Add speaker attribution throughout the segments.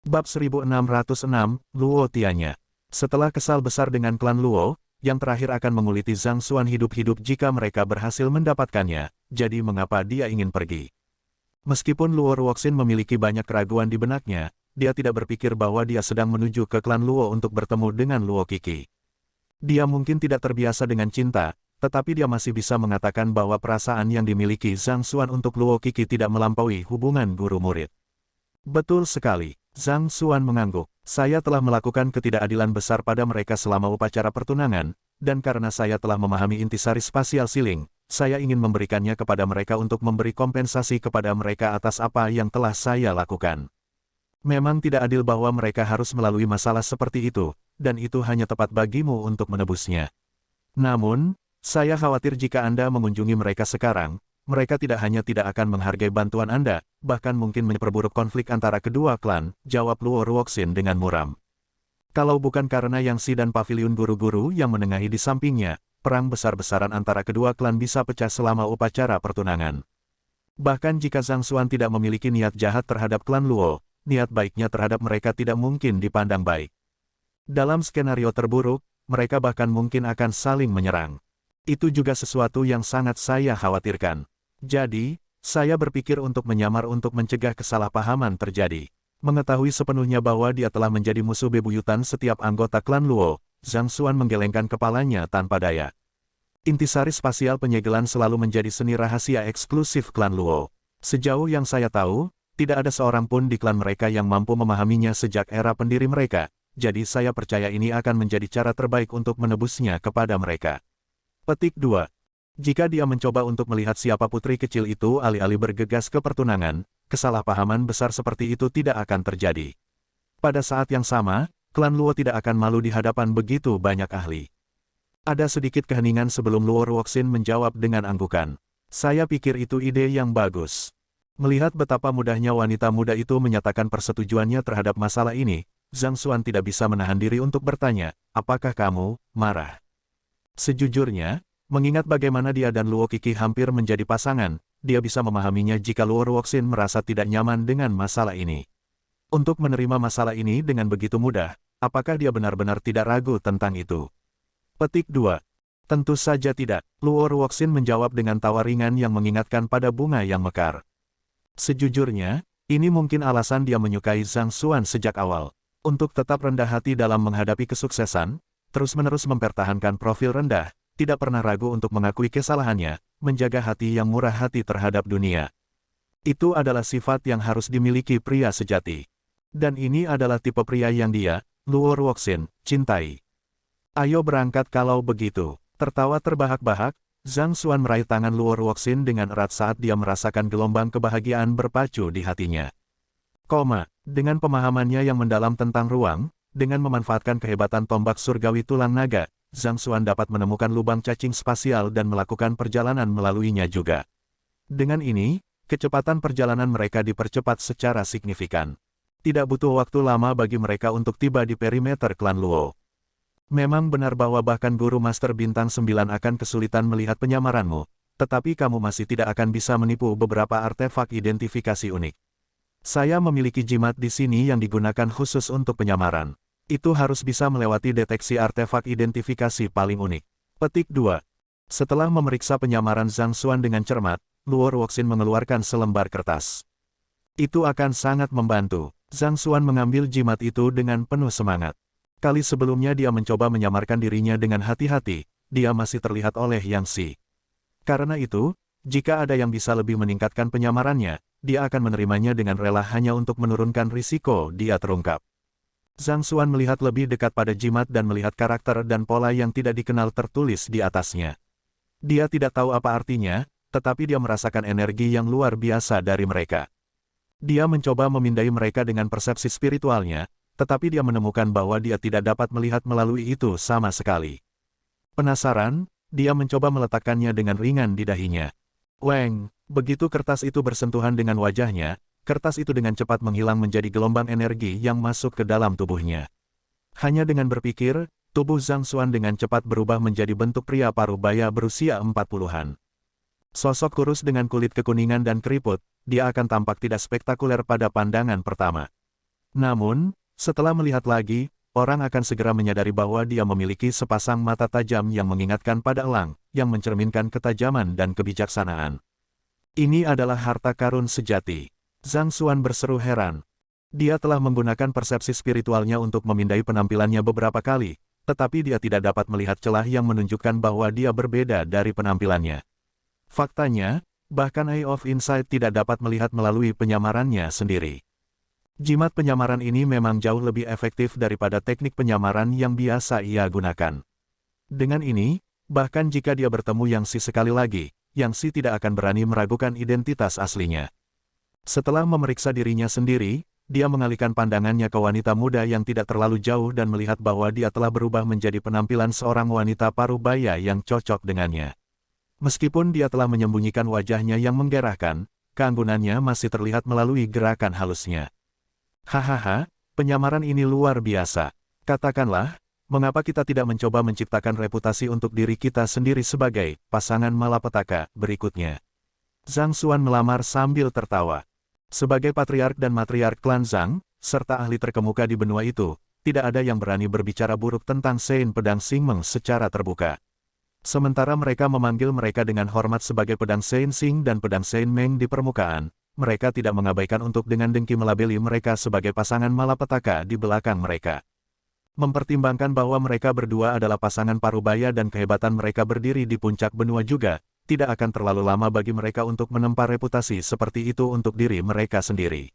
Speaker 1: Bab 1606, Luo Tianya. Setelah kesal besar dengan klan Luo, yang terakhir akan menguliti Zhang Xuan hidup-hidup jika mereka berhasil mendapatkannya, jadi mengapa dia ingin pergi? Meskipun Luo Ruoxin memiliki banyak keraguan di benaknya, dia tidak berpikir bahwa dia sedang menuju ke klan Luo untuk bertemu dengan Luo Qi. Dia mungkin tidak terbiasa dengan cinta, tetapi dia masih bisa mengatakan bahwa perasaan yang dimiliki Zhang Xuan untuk Luo Qi tidak melampaui hubungan guru-murid. Betul sekali. Zhang Xuan mengangguk. Saya telah melakukan ketidakadilan besar pada mereka selama upacara pertunangan, dan karena saya telah memahami intisari spasial siling, saya ingin memberikannya kepada mereka untuk memberi kompensasi kepada mereka atas apa yang telah saya lakukan. Memang tidak adil bahwa mereka harus melalui masalah seperti itu, dan itu hanya tepat bagimu untuk menebusnya. Namun, saya khawatir jika Anda mengunjungi mereka sekarang, mereka tidak hanya tidak akan menghargai bantuan Anda, bahkan mungkin memperburuk konflik antara kedua klan, jawab Luo Ruoxin dengan muram. Kalau bukan karena Yang Si dan paviliun guru-guru yang menengahi di sampingnya, perang besar-besaran antara kedua klan bisa pecah selama upacara pertunangan. Bahkan jika Zhang Xuan tidak memiliki niat jahat terhadap klan Luo, niat baiknya terhadap mereka tidak mungkin dipandang baik. Dalam skenario terburuk, mereka bahkan mungkin akan saling menyerang. Itu juga sesuatu yang sangat saya khawatirkan. Jadi, saya berpikir untuk menyamar untuk mencegah kesalahpahaman terjadi. Mengetahui sepenuhnya bahwa dia telah menjadi musuh bebuyutan setiap anggota klan Luo, Zhang Xuan menggelengkan kepalanya tanpa daya. Intisari spasial penyegelan selalu menjadi seni rahasia eksklusif klan Luo. Sejauh yang saya tahu, tidak ada seorang pun di klan mereka yang mampu memahaminya sejak era pendiri mereka, jadi saya percaya ini akan menjadi cara terbaik untuk menebusnya kepada mereka. Petik 2. Jika dia mencoba untuk melihat siapa putri kecil itu alih-alih bergegas ke pertunangan, kesalahpahaman besar seperti itu tidak akan terjadi. Pada saat yang sama, klan Luo tidak akan malu di hadapan begitu banyak ahli. Ada sedikit keheningan sebelum Luo Ruoxin menjawab dengan anggukan. Saya pikir itu ide yang bagus. Melihat betapa mudahnya wanita muda itu menyatakan persetujuannya terhadap masalah ini, Zhang Xuan tidak bisa menahan diri untuk bertanya, apakah kamu marah? Sejujurnya, mengingat bagaimana dia dan Luo Qi hampir menjadi pasangan, dia bisa memahaminya jika Luo Ruoxin merasa tidak nyaman dengan masalah ini. Untuk menerima masalah ini dengan begitu mudah, apakah dia benar-benar tidak ragu tentang itu? Petik 2. Tentu saja tidak, Luo Ruoxin menjawab dengan tawa ringan yang mengingatkan pada bunga yang mekar. Sejujurnya, ini mungkin alasan dia menyukai Zhang Xuan sejak awal. Untuk tetap rendah hati dalam menghadapi kesuksesan, terus-menerus mempertahankan profil rendah, tidak pernah ragu untuk mengakui kesalahannya, menjaga hati yang murah hati terhadap dunia. Itu adalah sifat yang harus dimiliki pria sejati. Dan ini adalah tipe pria yang dia, Luo Ruoxin, cintai. Ayo berangkat kalau begitu. Tertawa terbahak-bahak, Zhang Xuan meraih tangan Luo Ruoxin dengan erat saat dia merasakan gelombang kebahagiaan berpacu di hatinya. Dengan pemahamannya yang mendalam tentang ruang, dengan memanfaatkan kehebatan tombak surgawi tulang naga, Zhang Xuan dapat menemukan lubang cacing spasial dan melakukan perjalanan melaluinya juga. Dengan ini, kecepatan perjalanan mereka dipercepat secara signifikan. Tidak butuh waktu lama bagi mereka untuk tiba di perimeter klan Luo. Memang benar bahwa bahkan guru Master Bintang 9 akan kesulitan melihat penyamaranmu, tetapi kamu masih tidak akan bisa menipu beberapa artefak identifikasi unik. Saya memiliki jimat di sini yang digunakan khusus untuk penyamaran. Itu harus bisa melewati deteksi artefak identifikasi paling unik. Petik 2. Setelah memeriksa penyamaran Zhang Xuan dengan cermat, Luo Ruoxin mengeluarkan selembar kertas. Itu akan sangat membantu. Zhang Xuan mengambil jimat itu dengan penuh semangat. Kali sebelumnya dia mencoba menyamarkan dirinya dengan hati-hati, dia masih terlihat oleh Yang Si. Karena itu, jika ada yang bisa lebih meningkatkan penyamarannya, dia akan menerimanya dengan rela hanya untuk menurunkan risiko, dia terungkap. Zhang Xuan melihat lebih dekat pada jimat dan melihat karakter dan pola yang tidak dikenal tertulis di atasnya. Dia tidak tahu apa artinya, tetapi dia merasakan energi yang luar biasa dari mereka. Dia mencoba memindai mereka dengan persepsi spiritualnya, tetapi dia menemukan bahwa dia tidak dapat melihat melalui itu sama sekali. Penasaran, dia mencoba meletakkannya dengan ringan di dahinya. Weng, begitu kertas itu bersentuhan dengan wajahnya, kertas itu dengan cepat menghilang menjadi gelombang energi yang masuk ke dalam tubuhnya. Hanya dengan berpikir, tubuh Zhang Xuan dengan cepat berubah menjadi bentuk pria paruh baya berusia 40-an. Sosok kurus dengan kulit kekuningan dan keriput, dia akan tampak tidak spektakuler pada pandangan pertama. Namun, setelah melihat lagi, orang akan segera menyadari bahwa dia memiliki sepasang mata tajam yang mengingatkan pada elang, yang mencerminkan ketajaman dan kebijaksanaan. Ini adalah harta karun sejati. Zhang Xuan berseru heran. Dia telah menggunakan persepsi spiritualnya untuk memindai penampilannya beberapa kali, tetapi dia tidak dapat melihat celah yang menunjukkan bahwa dia berbeda dari penampilannya. Faktanya, bahkan Eye of Insight tidak dapat melihat melalui penyamarannya sendiri. Jimat penyamaran ini memang jauh lebih efektif daripada teknik penyamaran yang biasa ia gunakan. Dengan ini, bahkan jika dia bertemu Yang Si sekali lagi, Yang Si tidak akan berani meragukan identitas aslinya. Setelah memeriksa dirinya sendiri, dia mengalihkan pandangannya ke wanita muda yang tidak terlalu jauh dan melihat bahwa dia telah berubah menjadi penampilan seorang wanita parubaya yang cocok dengannya. Meskipun dia telah menyembunyikan wajahnya yang menggerahkan, keanggunannya masih terlihat melalui gerakan halusnya. Hahaha, penyamaran ini luar biasa. Katakanlah, mengapa kita tidak mencoba menciptakan reputasi untuk diri kita sendiri sebagai pasangan malapetaka berikutnya? Zhang Xuan melamar sambil tertawa. Sebagai patriark dan matriark klan Zhang, serta ahli terkemuka di benua itu, tidak ada yang berani berbicara buruk tentang Sein Pedang Xingmeng secara terbuka. Sementara mereka memanggil mereka dengan hormat sebagai Pedang Sein Xing dan Pedang Sein Meng di permukaan, mereka tidak mengabaikan untuk dengan dengki melabeli mereka sebagai pasangan malapetaka di belakang mereka. Mempertimbangkan bahwa mereka berdua adalah pasangan parubaya dan kehebatan mereka berdiri di puncak benua juga, tidak akan terlalu lama bagi mereka untuk menempa reputasi seperti itu untuk diri mereka sendiri.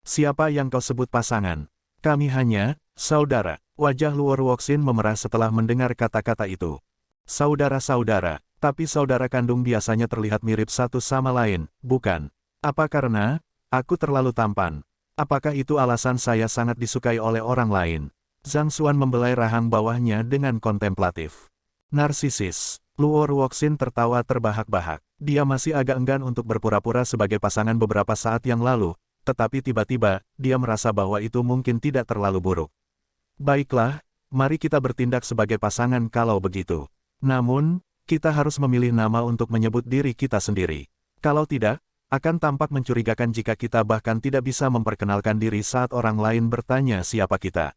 Speaker 1: Siapa yang kau sebut pasangan? Kami hanya, saudara. Wajah Luo Ruoxin memerah setelah mendengar kata-kata itu. Saudara-saudara, tapi saudara kandung biasanya terlihat mirip satu sama lain, bukan? Apa karena aku terlalu tampan? Apakah itu alasan saya sangat disukai oleh orang lain? Zhang Xuan membelai rahang bawahnya dengan kontemplatif. Narsisis. Luo Ruoxin tertawa terbahak-bahak. Dia masih agak enggan untuk berpura-pura sebagai pasangan beberapa saat yang lalu, tetapi tiba-tiba, dia merasa bahwa itu mungkin tidak terlalu buruk. Baiklah, mari kita bertindak sebagai pasangan kalau begitu. Namun, kita harus memilih nama untuk menyebut diri kita sendiri. Kalau tidak, akan tampak mencurigakan jika kita bahkan tidak bisa memperkenalkan diri saat orang lain bertanya siapa kita.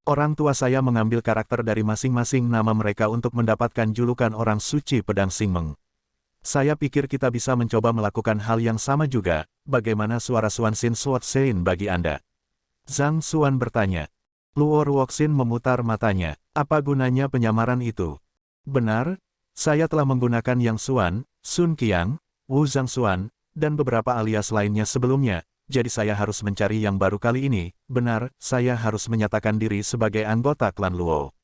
Speaker 1: Orang tua saya mengambil karakter dari masing-masing nama mereka untuk mendapatkan julukan orang suci Pedang Xingmeng. Saya pikir kita bisa mencoba melakukan hal yang sama juga. Bagaimana suara Xuan Xin Suot Sein bagi Anda? Zhang Xuan bertanya. Luo Ruoxin memutar matanya. Apa gunanya penyamaran itu? Benar, saya telah menggunakan Yang Xuan, Sun Qiang, Wu Zhang Xuan, dan beberapa alias lainnya sebelumnya, jadi saya harus mencari yang baru kali ini. Benar, saya harus menyatakan diri sebagai anggota klan Luo.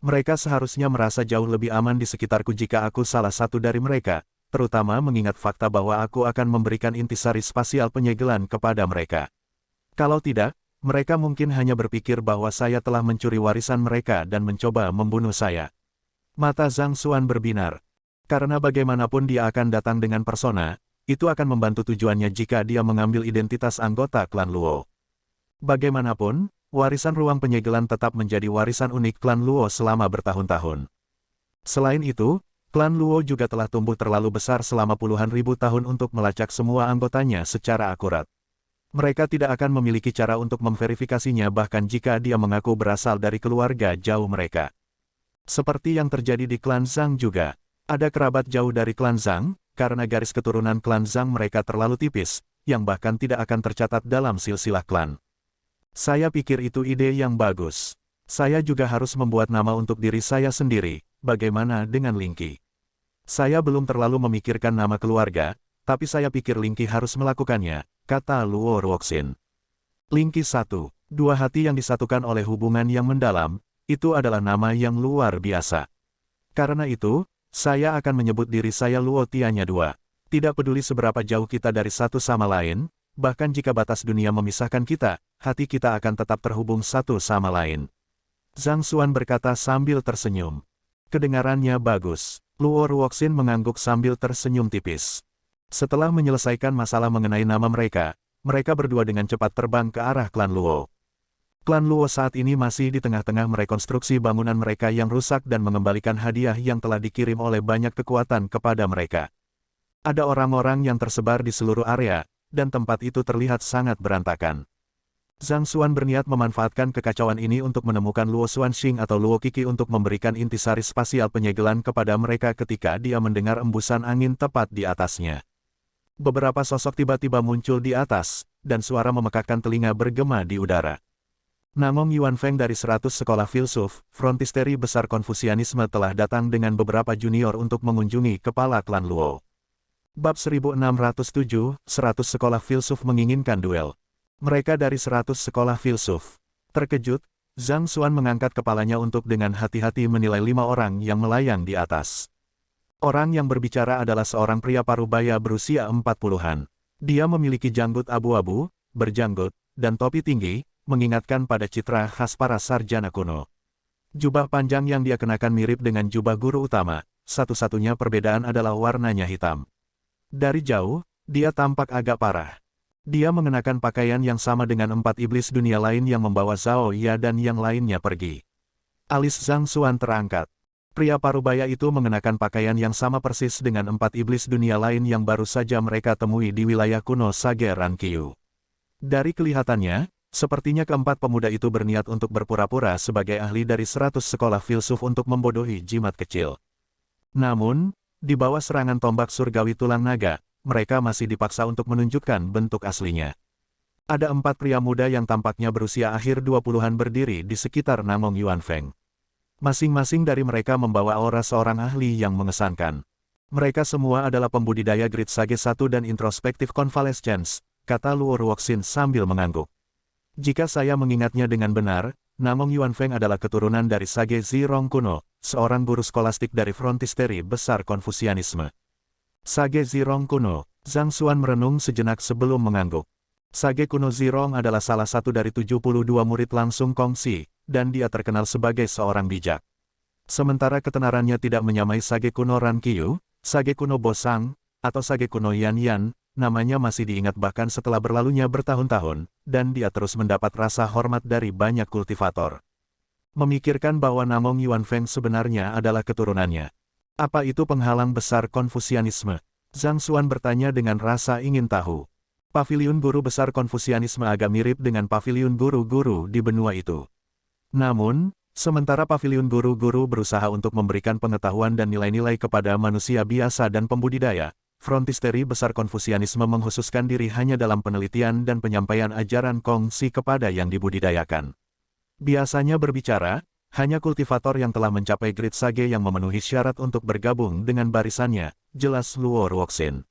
Speaker 1: Mereka seharusnya merasa jauh lebih aman di sekitarku jika aku salah satu dari mereka, terutama mengingat fakta bahwa aku akan memberikan intisari spasial penyegelan kepada mereka. Kalau tidak, mereka mungkin hanya berpikir bahwa saya telah mencuri warisan mereka dan mencoba membunuh saya. Mata Zhang Xuan berbinar. Karena bagaimanapun dia akan datang dengan persona, itu akan membantu tujuannya jika dia mengambil identitas anggota klan Luo. Bagaimanapun, warisan ruang penyegelan tetap menjadi warisan unik klan Luo selama bertahun-tahun. Selain itu, klan Luo juga telah tumbuh terlalu besar selama puluhan ribu tahun untuk melacak semua anggotanya secara akurat. Mereka tidak akan memiliki cara untuk memverifikasinya bahkan jika dia mengaku berasal dari keluarga jauh mereka. Seperti yang terjadi di klan Zhang juga, ada kerabat jauh dari klan Zhang, karena garis keturunan klan Zhang mereka terlalu tipis, yang bahkan tidak akan tercatat dalam silsilah klan. Saya pikir itu ide yang bagus. Saya juga harus membuat nama untuk diri saya sendiri, bagaimana dengan Linky? Saya belum terlalu memikirkan nama keluarga, tapi saya pikir Linky harus melakukannya, kata Luo Ruoxin. Linky 1, dua hati yang disatukan oleh hubungan yang mendalam, itu adalah nama yang luar biasa. Karena itu, saya akan menyebut diri saya Luo Tianya 2. Tidak peduli seberapa jauh kita dari satu sama lain, bahkan jika batas dunia memisahkan kita, hati kita akan tetap terhubung satu sama lain. Zhang Xuan berkata sambil tersenyum. Kedengarannya bagus. Luo Ruoxin mengangguk sambil tersenyum tipis. Setelah menyelesaikan masalah mengenai nama mereka, mereka berdua dengan cepat terbang ke arah klan Luo. Klan Luo saat ini masih di tengah-tengah merekonstruksi bangunan mereka yang rusak dan mengembalikan hadiah yang telah dikirim oleh banyak kekuatan kepada mereka. Ada orang-orang yang tersebar di seluruh area, dan tempat itu terlihat sangat berantakan. Zhang Xuan berniat memanfaatkan kekacauan ini untuk menemukan Luo Xuanxing atau Luo Qixi untuk memberikan intisari spasial penyegelan kepada mereka ketika dia mendengar embusan angin tepat di atasnya. Beberapa sosok tiba-tiba muncul di atas, dan suara memekakkan telinga bergema di udara. Namong Yuanfeng dari 100 sekolah filsuf, frontisteri besar Konfusianisme telah datang dengan beberapa junior untuk mengunjungi kepala klan Luo. Bab 1607, 100 sekolah filsuf menginginkan duel. Mereka dari 100 sekolah filsuf. Terkejut, Zhang Xuan mengangkat kepalanya untuk dengan hati-hati menilai 5 orang yang melayang di atas. Orang yang berbicara adalah seorang pria parubaya berusia 40-an. Dia memiliki janggut abu-abu, berjanggut, dan topi tinggi, mengingatkan pada citra khas para sarjana kuno. Jubah panjang yang dia kenakan mirip dengan jubah guru utama, satu-satunya perbedaan adalah warnanya hitam. Dari jauh, dia tampak agak parah. Dia mengenakan pakaian yang sama dengan 4 iblis dunia lain yang membawa Zhao Ya dan yang lainnya pergi. Alis Zhang Xuan terangkat. Pria parubaya itu mengenakan pakaian yang sama persis dengan 4 iblis dunia lain yang baru saja mereka temui di wilayah kuno Sage Rankyu. Dari kelihatannya, sepertinya keempat pemuda itu berniat untuk berpura-pura sebagai ahli dari 100 sekolah filsuf untuk membodohi jimat kecil. Namun, di bawah serangan tombak surgawi tulang naga, mereka masih dipaksa untuk menunjukkan bentuk aslinya. Ada 4 pria muda yang tampaknya berusia akhir 20-an berdiri di sekitar Namong Yuanfeng. Masing-masing dari mereka membawa aura seorang ahli yang mengesankan. Mereka semua adalah pembudidaya Grid Sage 1 dan Introspektif Convalescence, kata Luo Ruoxin sambil mengangguk. Jika saya mengingatnya dengan benar, Namong Yuanfeng adalah keturunan dari Sage Zirong kuno, seorang guru skolastik dari frontisteri besar Konfusianisme. Sage Zirong kuno, Zhang Xuan merenung sejenak sebelum mengangguk. Sage kuno Zirong adalah salah satu dari 72 murid langsung Kongxi, dan dia terkenal sebagai seorang bijak. Sementara ketenarannya tidak menyamai Sage kuno Rankyu, Sage kuno Bosang, atau Sage kuno Yan, namanya masih diingat bahkan setelah berlalunya bertahun-tahun, dan dia terus mendapat rasa hormat dari banyak kultivator. Memikirkan bahwa Namong Yuanfeng sebenarnya adalah keturunannya. Apa itu penghalang besar Konfusianisme? Zhang Xuan bertanya dengan rasa ingin tahu. Paviliun guru besar Konfusianisme agak mirip dengan paviliun guru-guru di benua itu. Namun, sementara paviliun guru-guru berusaha untuk memberikan pengetahuan dan nilai-nilai kepada manusia biasa dan pembudidaya, frontisteri besar Konfusianisme menghususkan diri hanya dalam penelitian dan penyampaian ajaran Kongxi kepada yang dibudidayakan. Biasanya berbicara, hanya kultivator yang telah mencapai Grid Sage yang memenuhi syarat untuk bergabung dengan barisannya, jelas Luo Ruoxin.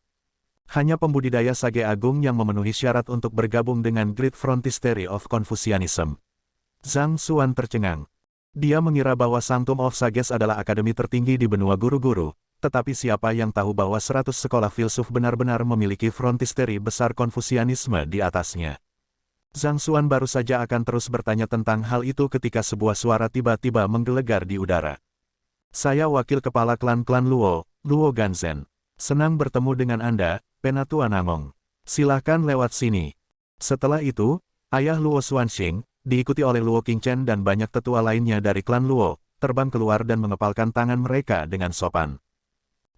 Speaker 1: Hanya pembudidaya Sage Agung yang memenuhi syarat untuk bergabung dengan Grid Frontisteri of Confucianism. Zhang Xuan tercengang. Dia mengira bahwa Sanctum of Sages adalah akademi tertinggi di benua guru-guru, tetapi siapa yang tahu bahwa 100 sekolah filsuf benar-benar memiliki frontisteri besar Konfusianisme di atasnya. Zhang Xuan baru saja akan terus bertanya tentang hal itu ketika sebuah suara tiba-tiba menggelegar di udara. Saya wakil kepala klan-klan Luo, Luo Ganzhen. Senang bertemu dengan Anda, Penatua Namong. Silahkan lewat sini. Setelah itu, ayah Luo Xuanxing, diikuti oleh Luo Qingchen dan banyak tetua lainnya dari klan Luo, terbang keluar dan mengepalkan tangan mereka dengan sopan.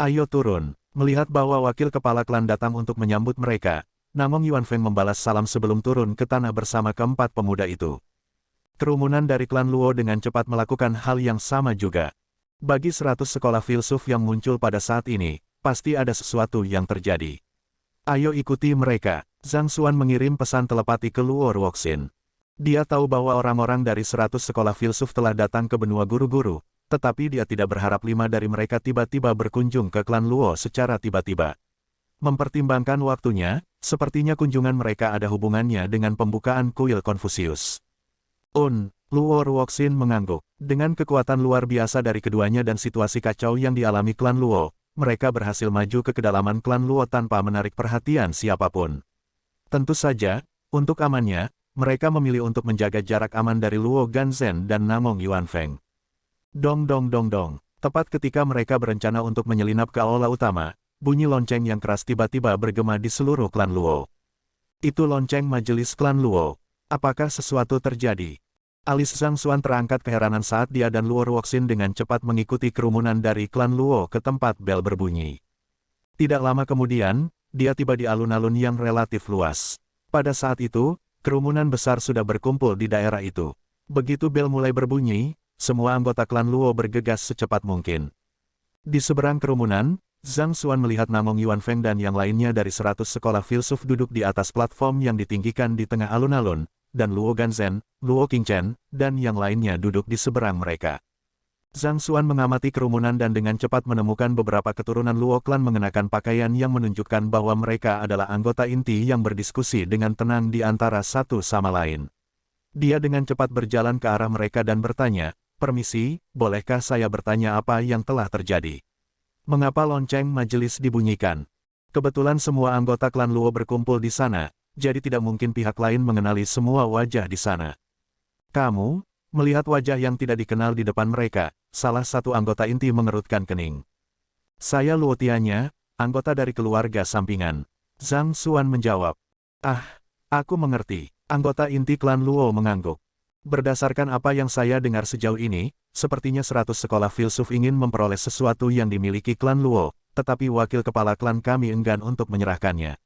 Speaker 1: Ayo turun. Melihat bahwa wakil kepala klan datang untuk menyambut mereka, Namong Yuanfeng membalas salam sebelum turun ke tanah bersama keempat pemuda itu. Kerumunan dari klan Luo dengan cepat melakukan hal yang sama juga. Bagi 100 sekolah filsuf yang muncul pada saat ini, pasti ada sesuatu yang terjadi. Ayo ikuti mereka. Zhang Xuan mengirim pesan telepati ke Luo Ruoxin. Dia tahu bahwa orang-orang dari 100 sekolah filsuf telah datang ke benua guru-guru, tetapi dia tidak berharap 5 dari mereka tiba-tiba berkunjung ke klan Luo secara tiba-tiba. Mempertimbangkan waktunya, sepertinya kunjungan mereka ada hubungannya dengan pembukaan kuil Konfusius. Luo Ruoxin mengangguk. Dengan kekuatan luar biasa dari keduanya dan situasi kacau yang dialami klan Luo, mereka berhasil maju ke kedalaman klan Luo tanpa menarik perhatian siapapun. Tentu saja, untuk amannya, mereka memilih untuk menjaga jarak aman dari Luo Ganzhen dan Namong Yuanfeng. Dong dong dong dong. Tepat ketika mereka berencana untuk menyelinap ke aula utama, bunyi lonceng yang keras tiba-tiba bergema di seluruh klan Luo. Itu lonceng majelis klan Luo. Apakah sesuatu terjadi? Alis Zhang Xuan terangkat keheranan saat dia dan Luo Ruoxin dengan cepat mengikuti kerumunan dari klan Luo ke tempat bel berbunyi. Tidak lama kemudian, dia tiba di alun-alun yang relatif luas. Pada saat itu, Kerumunan besar sudah berkumpul di daerah itu. Begitu bel mulai berbunyi, semua anggota klan Luo bergegas secepat mungkin. Di seberang kerumunan, Zhang Xuan melihat Namong Yuanfeng dan yang lainnya dari 100 sekolah filsuf duduk di atas platform yang ditinggikan di tengah alun-alun, dan Luo Ganzhen, Luo Qingchen, dan yang lainnya duduk di seberang mereka. Zhang Xuan mengamati kerumunan dan dengan cepat menemukan beberapa keturunan Luo klan mengenakan pakaian yang menunjukkan bahwa mereka adalah anggota inti yang berdiskusi dengan tenang di antara satu sama lain. Dia dengan cepat berjalan ke arah mereka dan bertanya, "Permisi, bolehkah saya bertanya apa yang telah terjadi? Mengapa lonceng majelis dibunyikan?" Kebetulan semua anggota klan Luo berkumpul di sana, jadi tidak mungkin pihak lain mengenali semua wajah di sana. "Kamu?" Melihat wajah yang tidak dikenal di depan mereka, salah satu anggota inti mengerutkan kening. "Saya Luo Tianya, anggota dari keluarga sampingan." Zhang Xuan menjawab. "Ah, aku mengerti." Anggota inti klan Luo mengangguk. "Berdasarkan apa yang saya dengar sejauh ini, sepertinya 100 sekolah filsuf ingin memperoleh sesuatu yang dimiliki klan Luo, tetapi wakil kepala klan kami enggan untuk menyerahkannya.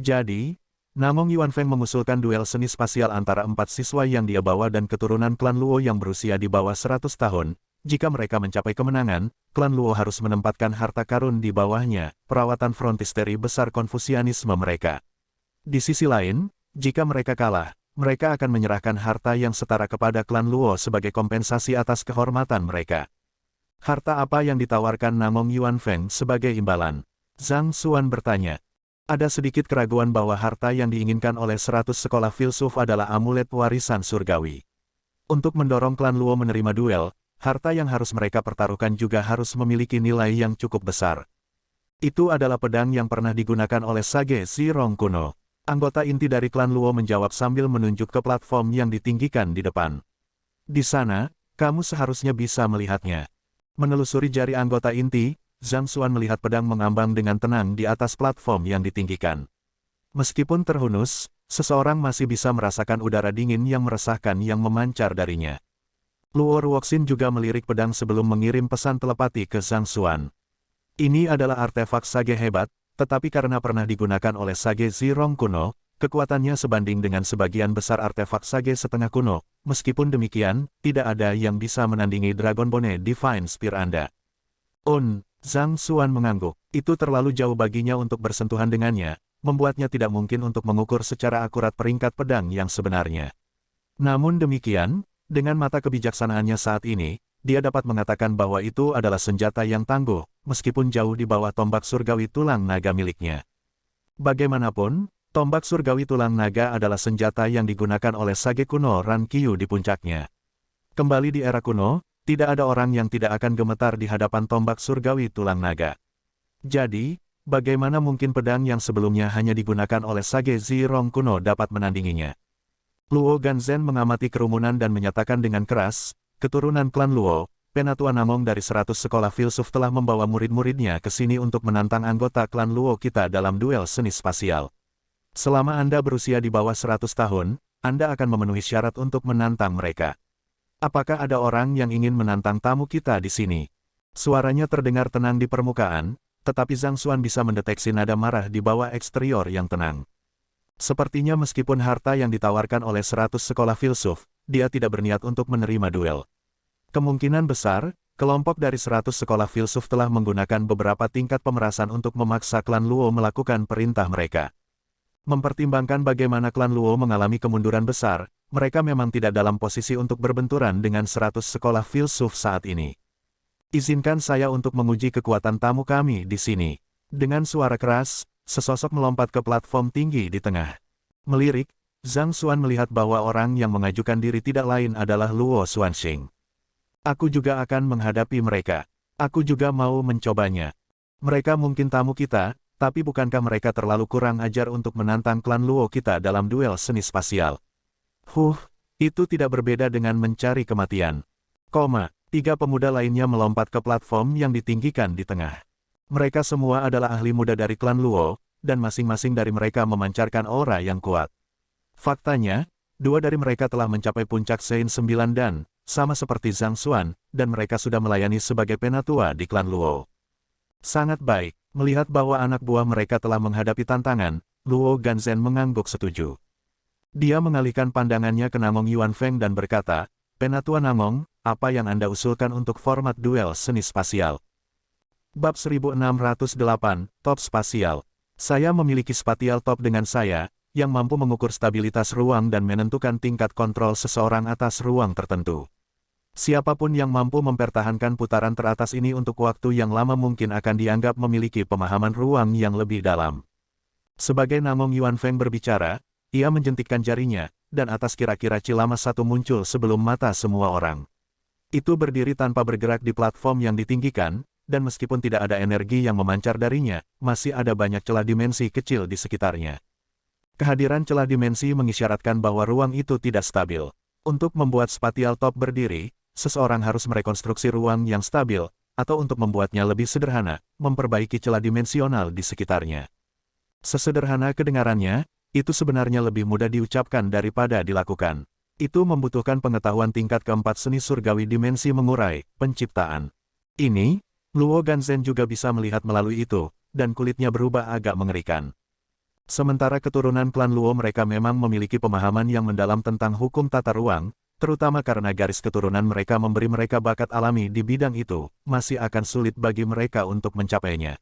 Speaker 1: Jadi, Namong Yuanfeng mengusulkan duel seni spasial antara 4 siswa yang dia bawa dan keturunan klan Luo yang berusia di bawah 100 tahun. Jika mereka mencapai kemenangan, klan Luo harus menempatkan harta karun di bawahnya, perawatan frontisteri besar konfusianisme mereka. Di sisi lain, jika mereka kalah, mereka akan menyerahkan harta yang setara kepada klan Luo sebagai kompensasi atas kehormatan mereka." "Harta apa yang ditawarkan Namong Yuanfeng sebagai imbalan?" Zhang Xuan bertanya. Ada sedikit keraguan bahwa harta yang diinginkan oleh 100 sekolah filsuf adalah amulet warisan surgawi. Untuk mendorong klan Luo menerima duel, harta yang harus mereka pertaruhkan juga harus memiliki nilai yang cukup besar. Itu adalah pedang yang pernah digunakan oleh Sage Zirong kuno. Anggota inti dari klan Luo menjawab sambil menunjuk ke platform yang ditinggikan di depan. "Di sana, kamu seharusnya bisa melihatnya." Menelusuri jari anggota inti, Zhang Xuan melihat pedang mengambang dengan tenang di atas platform yang ditinggikan. Meskipun terhunus, seseorang masih bisa merasakan udara dingin yang meresahkan yang memancar darinya. Luo Ruoxin juga melirik pedang sebelum mengirim pesan telepati ke Zhang Xuan. Ini adalah artefak Sage hebat, tetapi karena pernah digunakan oleh Sage Zirong kuno, kekuatannya sebanding dengan sebagian besar artefak Sage setengah kuno. Meskipun demikian, tidak ada yang bisa menandingi Dragon Bone Divine Spear Anda. Zhang Xuan mengangguk. Itu terlalu jauh baginya untuk bersentuhan dengannya, membuatnya tidak mungkin untuk mengukur secara akurat peringkat pedang yang sebenarnya. Namun demikian, dengan mata kebijaksanaannya saat ini, dia dapat mengatakan bahwa itu adalah senjata yang tangguh, meskipun jauh di bawah tombak surgawi tulang naga miliknya. Bagaimanapun, tombak surgawi tulang naga adalah senjata yang digunakan oleh Sage kuno Rankyu di puncaknya. Kembali di era kuno, tidak ada orang yang tidak akan gemetar di hadapan tombak surgawi tulang naga. Jadi, bagaimana mungkin pedang yang sebelumnya hanya digunakan oleh Sage Zirong kuno dapat menandinginya? Luo Ganzhen mengamati kerumunan dan menyatakan dengan keras, "Keturunan klan Luo, Penatua Namong dari 100 sekolah filsuf telah membawa murid-muridnya ke sini untuk menantang anggota klan Luo kita dalam duel seni spasial. Selama Anda berusia di bawah 100 tahun, Anda akan memenuhi syarat untuk menantang mereka. Apakah ada orang yang ingin menantang tamu kita di sini?" Suaranya terdengar tenang di permukaan, tetapi Zhang Xuan bisa mendeteksi nada marah di bawah eksterior yang tenang. Sepertinya meskipun harta yang ditawarkan oleh 100 sekolah filsuf, dia tidak berniat untuk menerima duel. Kemungkinan besar, kelompok dari 100 sekolah filsuf telah menggunakan beberapa tingkat pemerasan untuk memaksa klan Luo melakukan perintah mereka. Mempertimbangkan bagaimana klan Luo mengalami kemunduran besar, mereka memang tidak dalam posisi untuk berbenturan dengan 100 sekolah filsuf saat ini. "Izinkan saya untuk menguji kekuatan tamu kami di sini." Dengan suara keras, sesosok melompat ke platform tinggi di tengah. Melirik, Zhang Xuan melihat bahwa orang yang mengajukan diri tidak lain adalah Luo Xuanxing. "Aku juga akan menghadapi mereka. Aku juga mau mencobanya. Mereka mungkin tamu kita, tapi bukankah mereka terlalu kurang ajar untuk menantang klan Luo kita dalam duel seni spasial? Itu tidak berbeda dengan mencari kematian." Tiga pemuda lainnya melompat ke platform yang ditinggikan di tengah. Mereka semua adalah ahli muda dari klan Luo, dan masing-masing dari mereka memancarkan aura yang kuat. Faktanya, dua dari mereka telah mencapai puncak Sein 9 dan, sama seperti Zhang Xuan, dan mereka sudah melayani sebagai penatua di klan Luo. Sangat baik, melihat bahwa anak buah mereka telah menghadapi tantangan, Luo Ganzhen mengangguk setuju. Dia mengalihkan pandangannya ke Namong Yuanfeng dan berkata, "Penatua Namong, apa yang Anda usulkan untuk format duel seni spasial?" Bab 1608, Top Spasial. Saya memiliki spatial top dengan saya, yang mampu mengukur stabilitas ruang dan menentukan tingkat kontrol seseorang atas ruang tertentu. Siapapun yang mampu mempertahankan putaran teratas ini untuk waktu yang lama mungkin akan dianggap memiliki pemahaman ruang yang lebih dalam. Sebagai Namong Yuanfeng berbicara, ia menjentikkan jarinya, dan atas kira-kira cilama satu muncul sebelum mata semua orang. Itu berdiri tanpa bergerak di platform yang ditinggikan, dan meskipun tidak ada energi yang memancar darinya, masih ada banyak celah dimensi kecil di sekitarnya. Kehadiran celah dimensi mengisyaratkan bahwa ruang itu tidak stabil. Untuk membuat spatial top berdiri, seseorang harus merekonstruksi ruang yang stabil, atau untuk membuatnya lebih sederhana, memperbaiki celah dimensional di sekitarnya. Sesederhana kedengarannya, itu sebenarnya lebih mudah diucapkan daripada dilakukan. Itu membutuhkan pengetahuan tingkat keempat seni surgawi dimensi mengurai, penciptaan. Ini, Luo Ganzhen juga bisa melihat melalui itu, dan kulitnya berubah agak mengerikan. Sementara keturunan klan Luo mereka memang memiliki pemahaman yang mendalam tentang hukum tata ruang, terutama karena garis keturunan mereka memberi mereka bakat alami di bidang itu, masih akan sulit bagi mereka untuk mencapainya.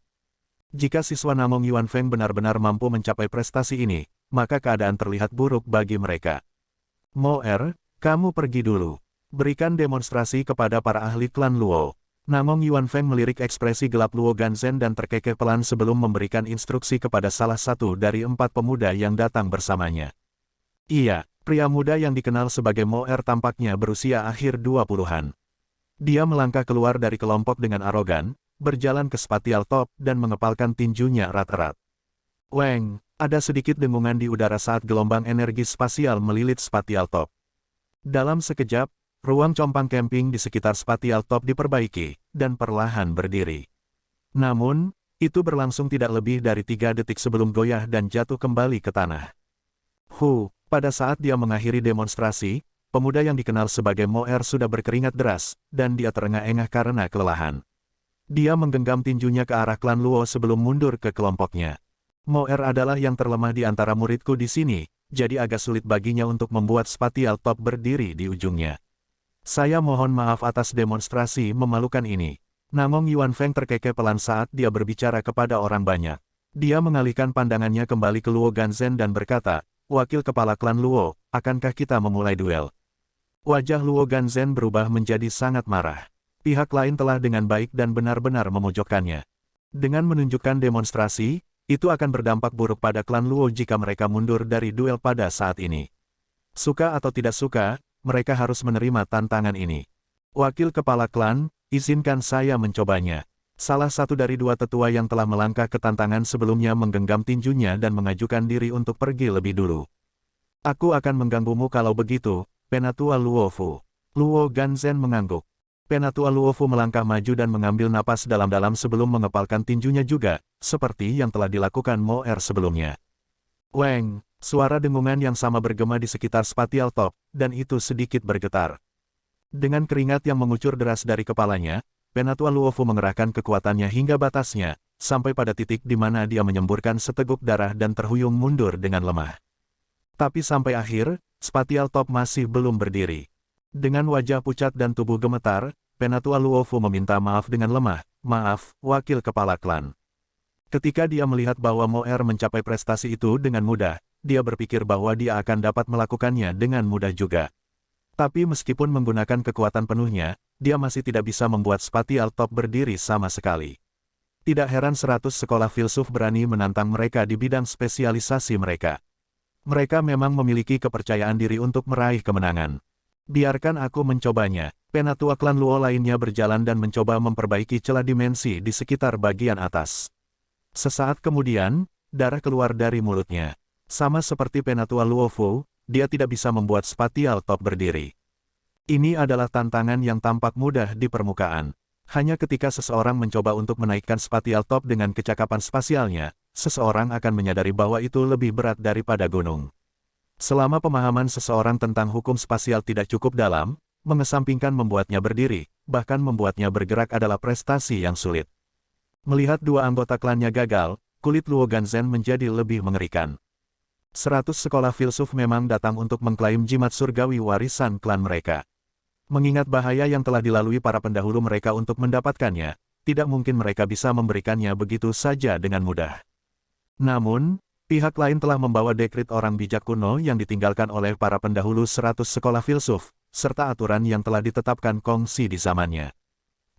Speaker 1: Jika siswa Namong Yuanfeng benar-benar mampu mencapai prestasi ini, maka keadaan terlihat buruk bagi mereka. Mo Er, kamu pergi dulu. Berikan demonstrasi kepada para ahli klan Luo. Namong Yuanfeng melirik ekspresi gelap Luo Ganzhen dan terkekeh pelan sebelum memberikan instruksi kepada salah satu dari 4 pemuda yang datang bersamanya. Iya, pria muda yang dikenal sebagai Mo Er tampaknya berusia akhir 20-an. Dia melangkah keluar dari kelompok dengan arogan, berjalan ke spatial top dan mengepalkan tinjunya erat-erat. Weng, ada sedikit dengungan di udara saat gelombang energi spasial melilit spatial top. Dalam sekejap, ruang compang camping di sekitar spatial top diperbaiki, dan perlahan berdiri. Namun, itu berlangsung tidak lebih dari 3 detik sebelum goyah dan jatuh kembali ke tanah. Pada saat dia mengakhiri demonstrasi, pemuda yang dikenal sebagai Mo Er sudah berkeringat deras, dan dia terengah-engah karena kelelahan. Dia menggenggam tinjunya ke arah klan Luo sebelum mundur ke kelompoknya. Mo Er adalah yang terlemah di antara muridku di sini, jadi agak sulit baginya untuk membuat spatial top berdiri di ujungnya. Saya mohon maaf atas demonstrasi memalukan ini. Namong Yuanfeng terkekeh pelan saat dia berbicara kepada orang banyak. Dia mengalihkan pandangannya kembali ke Luo Ganzhen dan berkata, "Wakil kepala klan Luo, akankah kita memulai duel?" Wajah Luo Ganzhen berubah menjadi sangat marah. Pihak lain telah dengan baik dan benar-benar memojokkannya. Dengan menunjukkan demonstrasi, itu akan berdampak buruk pada klan Luo jika mereka mundur dari duel pada saat ini. Suka atau tidak suka, mereka harus menerima tantangan ini. Wakil kepala klan, izinkan saya mencobanya. Salah satu dari 2 tetua yang telah melangkah ke tantangan sebelumnya menggenggam tinjunya dan mengajukan diri untuk pergi lebih dulu. Aku akan mengganggumu kalau begitu, Penatua Luofu. Luo Ganzhen mengangguk. Penatua Luofu melangkah maju dan mengambil napas dalam-dalam sebelum mengepalkan tinjunya juga, seperti yang telah dilakukan Mo Er sebelumnya. Weng, suara dengungan yang sama bergema di sekitar spatial top, dan itu sedikit bergetar. Dengan keringat yang mengucur deras dari kepalanya, Penatua Luofu mengerahkan kekuatannya hingga batasnya, sampai pada titik di mana dia menyemburkan seteguk darah dan terhuyung mundur dengan lemah. Tapi sampai akhir, spatial top masih belum berdiri. Dengan wajah pucat dan tubuh gemetar, Penatua Luofu meminta maaf dengan lemah, "Maaf, wakil kepala klan." Ketika dia melihat bahwa Mo Er mencapai prestasi itu dengan mudah, dia berpikir bahwa dia akan dapat melakukannya dengan mudah juga. Tapi meskipun menggunakan kekuatan penuhnya, dia masih tidak bisa membuat spatial top berdiri sama sekali. Tidak heran 100 sekolah filsuf berani menantang mereka di bidang spesialisasi mereka. Mereka memang memiliki kepercayaan diri untuk meraih kemenangan. Biarkan aku mencobanya. Penatua klan Luo lainnya berjalan dan mencoba memperbaiki celah dimensi di sekitar bagian atas. Sesaat kemudian, darah keluar dari mulutnya. Sama seperti Penatua Luofu, dia tidak bisa membuat spatial top berdiri. Ini adalah tantangan yang tampak mudah di permukaan. Hanya ketika seseorang mencoba untuk menaikkan spatial top dengan kecakapan spasialnya, seseorang akan menyadari bahwa itu lebih berat daripada gunung. Selama pemahaman seseorang tentang hukum spasial tidak cukup dalam, mengesampingkan membuatnya berdiri, bahkan membuatnya bergerak adalah prestasi yang sulit. Melihat 2 anggota klannya gagal, kulit Luo Ganzhen menjadi lebih mengerikan. 100 sekolah filsuf memang datang untuk mengklaim jimat surgawi warisan klan mereka. Mengingat bahaya yang telah dilalui para pendahulu mereka untuk mendapatkannya, tidak mungkin mereka bisa memberikannya begitu saja dengan mudah. Namun, pihak lain telah membawa dekrit orang bijak kuno yang ditinggalkan oleh para pendahulu 100 sekolah filsuf, serta aturan yang telah ditetapkan Kongsi di zamannya.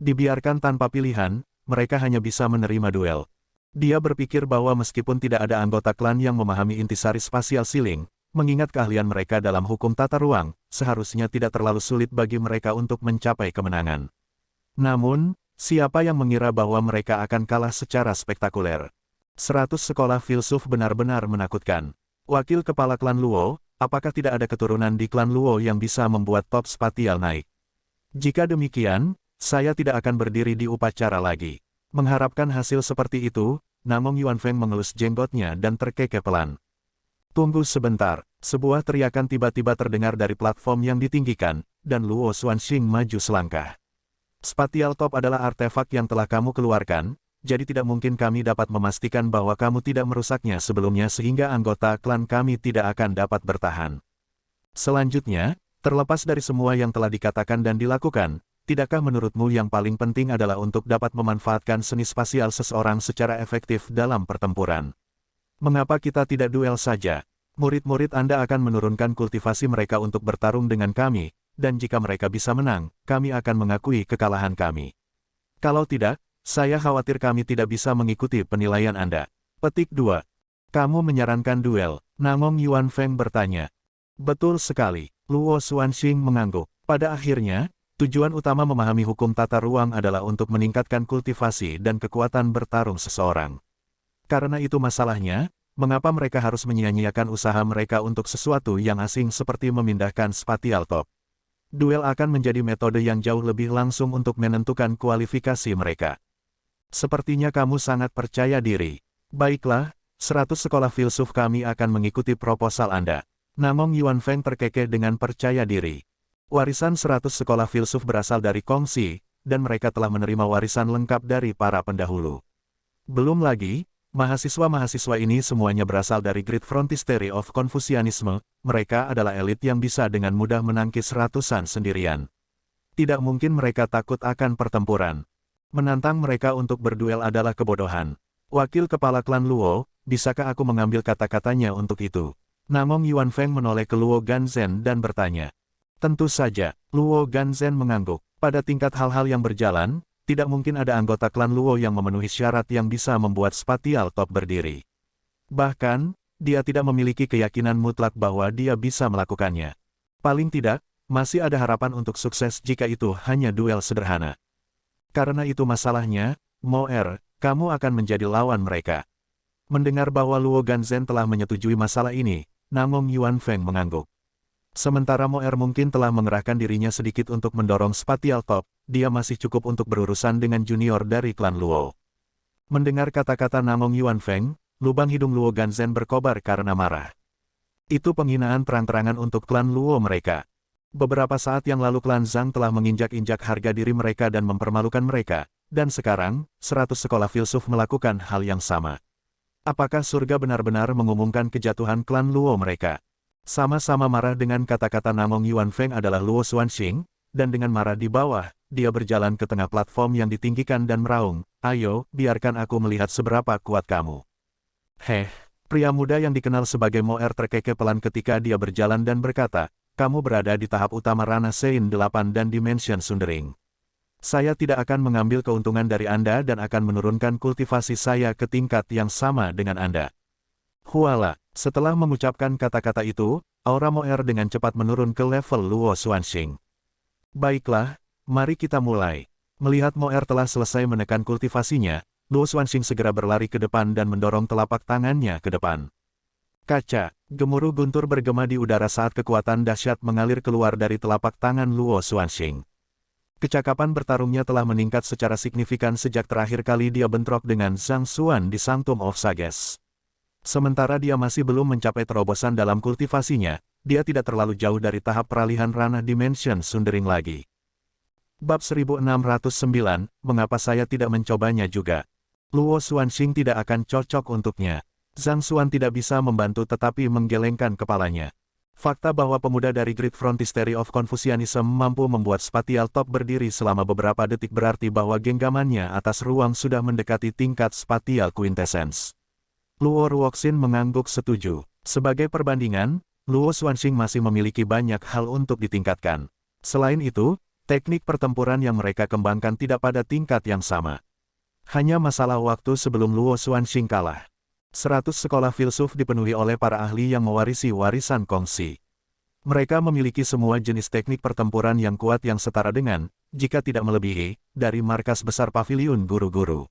Speaker 1: Dibiarkan tanpa pilihan, mereka hanya bisa menerima duel. Dia berpikir bahwa meskipun tidak ada anggota klan yang memahami intisari spasial ceiling, mengingat keahlian mereka dalam hukum tata ruang, seharusnya tidak terlalu sulit bagi mereka untuk mencapai kemenangan. Namun, siapa yang mengira bahwa mereka akan kalah secara spektakuler? 100 sekolah filsuf benar-benar menakutkan. Wakil kepala klan Luo, apakah tidak ada keturunan di klan Luo yang bisa membuat top spatial naik? Jika demikian, saya tidak akan berdiri di upacara lagi. Mengharapkan hasil seperti itu, Namong Yuanfeng mengelus jenggotnya dan terkekeh pelan. Tunggu sebentar, sebuah teriakan tiba-tiba terdengar dari platform yang ditinggikan, dan Luo Xuanxing maju selangkah. Spatial Top adalah artefak yang telah kamu keluarkan, jadi tidak mungkin kami dapat memastikan bahwa kamu tidak merusaknya sebelumnya sehingga anggota klan kami tidak akan dapat bertahan. Selanjutnya, terlepas dari semua yang telah dikatakan dan dilakukan, tidakkah menurutmu yang paling penting adalah untuk dapat memanfaatkan seni spasial seseorang secara efektif dalam pertempuran? Mengapa kita tidak duel saja? Murid-murid Anda akan menurunkan kultivasi mereka untuk bertarung dengan kami, dan jika mereka bisa menang, kami akan mengakui kekalahan kami. Kalau tidak, saya khawatir kami tidak bisa mengikuti penilaian Anda. Petik 2. Kamu menyarankan duel, Namong Yuanfeng bertanya. Betul sekali, Luo Xuanxing mengangguk. Pada akhirnya, tujuan utama memahami hukum tata ruang adalah untuk meningkatkan kultivasi dan kekuatan bertarung seseorang. Karena itu masalahnya, mengapa mereka harus menyia-nyiakan usaha mereka untuk sesuatu yang asing seperti memindahkan spatial top? Duel akan menjadi metode yang jauh lebih langsung untuk menentukan kualifikasi mereka. Sepertinya kamu sangat percaya diri. Baiklah, 100 sekolah filsuf kami akan mengikuti proposal Anda. Namong Yuanfeng terkekeh dengan percaya diri. Warisan 100 sekolah filsuf berasal dari Kongsi, dan mereka telah menerima warisan lengkap dari para pendahulu. Belum lagi, mahasiswa-mahasiswa ini semuanya berasal dari Great Frontistery of Confucianism, mereka adalah elit yang bisa dengan mudah menangkis ratusan sendirian. Tidak mungkin mereka takut akan pertempuran. Menantang mereka untuk berduel adalah kebodohan. Wakil kepala klan Luo, bisakah aku mengambil kata-katanya untuk itu? Namong Yuanfeng menoleh ke Luo Ganzhen dan bertanya. Tentu saja, Luo Ganzhen mengangguk. Pada tingkat hal-hal yang berjalan, tidak mungkin ada anggota klan Luo yang memenuhi syarat yang bisa membuat spatial top berdiri. Bahkan, dia tidak memiliki keyakinan mutlak bahwa dia bisa melakukannya. Paling tidak, masih ada harapan untuk sukses jika itu hanya duel sederhana. Karena itu masalahnya, Moer, kamu akan menjadi lawan mereka. Mendengar bahwa Luo Ganzhen telah menyetujui masalah ini, Namong Yuanfeng mengangguk. Sementara Moer mungkin telah mengerahkan dirinya sedikit untuk mendorong spatial top, dia masih cukup untuk berurusan dengan junior dari klan Luo. Mendengar kata-kata Namong Yuanfeng, lubang hidung Luo Ganzhen berkobar karena marah. Itu penghinaan terang-terangan untuk klan Luo mereka. Beberapa saat yang lalu klan Zhang telah menginjak-injak harga diri mereka dan mempermalukan mereka, dan sekarang, 100 sekolah filsuf melakukan hal yang sama. Apakah surga benar-benar mengumumkan kejatuhan klan Luo mereka? Sama-sama marah dengan kata-kata Namong Yuanfeng adalah Luo Xuanxing, dan dengan marah di bawah, dia berjalan ke tengah platform yang ditinggikan dan meraung, ayo, biarkan aku melihat seberapa kuat kamu. Pria muda yang dikenal sebagai Moer terkekeh pelan ketika dia berjalan dan berkata, kamu berada di tahap utama Rana Sein 8 dan Dimension Sundering. Saya tidak akan mengambil keuntungan dari Anda dan akan menurunkan kultivasi saya ke tingkat yang sama dengan Anda. Huala, setelah mengucapkan kata-kata itu, aura Moer dengan cepat menurun ke level Luo Xuanxing. Baiklah, mari kita mulai. Melihat Moer telah selesai menekan kultivasinya, Luo Xuanxing segera berlari ke depan dan mendorong telapak tangannya ke depan. Kaca, gemuruh guntur bergema di udara saat kekuatan dahsyat mengalir keluar dari telapak tangan Luo Xuanxing. Kecakapan bertarungnya telah meningkat secara signifikan sejak terakhir kali dia bentrok dengan Zhang Xuan di Sanctum of Sages. Sementara dia masih belum mencapai terobosan dalam kultivasinya, dia tidak terlalu jauh dari tahap peralihan ranah Dimension Sundering lagi. Bab 1609, mengapa saya tidak mencobanya juga? Luo Xuanxing tidak akan cocok untuknya. Zhang Xuan tidak bisa membantu tetapi menggelengkan kepalanya. Fakta bahwa pemuda dari Great Frontistery of Confucianism mampu membuat Spatial Top berdiri selama beberapa detik berarti bahwa genggamannya atas ruang sudah mendekati tingkat Spatial Quintessence. Luo Ruoxin mengangguk setuju. Sebagai perbandingan, Luo Xuanxing masih memiliki banyak hal untuk ditingkatkan. Selain itu, teknik pertempuran yang mereka kembangkan tidak pada tingkat yang sama. Hanya masalah waktu sebelum Luo Xuanxing kalah. 100 sekolah filsuf dipenuhi oleh para ahli yang mewarisi warisan kongsi. Mereka memiliki semua jenis teknik pertempuran yang kuat yang setara dengan, jika tidak melebihi, dari markas besar paviliun guru-guru.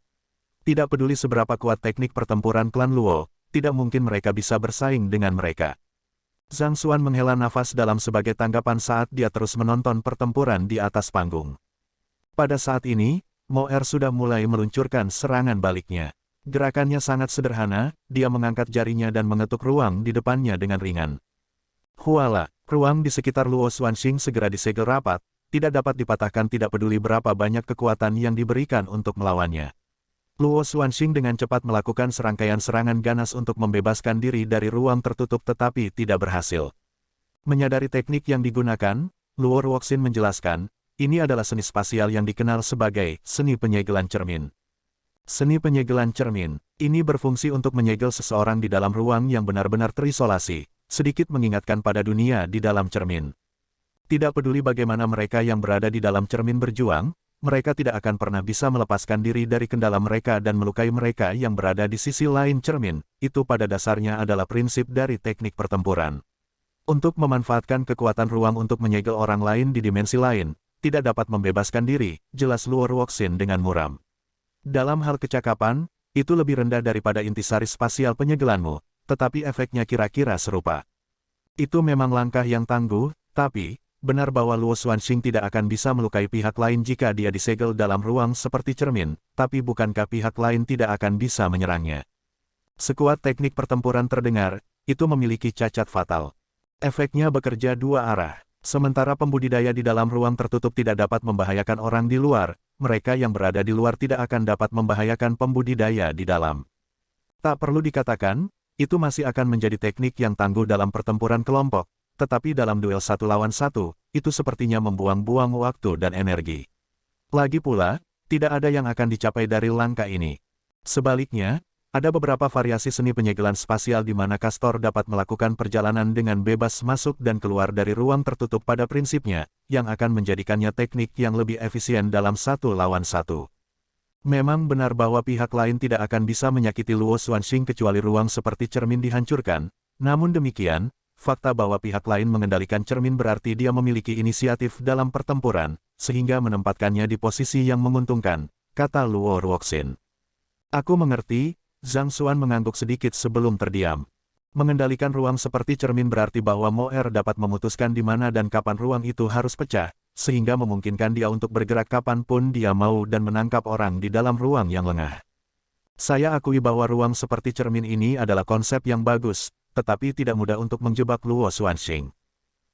Speaker 1: Tidak peduli seberapa kuat teknik pertempuran klan Luo, tidak mungkin mereka bisa bersaing dengan mereka. Zhang Xuan menghela nafas dalam sebagai tanggapan saat dia terus menonton pertempuran di atas panggung. Pada saat ini, Mo Er sudah mulai meluncurkan serangan baliknya. Gerakannya sangat sederhana, dia mengangkat jarinya dan mengetuk ruang di depannya dengan ringan. Huala, ruang di sekitar Luo Xuanxing segera disegel rapat, tidak dapat dipatahkan tidak peduli berapa banyak kekuatan yang diberikan untuk melawannya. Luo Xuanxing dengan cepat melakukan serangkaian serangan ganas untuk membebaskan diri dari ruang tertutup tetapi tidak berhasil. Menyadari teknik yang digunakan, Luo Ruoxin menjelaskan, ini adalah seni spasial yang dikenal sebagai seni penyegelan cermin. Seni penyegelan cermin, ini berfungsi untuk menyegel seseorang di dalam ruang yang benar-benar terisolasi, sedikit mengingatkan pada dunia di dalam cermin. Tidak peduli bagaimana mereka yang berada di dalam cermin berjuang, mereka tidak akan pernah bisa melepaskan diri dari kendala mereka dan melukai mereka yang berada di sisi lain cermin. Itu pada dasarnya adalah prinsip dari teknik pertempuran. Untuk memanfaatkan kekuatan ruang untuk menyegel orang lain di dimensi lain, tidak dapat membebaskan diri, jelas Luo Ruoxin dengan muram. Dalam hal kecakapan, itu lebih rendah daripada intisari spasial penyegelanmu, tetapi efeknya kira-kira serupa. Itu memang langkah yang tangguh, tapi benar bahwa Luo Xuanxing tidak akan bisa melukai pihak lain jika dia disegel dalam ruang seperti cermin, tapi bukankah pihak lain tidak akan bisa menyerangnya? Sekuat teknik pertempuran terdengar, itu memiliki cacat fatal. Efeknya bekerja dua arah. Sementara pembudidaya di dalam ruang tertutup tidak dapat membahayakan orang di luar, mereka yang berada di luar tidak akan dapat membahayakan pembudidaya di dalam. Tak perlu dikatakan, itu masih akan menjadi teknik yang tangguh dalam pertempuran kelompok. Tetapi dalam duel satu lawan satu, itu sepertinya membuang-buang waktu dan energi. Lagi pula, tidak ada yang akan dicapai dari langkah ini. Sebaliknya, ada beberapa variasi seni penyegelan spasial di mana Castor dapat melakukan perjalanan dengan bebas masuk dan keluar dari ruang tertutup pada prinsipnya, yang akan menjadikannya teknik yang lebih efisien dalam satu lawan satu. Memang benar bahwa pihak lain tidak akan bisa menyakiti Luo Xuanxing kecuali ruang seperti cermin dihancurkan, namun demikian, fakta bahwa pihak lain mengendalikan cermin berarti dia memiliki inisiatif dalam pertempuran, sehingga menempatkannya di posisi yang menguntungkan, kata Luo Ruoxin. Aku mengerti, Zhang Xuan mengangguk sedikit sebelum terdiam. Mengendalikan ruang seperti cermin berarti bahwa Mo Er dapat memutuskan di mana dan kapan ruang itu harus pecah, sehingga memungkinkan dia untuk bergerak kapanpun dia mau dan menangkap orang di dalam ruang yang lengah. Saya akui bahwa ruang seperti cermin ini adalah konsep yang bagus, tetapi tidak mudah untuk menjebak Luo Xuanxing.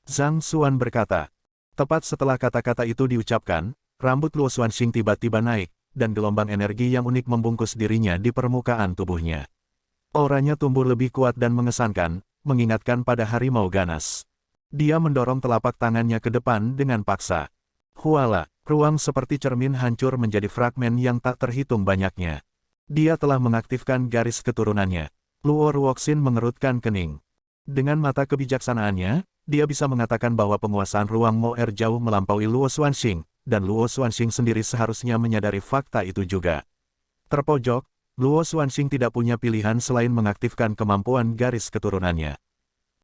Speaker 1: Zhang Xuan berkata. Tepat setelah kata-kata itu diucapkan, rambut Luo Xuanxing tiba-tiba naik, dan gelombang energi yang unik membungkus dirinya di permukaan tubuhnya. Auranya tumbuh lebih kuat dan mengesankan, mengingatkan pada harimau ganas. Dia mendorong telapak tangannya ke depan dengan paksa. Huala, ruang seperti cermin hancur menjadi fragmen yang tak terhitung banyaknya. Dia telah mengaktifkan garis keturunannya. Luo Ruoxin mengerutkan kening. Dengan mata kebijaksanaannya, dia bisa mengatakan bahwa penguasaan ruang Mo Er jauh melampaui Luo Xuanxing, dan Luo Xuanxing sendiri seharusnya menyadari fakta itu juga. Terpojok, Luo Xuanxing tidak punya pilihan selain mengaktifkan kemampuan garis keturunannya.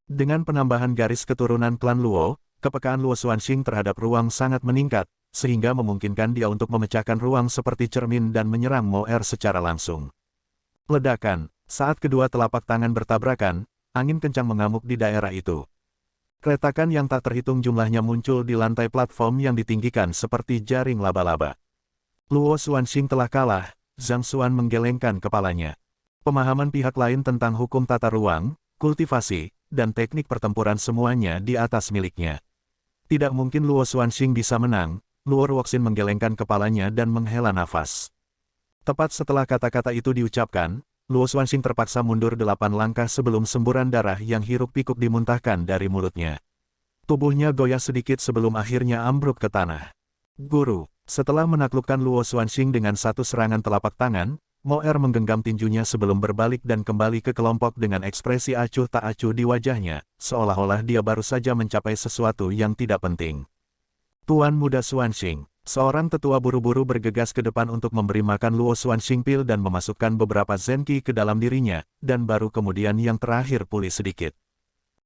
Speaker 1: Dengan penambahan garis keturunan klan Luo, kepekaan Luo Xuanxing terhadap ruang sangat meningkat, sehingga memungkinkan dia untuk memecahkan ruang seperti cermin dan menyerang Mo Er secara langsung. Ledakan. Saat kedua telapak tangan bertabrakan, angin kencang mengamuk di daerah itu. Retakan yang tak terhitung jumlahnya muncul di lantai platform yang ditinggikan seperti jaring laba-laba. Luo Xuanxing telah kalah, Zhang Xuan menggelengkan kepalanya. Pemahaman pihak lain tentang hukum tata ruang, kultivasi, dan teknik pertempuran semuanya di atas miliknya. Tidak mungkin Luo Xuanxing bisa menang, Luo Ruoxin menggelengkan kepalanya dan menghela nafas. Tepat setelah kata-kata itu diucapkan, Luo Xuanxing terpaksa mundur 8 langkah sebelum semburan darah yang hiruk-pikuk dimuntahkan dari mulutnya. Tubuhnya goyah sedikit sebelum akhirnya ambruk ke tanah. Guru, setelah menaklukkan Luo Xuanxing dengan satu serangan telapak tangan, Mo Er menggenggam tinjunya sebelum berbalik dan kembali ke kelompok dengan ekspresi acuh tak acuh di wajahnya, seolah-olah dia baru saja mencapai sesuatu yang tidak penting. Tuan Muda Xuanxing, seorang tetua buru-buru bergegas ke depan untuk memberi makan Luo Xuanxing pil dan memasukkan beberapa zenki ke dalam dirinya, dan baru kemudian yang terakhir pulih sedikit.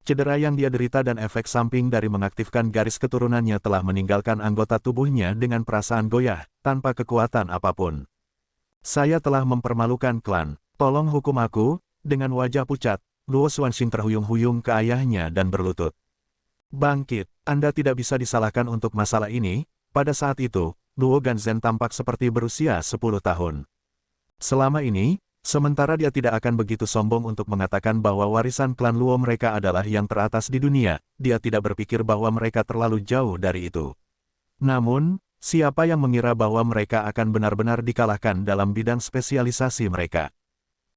Speaker 1: Cedera yang dia derita dan efek samping dari mengaktifkan garis keturunannya telah meninggalkan anggota tubuhnya dengan perasaan goyah, tanpa kekuatan apapun. Saya telah mempermalukan klan, tolong hukum aku. Dengan wajah pucat, Luo Xuanxing terhuyung-huyung ke ayahnya dan berlutut. Bangkit, Anda tidak bisa disalahkan untuk masalah ini. Pada saat itu, Luo Ganzhen tampak seperti berusia 10 tahun. Selama ini, sementara dia tidak akan begitu sombong untuk mengatakan bahwa warisan klan Luo mereka adalah yang teratas di dunia, dia tidak berpikir bahwa mereka terlalu jauh dari itu. Namun, siapa yang mengira bahwa mereka akan benar-benar dikalahkan dalam bidang spesialisasi mereka?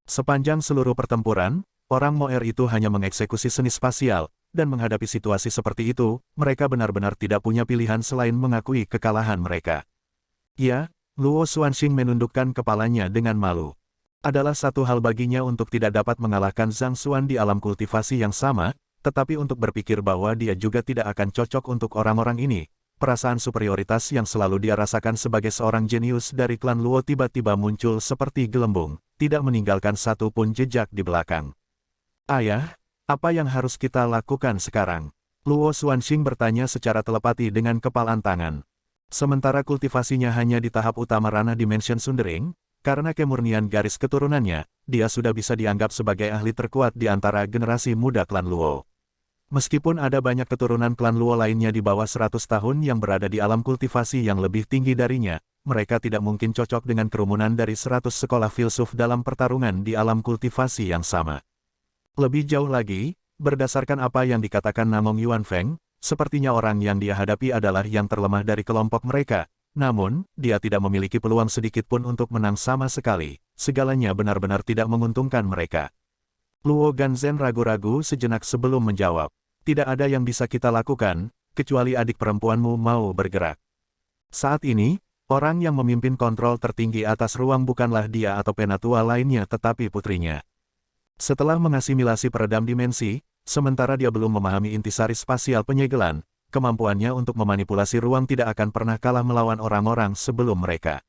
Speaker 1: Sepanjang seluruh pertempuran, orang Moer itu hanya mengeksekusi seni spasial, dan menghadapi situasi seperti itu, mereka benar-benar tidak punya pilihan selain mengakui kekalahan mereka. Ya, Luo Xuanxing menundukkan kepalanya dengan malu. Adalah satu hal baginya untuk tidak dapat mengalahkan Zhang Xuan di alam kultivasi yang sama, tetapi untuk berpikir bahwa dia juga tidak akan cocok untuk orang-orang ini. Perasaan superioritas yang selalu dia rasakan sebagai seorang jenius dari klan Luo tiba-tiba muncul seperti gelembung, tidak meninggalkan satu pun jejak di belakang. Ayah, apa yang harus kita lakukan sekarang? Luo Xuanxing bertanya secara telepati dengan kepalan tangan. Sementara kultivasinya hanya di tahap utama ranah Dimension Sundering, karena kemurnian garis keturunannya, dia sudah bisa dianggap sebagai ahli terkuat di antara generasi muda klan Luo. Meskipun ada banyak keturunan klan Luo lainnya di bawah 100 tahun yang berada di alam kultivasi yang lebih tinggi darinya, mereka tidak mungkin cocok dengan kerumunan dari 100 sekolah filsuf dalam pertarungan di alam kultivasi yang sama. Lebih jauh lagi, berdasarkan apa yang dikatakan Namong Yuan Feng, sepertinya orang yang dia hadapi adalah yang terlemah dari kelompok mereka, namun, dia tidak memiliki peluang sedikit pun untuk menang sama sekali, segalanya benar-benar tidak menguntungkan mereka. Luo Ganzhen ragu-ragu sejenak sebelum menjawab. Tidak ada yang bisa kita lakukan, kecuali adik perempuanmu mau bergerak. Saat ini, orang yang memimpin kontrol tertinggi atas ruang bukanlah dia atau penatua lainnya tetapi putrinya. Setelah mengasimilasi peredam dimensi, sementara dia belum memahami intisari spasial penyegelan, kemampuannya untuk memanipulasi ruang tidak akan pernah kalah melawan orang-orang sebelum mereka.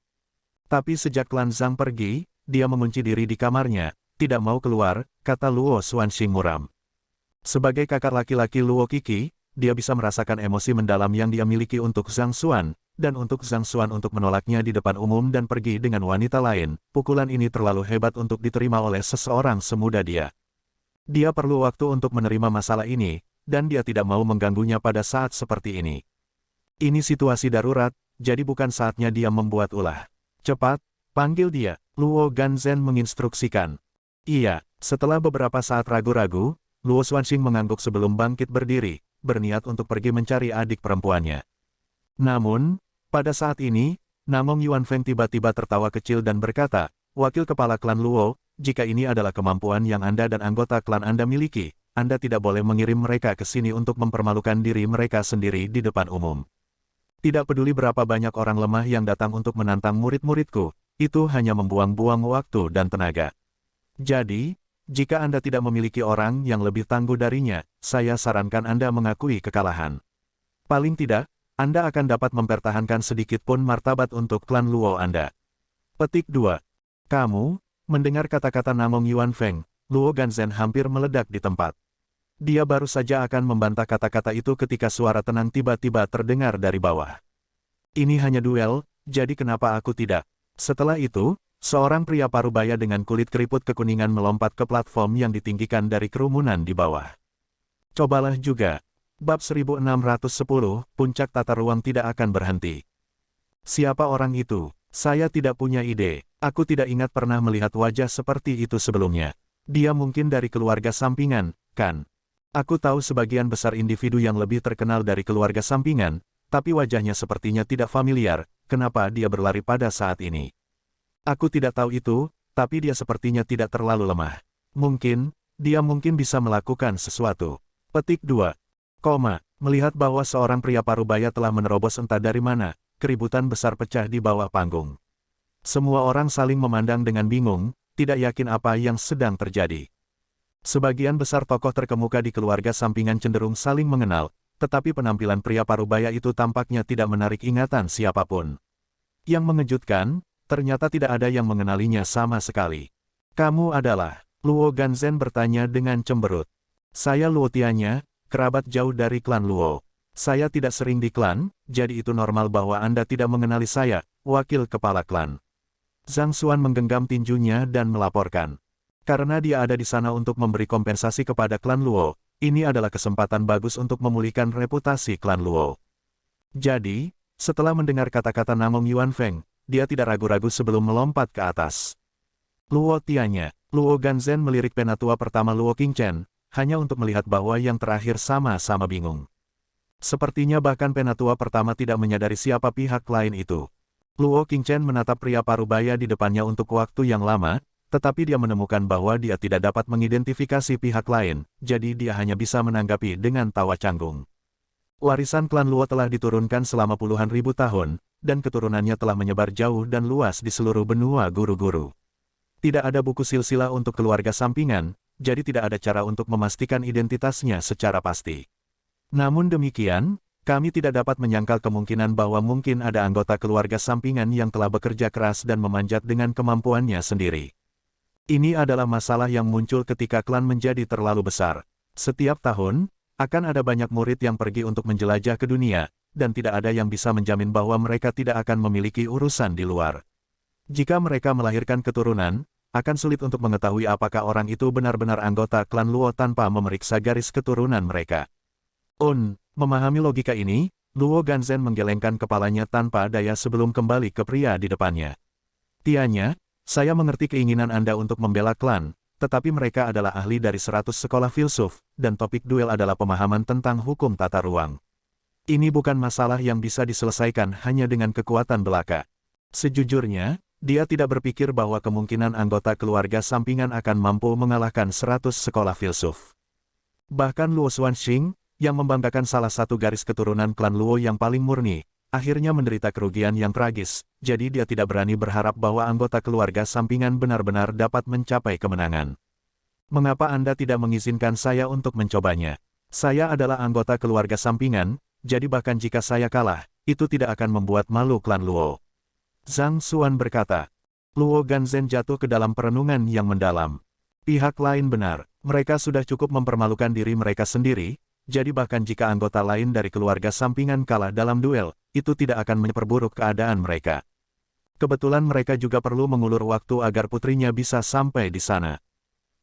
Speaker 1: Tapi sejak klan Zhang pergi, dia mengunci diri di kamarnya, tidak mau keluar, kata Luo Xuanxing muram. Sebagai kakak laki-laki Luo Qixi, dia bisa merasakan emosi mendalam yang dia miliki untuk Zhang Xuan, dan untuk Zhang Xuan untuk menolaknya di depan umum dan pergi dengan wanita lain, pukulan ini terlalu hebat untuk diterima oleh seseorang semuda dia. Dia perlu waktu untuk menerima masalah ini, dan dia tidak mau mengganggunya pada saat seperti ini. Ini situasi darurat, jadi bukan saatnya dia membuat ulah. Cepat, panggil dia, Luo Ganzhen menginstruksikan. Iya, setelah beberapa saat ragu-ragu, Luo Xuanxing mengangguk sebelum bangkit berdiri, berniat untuk pergi mencari adik perempuannya. Namun, pada saat ini, Namong Yuan Feng tiba-tiba tertawa kecil dan berkata, Wakil Kepala Klan Luo, jika ini adalah kemampuan yang Anda dan anggota klan Anda miliki, Anda tidak boleh mengirim mereka ke sini untuk mempermalukan diri mereka sendiri di depan umum. Tidak peduli berapa banyak orang lemah yang datang untuk menantang murid-muridku, itu hanya membuang-buang waktu dan tenaga. Jadi, jika Anda tidak memiliki orang yang lebih tangguh darinya, saya sarankan Anda mengakui kekalahan. Paling tidak, Anda akan dapat mempertahankan sedikit pun martabat untuk klan Luo Anda. Petik 2. Kamu, mendengar kata-kata Namong Yuan Feng, Luo Ganzhen hampir meledak di tempat. Dia baru saja akan membantah kata-kata itu ketika suara tenang tiba-tiba terdengar dari bawah. Ini hanya duel, jadi kenapa aku tidak? Setelah itu, seorang pria parubaya dengan kulit keriput kekuningan melompat ke platform yang ditinggikan dari kerumunan di bawah. Cobalah juga. Bab 1610, Puncak Tata Ruang tidak akan berhenti. Siapa orang itu? Saya tidak punya ide. Aku tidak ingat pernah melihat wajah seperti itu sebelumnya. Dia mungkin dari keluarga sampingan, kan? Aku tahu sebagian besar individu yang lebih terkenal dari keluarga sampingan, tapi wajahnya sepertinya tidak familiar. Kenapa dia berlari pada saat ini? Aku tidak tahu itu, Tapi dia sepertinya tidak terlalu lemah. Dia mungkin bisa melakukan sesuatu. Petik 2. Melihat bahwa seorang pria parubaya telah menerobos entah dari mana, keributan besar pecah di bawah panggung. Semua orang saling memandang dengan bingung, tidak yakin apa yang sedang terjadi. Sebagian besar tokoh terkemuka di keluarga sampingan cenderung saling mengenal, tetapi penampilan pria parubaya itu tampaknya tidak menarik ingatan siapapun. Yang mengejutkan, ternyata tidak ada yang mengenalinya sama sekali. Kamu adalah... Luo Ganzhen bertanya dengan cemberut. Saya Luo Tianya, kerabat jauh dari klan Luo. Saya tidak sering di klan, jadi itu normal bahwa Anda tidak mengenali saya, wakil kepala klan. Zhang Xuan menggenggam tinjunya dan melaporkan. Karena dia ada di sana untuk memberi kompensasi kepada klan Luo, ini adalah kesempatan bagus untuk memulihkan reputasi klan Luo. Jadi, setelah mendengar kata-kata Namong Yuanfeng, dia tidak ragu-ragu sebelum melompat ke atas. Luo Tianya, Luo Ganzhen melirik penatua pertama Luo Qingchen, hanya untuk melihat bahwa yang terakhir sama-sama bingung. Sepertinya bahkan penatua pertama tidak menyadari siapa pihak lain itu. Luo Qingchen menatap pria parubaya di depannya untuk waktu yang lama, tetapi dia menemukan bahwa dia tidak dapat mengidentifikasi pihak lain, jadi dia hanya bisa menanggapi dengan tawa canggung. Warisan klan Luo telah diturunkan selama puluhan ribu tahun, dan keturunannya telah menyebar jauh dan luas di seluruh benua guru-guru. Tidak ada buku silsilah untuk keluarga sampingan, jadi tidak ada cara untuk memastikan identitasnya secara pasti. Namun demikian, kami tidak dapat menyangkal kemungkinan bahwa mungkin ada anggota keluarga sampingan yang telah bekerja keras dan memanjat dengan kemampuannya sendiri. Ini adalah masalah yang muncul ketika klan menjadi terlalu besar. Setiap tahun, akan ada banyak murid yang pergi untuk menjelajah ke dunia, dan tidak ada yang bisa menjamin bahwa mereka tidak akan memiliki urusan di luar. Jika mereka melahirkan keturunan, akan sulit untuk mengetahui apakah orang itu benar-benar anggota klan Luo tanpa memeriksa garis keturunan mereka. Memahami logika ini, Luo Ganzhen menggelengkan kepalanya tanpa daya sebelum kembali ke pria di depannya. Tianya, saya mengerti keinginan Anda untuk membela klan, tetapi mereka adalah ahli dari 100 sekolah filsuf, dan topik duel adalah pemahaman tentang hukum tata ruang. Ini bukan masalah yang bisa diselesaikan hanya dengan kekuatan belaka. Sejujurnya, dia tidak berpikir bahwa kemungkinan anggota keluarga sampingan akan mampu mengalahkan 100 sekolah filsuf. Bahkan Luo Xuanxing, yang membanggakan salah satu garis keturunan klan Luo yang paling murni, akhirnya menderita kerugian yang tragis, jadi dia tidak berani berharap bahwa anggota keluarga sampingan benar-benar dapat mencapai kemenangan. Mengapa Anda tidak mengizinkan saya untuk mencobanya? Saya adalah anggota keluarga sampingan, jadi bahkan jika saya kalah, itu tidak akan membuat malu klan Luo. Zhang Xuan berkata. Luo Ganzhen jatuh ke dalam perenungan yang mendalam. Pihak lain benar, mereka sudah cukup mempermalukan diri mereka sendiri, jadi bahkan jika anggota lain dari keluarga sampingan kalah dalam duel, itu tidak akan memperburuk keadaan mereka. Kebetulan mereka juga perlu mengulur waktu agar putrinya bisa sampai di sana.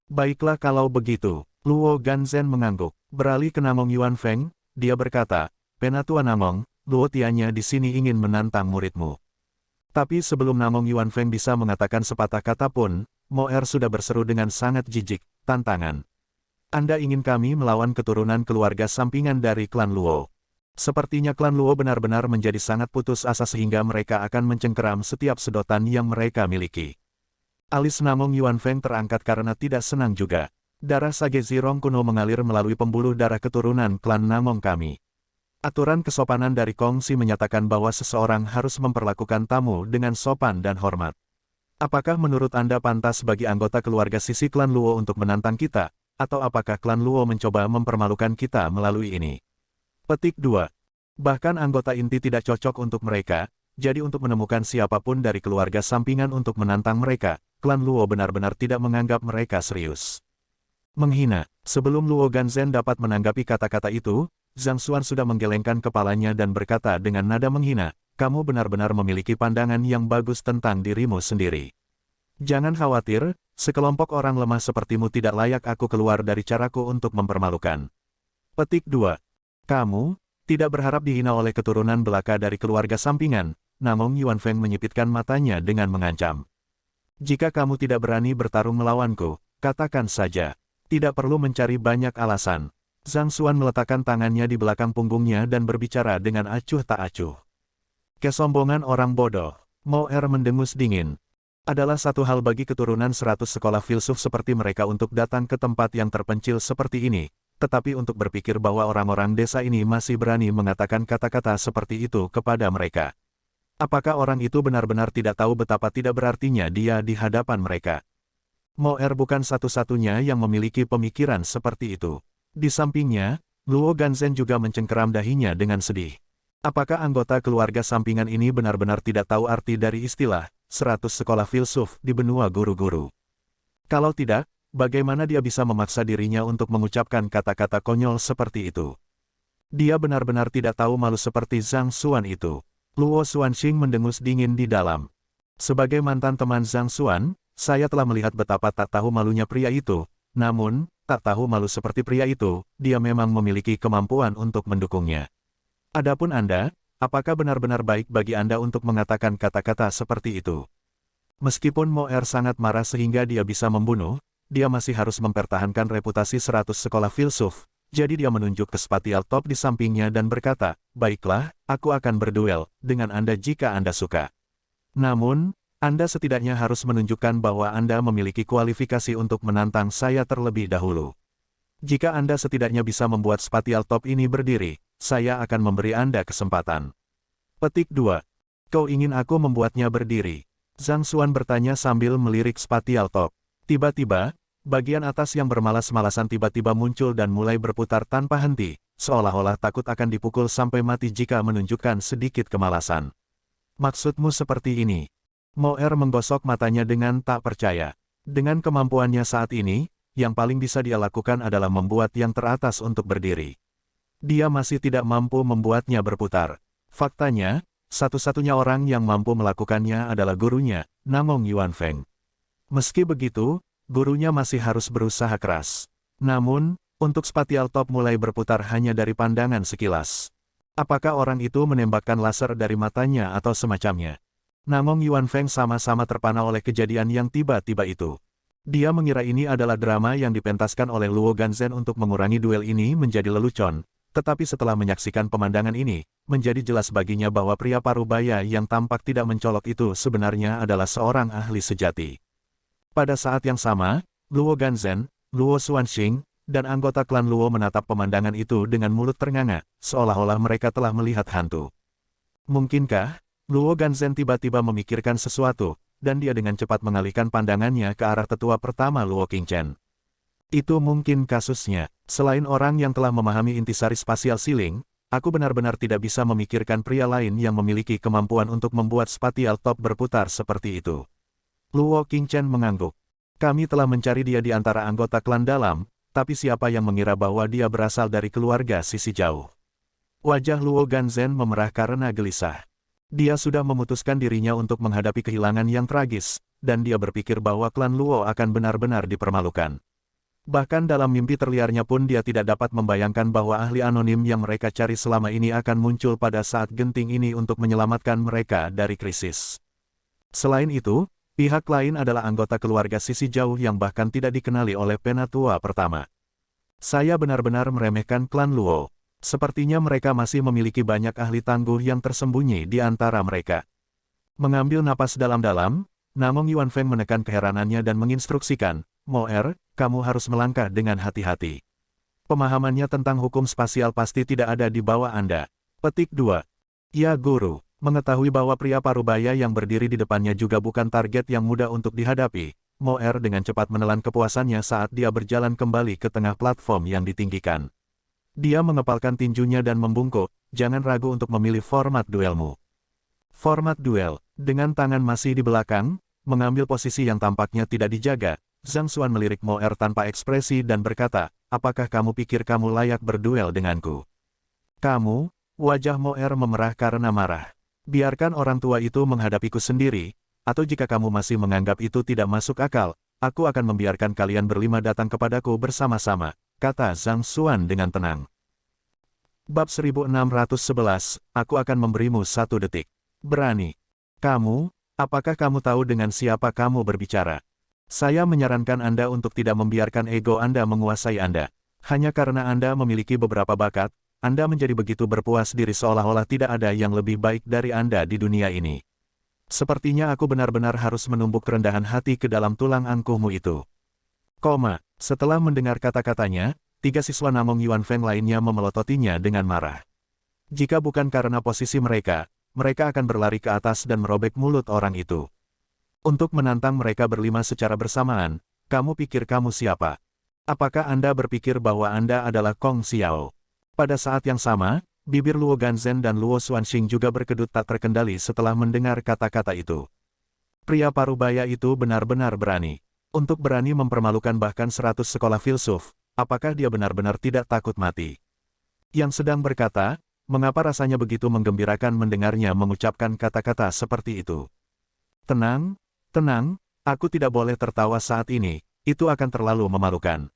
Speaker 1: Baiklah kalau begitu, Luo Ganzhen mengangguk. Beralih ke Namong Yuanfeng, dia berkata, Penatua Namong, Luo Tianya di sini ingin menantang muridmu. Tapi sebelum Namong Yuanfeng bisa mengatakan sepatah kata pun, Mo Er sudah berseru dengan sangat jijik, tantangan. Anda ingin kami melawan keturunan keluarga sampingan dari klan Luo. Sepertinya klan Luo benar-benar menjadi sangat putus asa sehingga mereka akan mencengkeram setiap sedotan yang mereka miliki. Alis Namong Yuanfeng terangkat karena tidak senang juga. Darah Sage Zirong kuno mengalir melalui pembuluh darah keturunan klan Namong kami. Aturan kesopanan dari Kongsi menyatakan bahwa seseorang harus memperlakukan tamu dengan sopan dan hormat. Apakah menurut Anda pantas bagi anggota keluarga sisi klan Luo untuk menantang kita, atau apakah klan Luo mencoba mempermalukan kita melalui ini? Petik 2. Bahkan anggota inti tidak cocok untuk mereka, jadi untuk menemukan siapapun dari keluarga sampingan untuk menantang mereka, klan Luo benar-benar tidak menganggap mereka serius. Menghina. Sebelum Luo Ganzhen dapat menanggapi kata-kata itu, Zhang Xuan sudah menggelengkan kepalanya dan berkata dengan nada menghina, kamu benar-benar memiliki pandangan yang bagus tentang dirimu sendiri. Jangan khawatir, sekelompok orang lemah sepertimu tidak layak aku keluar dari caraku untuk mempermalukan. Petik 2. Kamu tidak berharap dihina oleh keturunan belaka dari keluarga sampingan, Namong Yuanfeng menyipitkan matanya dengan mengancam. Jika kamu tidak berani bertarung melawanku, katakan saja. Tidak perlu mencari banyak alasan. Zhang Xuan meletakkan tangannya di belakang punggungnya dan berbicara dengan acuh tak acuh. Kesombongan orang bodoh. Mo Er mendengus dingin. Adalah satu hal bagi keturunan 100 sekolah filsuf seperti mereka untuk datang ke tempat yang terpencil seperti ini, tetapi untuk berpikir bahwa orang-orang desa ini masih berani mengatakan kata-kata seperti itu kepada mereka. Apakah orang itu benar-benar tidak tahu betapa tidak berartinya dia di hadapan mereka? Moer bukan satu-satunya yang memiliki pemikiran seperti itu. Di sampingnya, Luo Ganzhen juga mencengkeram dahinya dengan sedih. Apakah anggota keluarga sampingan ini benar-benar tidak tahu arti dari istilah 100 sekolah filsuf di benua guru-guru? Kalau tidak, bagaimana dia bisa memaksa dirinya untuk mengucapkan kata-kata konyol seperti itu? Dia benar-benar tidak tahu malu seperti Zhang Xuan itu. Luo Xuanxing mendengus dingin di dalam. Sebagai mantan teman Zhang Xuan, saya telah melihat betapa tak tahu malunya pria itu. Namun, tak tahu malu seperti pria itu, dia memang memiliki kemampuan untuk mendukungnya. Adapun Anda, apakah benar-benar baik bagi Anda untuk mengatakan kata-kata seperti itu? Meskipun Moer sangat marah sehingga dia bisa membunuh, dia masih harus mempertahankan reputasi 100 sekolah filsuf. Jadi dia menunjuk ke spatial top di sampingnya dan berkata, "Baiklah, aku akan berduel dengan Anda jika Anda suka. Namun, Anda setidaknya harus menunjukkan bahwa Anda memiliki kualifikasi untuk menantang saya terlebih dahulu. Jika Anda setidaknya bisa membuat spatial top ini berdiri, saya akan memberi Anda kesempatan." Petik 2. Kau ingin aku membuatnya berdiri? Zhang Xuan bertanya sambil melirik spatial top. Tiba-tiba, bagian atas yang bermalas-malasan tiba-tiba muncul dan mulai berputar tanpa henti, seolah-olah takut akan dipukul sampai mati jika menunjukkan sedikit kemalasan. Maksudmu seperti ini? Moer menggosok matanya dengan tak percaya. Dengan kemampuannya saat ini, yang paling bisa dia lakukan adalah membuat yang teratas untuk berdiri. Dia masih tidak mampu membuatnya berputar. Faktanya, satu-satunya orang yang mampu melakukannya adalah gurunya, Namong Yuanfeng. Meski begitu, gurunya masih harus berusaha keras. Namun, untuk spatial top mulai berputar hanya dari pandangan sekilas. Apakah orang itu menembakkan laser dari matanya atau semacamnya? Namong Yuanfeng sama-sama terpana oleh kejadian yang tiba-tiba itu. Dia mengira ini adalah drama yang dipentaskan oleh Luo Ganzhen untuk mengurangi duel ini menjadi lelucon, tetapi setelah menyaksikan pemandangan ini, menjadi jelas baginya bahwa pria parubaya yang tampak tidak mencolok itu sebenarnya adalah seorang ahli sejati. Pada saat yang sama, Luo Ganzhen, Luo Xuanxing, dan anggota klan Luo menatap pemandangan itu dengan mulut ternganga, seolah-olah mereka telah melihat hantu. Mungkinkah Luo Ganzhen tiba-tiba memikirkan sesuatu, dan dia dengan cepat mengalihkan pandangannya ke arah tetua pertama Luo Qingchen. Itu mungkin kasusnya. Selain orang yang telah memahami intisari spasial ceiling, aku benar-benar tidak bisa memikirkan pria lain yang memiliki kemampuan untuk membuat spatial top berputar seperti itu. Luo Qingchen mengangguk. Kami telah mencari dia di antara anggota klan dalam, tapi siapa yang mengira bahwa dia berasal dari keluarga sisi jauh? Wajah Luo Ganzhen memerah karena gelisah. Dia sudah memutuskan dirinya untuk menghadapi kehilangan yang tragis, dan dia berpikir bahwa klan Luo akan benar-benar dipermalukan. Bahkan dalam mimpi terliarnya pun dia tidak dapat membayangkan bahwa ahli anonim yang mereka cari selama ini akan muncul pada saat genting ini untuk menyelamatkan mereka dari krisis. Selain itu, pihak lain adalah anggota keluarga sisi jauh yang bahkan tidak dikenali oleh penatua pertama. Saya benar-benar meremehkan klan Luo. Sepertinya mereka masih memiliki banyak ahli tangguh yang tersembunyi di antara mereka. Mengambil napas dalam-dalam, Namong Yuanfeng menekan keheranannya dan menginstruksikan, "Moer, kamu harus melangkah dengan hati-hati. Pemahamannya tentang hukum spasial pasti tidak ada di bawah Anda." Petik 2. Ya guru. Mengetahui bahwa pria parubaya yang berdiri di depannya juga bukan target yang mudah untuk dihadapi, Moer dengan cepat menelan kepuasannya saat dia berjalan kembali ke tengah platform yang ditinggikan. Dia mengepalkan tinjunya dan membungkuk, "Jangan ragu untuk memilih format duelmu." Format duel. Dengan tangan masih di belakang, mengambil posisi yang tampaknya tidak dijaga, Zhang Xuan melirik Moer tanpa ekspresi dan berkata, "Apakah kamu pikir kamu layak berduel denganku?" "Kamu?" Wajah Moer memerah karena marah. "Biarkan orang tua itu menghadapiku sendiri, atau jika kamu masih menganggap itu tidak masuk akal, aku akan membiarkan kalian berlima datang kepadaku bersama-sama," kata Zhang Xuan dengan tenang. Bab 1611, aku akan memberimu 1 detik. Berani. Kamu, apakah kamu tahu dengan siapa kamu berbicara? Saya menyarankan Anda untuk tidak membiarkan ego Anda menguasai Anda. Hanya karena Anda memiliki beberapa bakat, Anda menjadi begitu berpuas diri seolah-olah tidak ada yang lebih baik dari Anda di dunia ini. Sepertinya aku benar-benar harus menumbuk kerendahan hati ke dalam tulang angkuhmu itu. Setelah mendengar kata-katanya, 3 siswa Namong Yuan Feng lainnya memelototinya dengan marah. Jika bukan karena posisi mereka, mereka akan berlari ke atas dan merobek mulut orang itu. Untuk menantang mereka berlima secara bersamaan, kamu pikir kamu siapa? Apakah Anda berpikir bahwa Anda adalah Kong Xiao? Pada saat yang sama, bibir Luo Ganzhen dan Luo Xuanxing juga berkedut tak terkendali setelah mendengar kata-kata itu. Pria parubaya itu benar-benar berani. Untuk berani mempermalukan bahkan 100 sekolah filsuf, apakah dia benar-benar tidak takut mati? Yang sedang berkata, mengapa rasanya begitu menggembirakan mendengarnya mengucapkan kata-kata seperti itu? Tenang, tenang, aku tidak boleh tertawa saat ini, itu akan terlalu memalukan.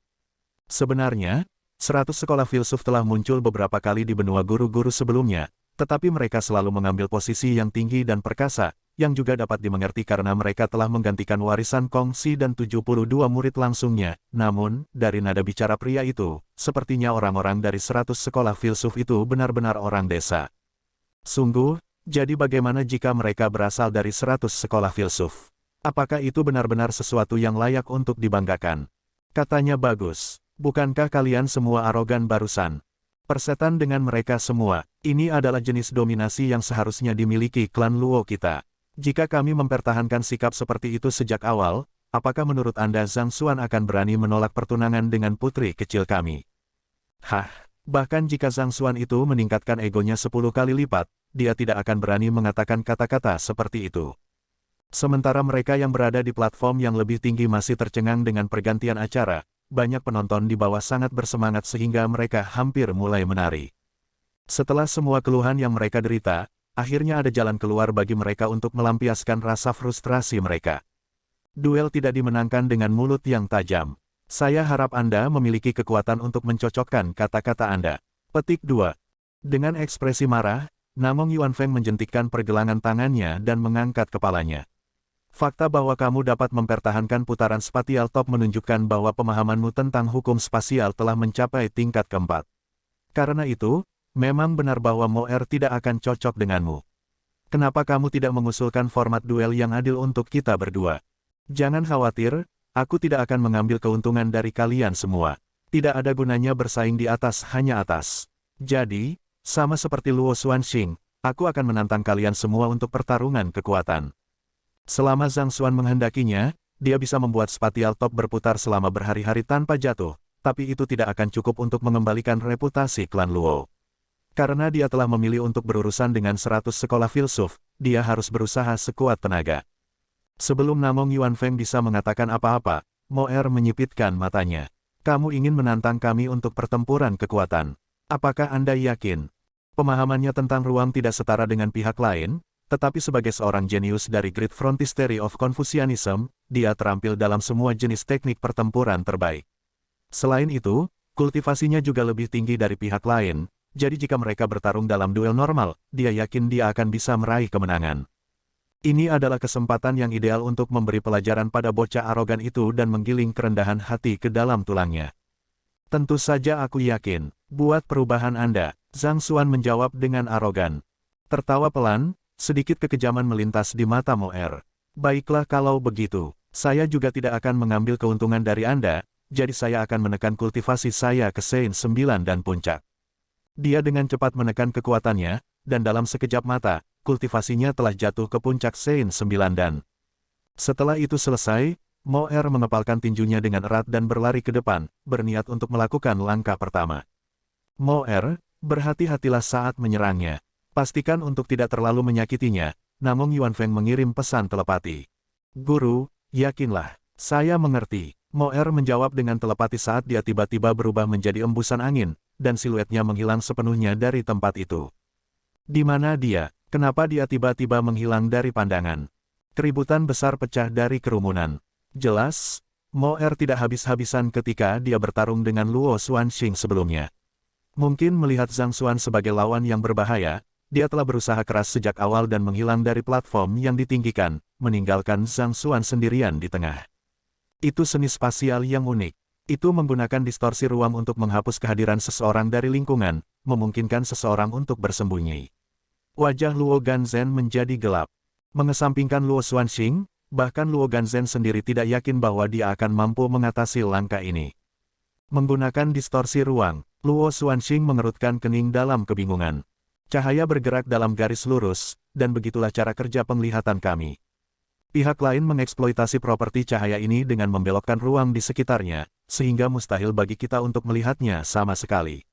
Speaker 1: Sebenarnya, 100 sekolah filsuf telah muncul beberapa kali di benua guru-guru sebelumnya, tetapi mereka selalu mengambil posisi yang tinggi dan perkasa, yang juga dapat dimengerti karena mereka telah menggantikan warisan Kongsi dan 72 murid langsungnya. Namun, dari nada bicara pria itu, sepertinya orang-orang dari 100 sekolah filsuf itu benar-benar orang desa. Sungguh, jadi bagaimana jika mereka berasal dari 100 sekolah filsuf? Apakah itu benar-benar sesuatu yang layak untuk dibanggakan? Katanya bagus. Bukankah kalian semua arogan barusan? Persetan dengan mereka semua, ini adalah jenis dominasi yang seharusnya dimiliki klan Luo kita. Jika kami mempertahankan sikap seperti itu sejak awal, apakah menurut Anda Zhang Xuan akan berani menolak pertunangan dengan putri kecil kami? Bahkan jika Zhang Xuan itu meningkatkan egonya 10 kali lipat, dia tidak akan berani mengatakan kata-kata seperti itu. Sementara mereka yang berada di platform yang lebih tinggi masih tercengang dengan pergantian acara, banyak penonton di bawah sangat bersemangat sehingga mereka hampir mulai menari. Setelah semua keluhan yang mereka derita, akhirnya ada jalan keluar bagi mereka untuk melampiaskan rasa frustrasi mereka. Duel tidak dimenangkan dengan mulut yang tajam. Saya harap Anda memiliki kekuatan untuk mencocokkan kata-kata Anda. Petik 2. Dengan ekspresi marah, Namong Yuan Feng menjentikkan pergelangan tangannya dan mengangkat kepalanya. Fakta bahwa kamu dapat mempertahankan putaran spatial top menunjukkan bahwa pemahamanmu tentang hukum spasial telah mencapai tingkat keempat. Karena itu, memang benar bahwa Moer tidak akan cocok denganmu. Kenapa kamu tidak mengusulkan format duel yang adil untuk kita berdua? Jangan khawatir, aku tidak akan mengambil keuntungan dari kalian semua. Tidak ada gunanya bersaing di atas hanya atas. Jadi, sama seperti Luo Xuanxing, aku akan menantang kalian semua untuk pertarungan kekuatan. Selama Zhang Xuan menghendakinya, dia bisa membuat spatial top berputar selama berhari-hari tanpa jatuh, tapi itu tidak akan cukup untuk mengembalikan reputasi klan Luo. Karena dia telah memilih untuk berurusan dengan 100 sekolah filsuf, dia harus berusaha sekuat tenaga. Sebelum Namong Yuan Feng bisa mengatakan apa-apa, Moer menyipitkan matanya. Kamu ingin menantang kami untuk pertempuran kekuatan. Apakah Anda yakin? Pemahamannya tentang ruang tidak setara dengan pihak lain, tetapi sebagai seorang jenius dari Great Frontistery of Confucianism, dia terampil dalam semua jenis teknik pertempuran terbaik. Selain itu, kultivasinya juga lebih tinggi dari pihak lain, jadi jika mereka bertarung dalam duel normal, dia yakin dia akan bisa meraih kemenangan. Ini adalah kesempatan yang ideal untuk memberi pelajaran pada bocah arogan itu dan menggiling kerendahan hati ke dalam tulangnya. Tentu saja aku yakin, buat perubahan Anda, Zhang Xuan menjawab dengan arogan. Tertawa pelan, sedikit kekejaman melintas di mata Moer. Baiklah kalau begitu, saya juga tidak akan mengambil keuntungan dari Anda, jadi saya akan menekan kultivasi saya ke Sein 9 dan puncak. Dia dengan cepat menekan kekuatannya, dan dalam sekejap mata, kultivasinya telah jatuh ke puncak Sein 9 dan. Setelah itu selesai, Moer mengepalkan tinjunya dengan erat dan berlari ke depan, berniat untuk melakukan langkah pertama. Moer, berhati-hatilah saat menyerangnya. Pastikan untuk tidak terlalu menyakitinya, Namong Yuan Feng mengirim pesan telepati. Guru, yakinlah, saya mengerti. Moer menjawab dengan telepati saat dia tiba-tiba berubah menjadi embusan angin, dan siluetnya menghilang sepenuhnya dari tempat itu. Di mana dia? Kenapa dia tiba-tiba menghilang dari pandangan? Keributan besar pecah dari kerumunan. Jelas, Moer tidak habis-habisan ketika dia bertarung dengan Luo Xuanxing sebelumnya. Mungkin melihat Zhang Xuan sebagai lawan yang berbahaya, dia telah berusaha keras sejak awal dan menghilang dari platform yang ditinggikan, meninggalkan Zhang Xuan sendirian di tengah. Itu seni spasial yang unik. Itu menggunakan distorsi ruang untuk menghapus kehadiran seseorang dari lingkungan, memungkinkan seseorang untuk bersembunyi. Wajah Luo Ganzhen menjadi gelap. Mengesampingkan Luo Xuanxing, bahkan Luo Ganzhen sendiri tidak yakin bahwa dia akan mampu mengatasi langkah ini. Menggunakan distorsi ruang, Luo Xuanxing mengerutkan kening dalam kebingungan. Cahaya bergerak dalam garis lurus, dan begitulah cara kerja penglihatan kami. Pihak lain mengeksploitasi properti cahaya ini dengan membelokkan ruang di sekitarnya, sehingga mustahil bagi kita untuk melihatnya sama sekali.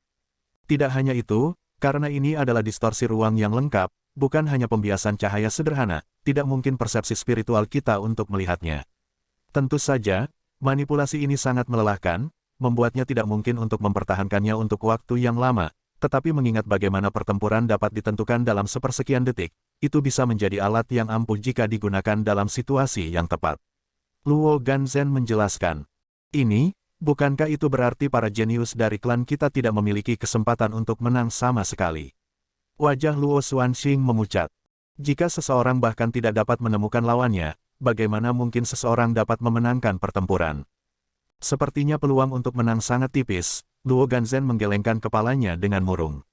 Speaker 1: Tidak hanya itu, karena ini adalah distorsi ruang yang lengkap, bukan hanya pembiasan cahaya sederhana, tidak mungkin persepsi spiritual kita untuk melihatnya. Tentu saja, manipulasi ini sangat melelahkan, membuatnya tidak mungkin untuk mempertahankannya untuk waktu yang lama, tetapi mengingat bagaimana pertempuran dapat ditentukan dalam sepersekian detik, itu bisa menjadi alat yang ampuh jika digunakan dalam situasi yang tepat. Luo Ganzhen menjelaskan. Ini, bukankah itu berarti para jenius dari klan kita tidak memiliki kesempatan untuk menang sama sekali? Wajah Luo Xuanxing memucat. Jika seseorang bahkan tidak dapat menemukan lawannya, bagaimana mungkin seseorang dapat memenangkan pertempuran? Sepertinya peluang untuk menang sangat tipis, Luo Ganzhen menggelengkan kepalanya dengan murung.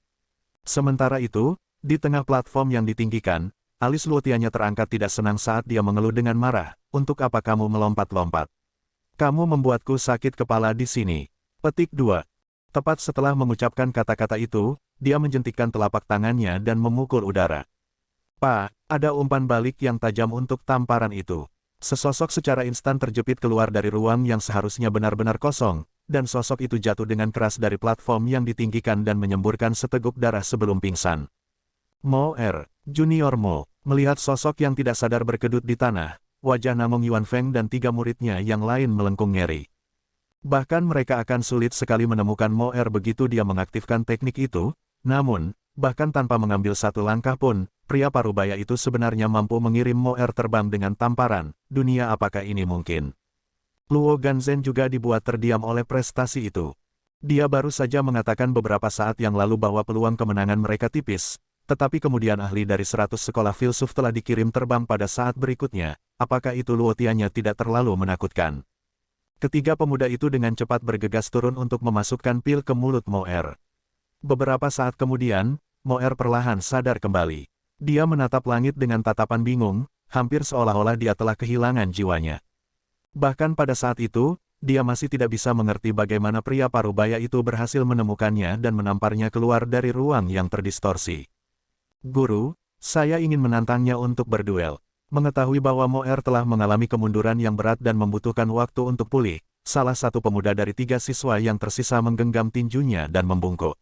Speaker 1: Sementara itu, di tengah platform yang ditinggikan, alis Luo Tianya terangkat tidak senang saat dia mengeluh dengan marah, "Untuk apa kamu melompat-lompat? Kamu membuatku sakit kepala di sini." Petik 2. Tepat setelah mengucapkan kata-kata itu, dia menjentikkan telapak tangannya dan memukul udara. "Pak, ada umpan balik yang tajam untuk tamparan itu." Sesosok secara instan terjepit keluar dari ruang yang seharusnya benar-benar kosong, dan sosok itu jatuh dengan keras dari platform yang ditinggikan dan menyemburkan seteguk darah sebelum pingsan. Mo Er, Junior Mo, melihat sosok yang tidak sadar berkedut di tanah, wajah Namong Yuanfeng dan 3 muridnya yang lain melengkung ngeri. Bahkan mereka akan sulit sekali menemukan Mo Er begitu dia mengaktifkan teknik itu, namun, bahkan tanpa mengambil satu langkah pun, pria parubaya itu sebenarnya mampu mengirim Mo Er terbang dengan tamparan. Dunia, apakah ini mungkin? Luo Ganzhen juga dibuat terdiam oleh prestasi itu. Dia baru saja mengatakan beberapa saat yang lalu bahwa peluang kemenangan mereka tipis, tetapi kemudian ahli dari 100 sekolah filsuf telah dikirim terbang pada saat berikutnya. Apakah itu Luo Tianya tidak terlalu menakutkan? Ketiga pemuda itu dengan cepat bergegas turun untuk memasukkan pil ke mulut Mo Er. Beberapa saat kemudian, Mo Er perlahan sadar kembali. Dia menatap langit dengan tatapan bingung, hampir seolah-olah dia telah kehilangan jiwanya. Bahkan pada saat itu, dia masih tidak bisa mengerti bagaimana pria parubaya itu berhasil menemukannya dan menamparnya keluar dari ruang yang terdistorsi. "Guru, saya ingin menantangnya untuk berduel." Mengetahui bahwa Mo Er telah mengalami kemunduran yang berat dan membutuhkan waktu untuk pulih, salah satu pemuda dari 3 siswa yang tersisa menggenggam tinjunya dan membungkuk.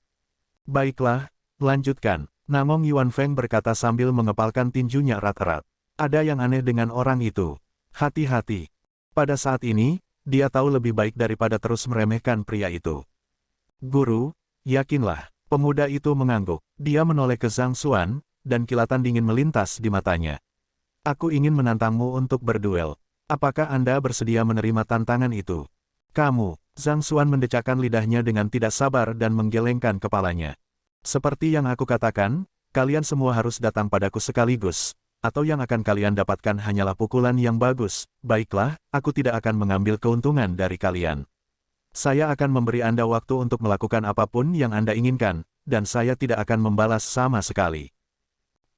Speaker 1: "Baiklah, lanjutkan," Namong Yuanfeng berkata sambil mengepalkan tinjunya erat-erat. Ada yang aneh dengan orang itu. Hati-hati. Pada saat ini, dia tahu lebih baik daripada terus meremehkan pria itu. "Guru, yakinlah." Pemuda itu mengangguk. Dia menoleh ke Zhang Xuan, dan kilatan dingin melintas di matanya. "Aku ingin menantangmu untuk berduel. Apakah Anda bersedia menerima tantangan itu?" "Kamu." Zhang Xuan mendecakkan lidahnya dengan tidak sabar dan menggelengkan kepalanya. "Seperti yang aku katakan, kalian semua harus datang padaku sekaligus, atau yang akan kalian dapatkan hanyalah pukulan yang bagus. Baiklah, aku tidak akan mengambil keuntungan dari kalian. Saya akan memberi Anda waktu untuk melakukan apapun yang Anda inginkan, dan saya tidak akan membalas sama sekali."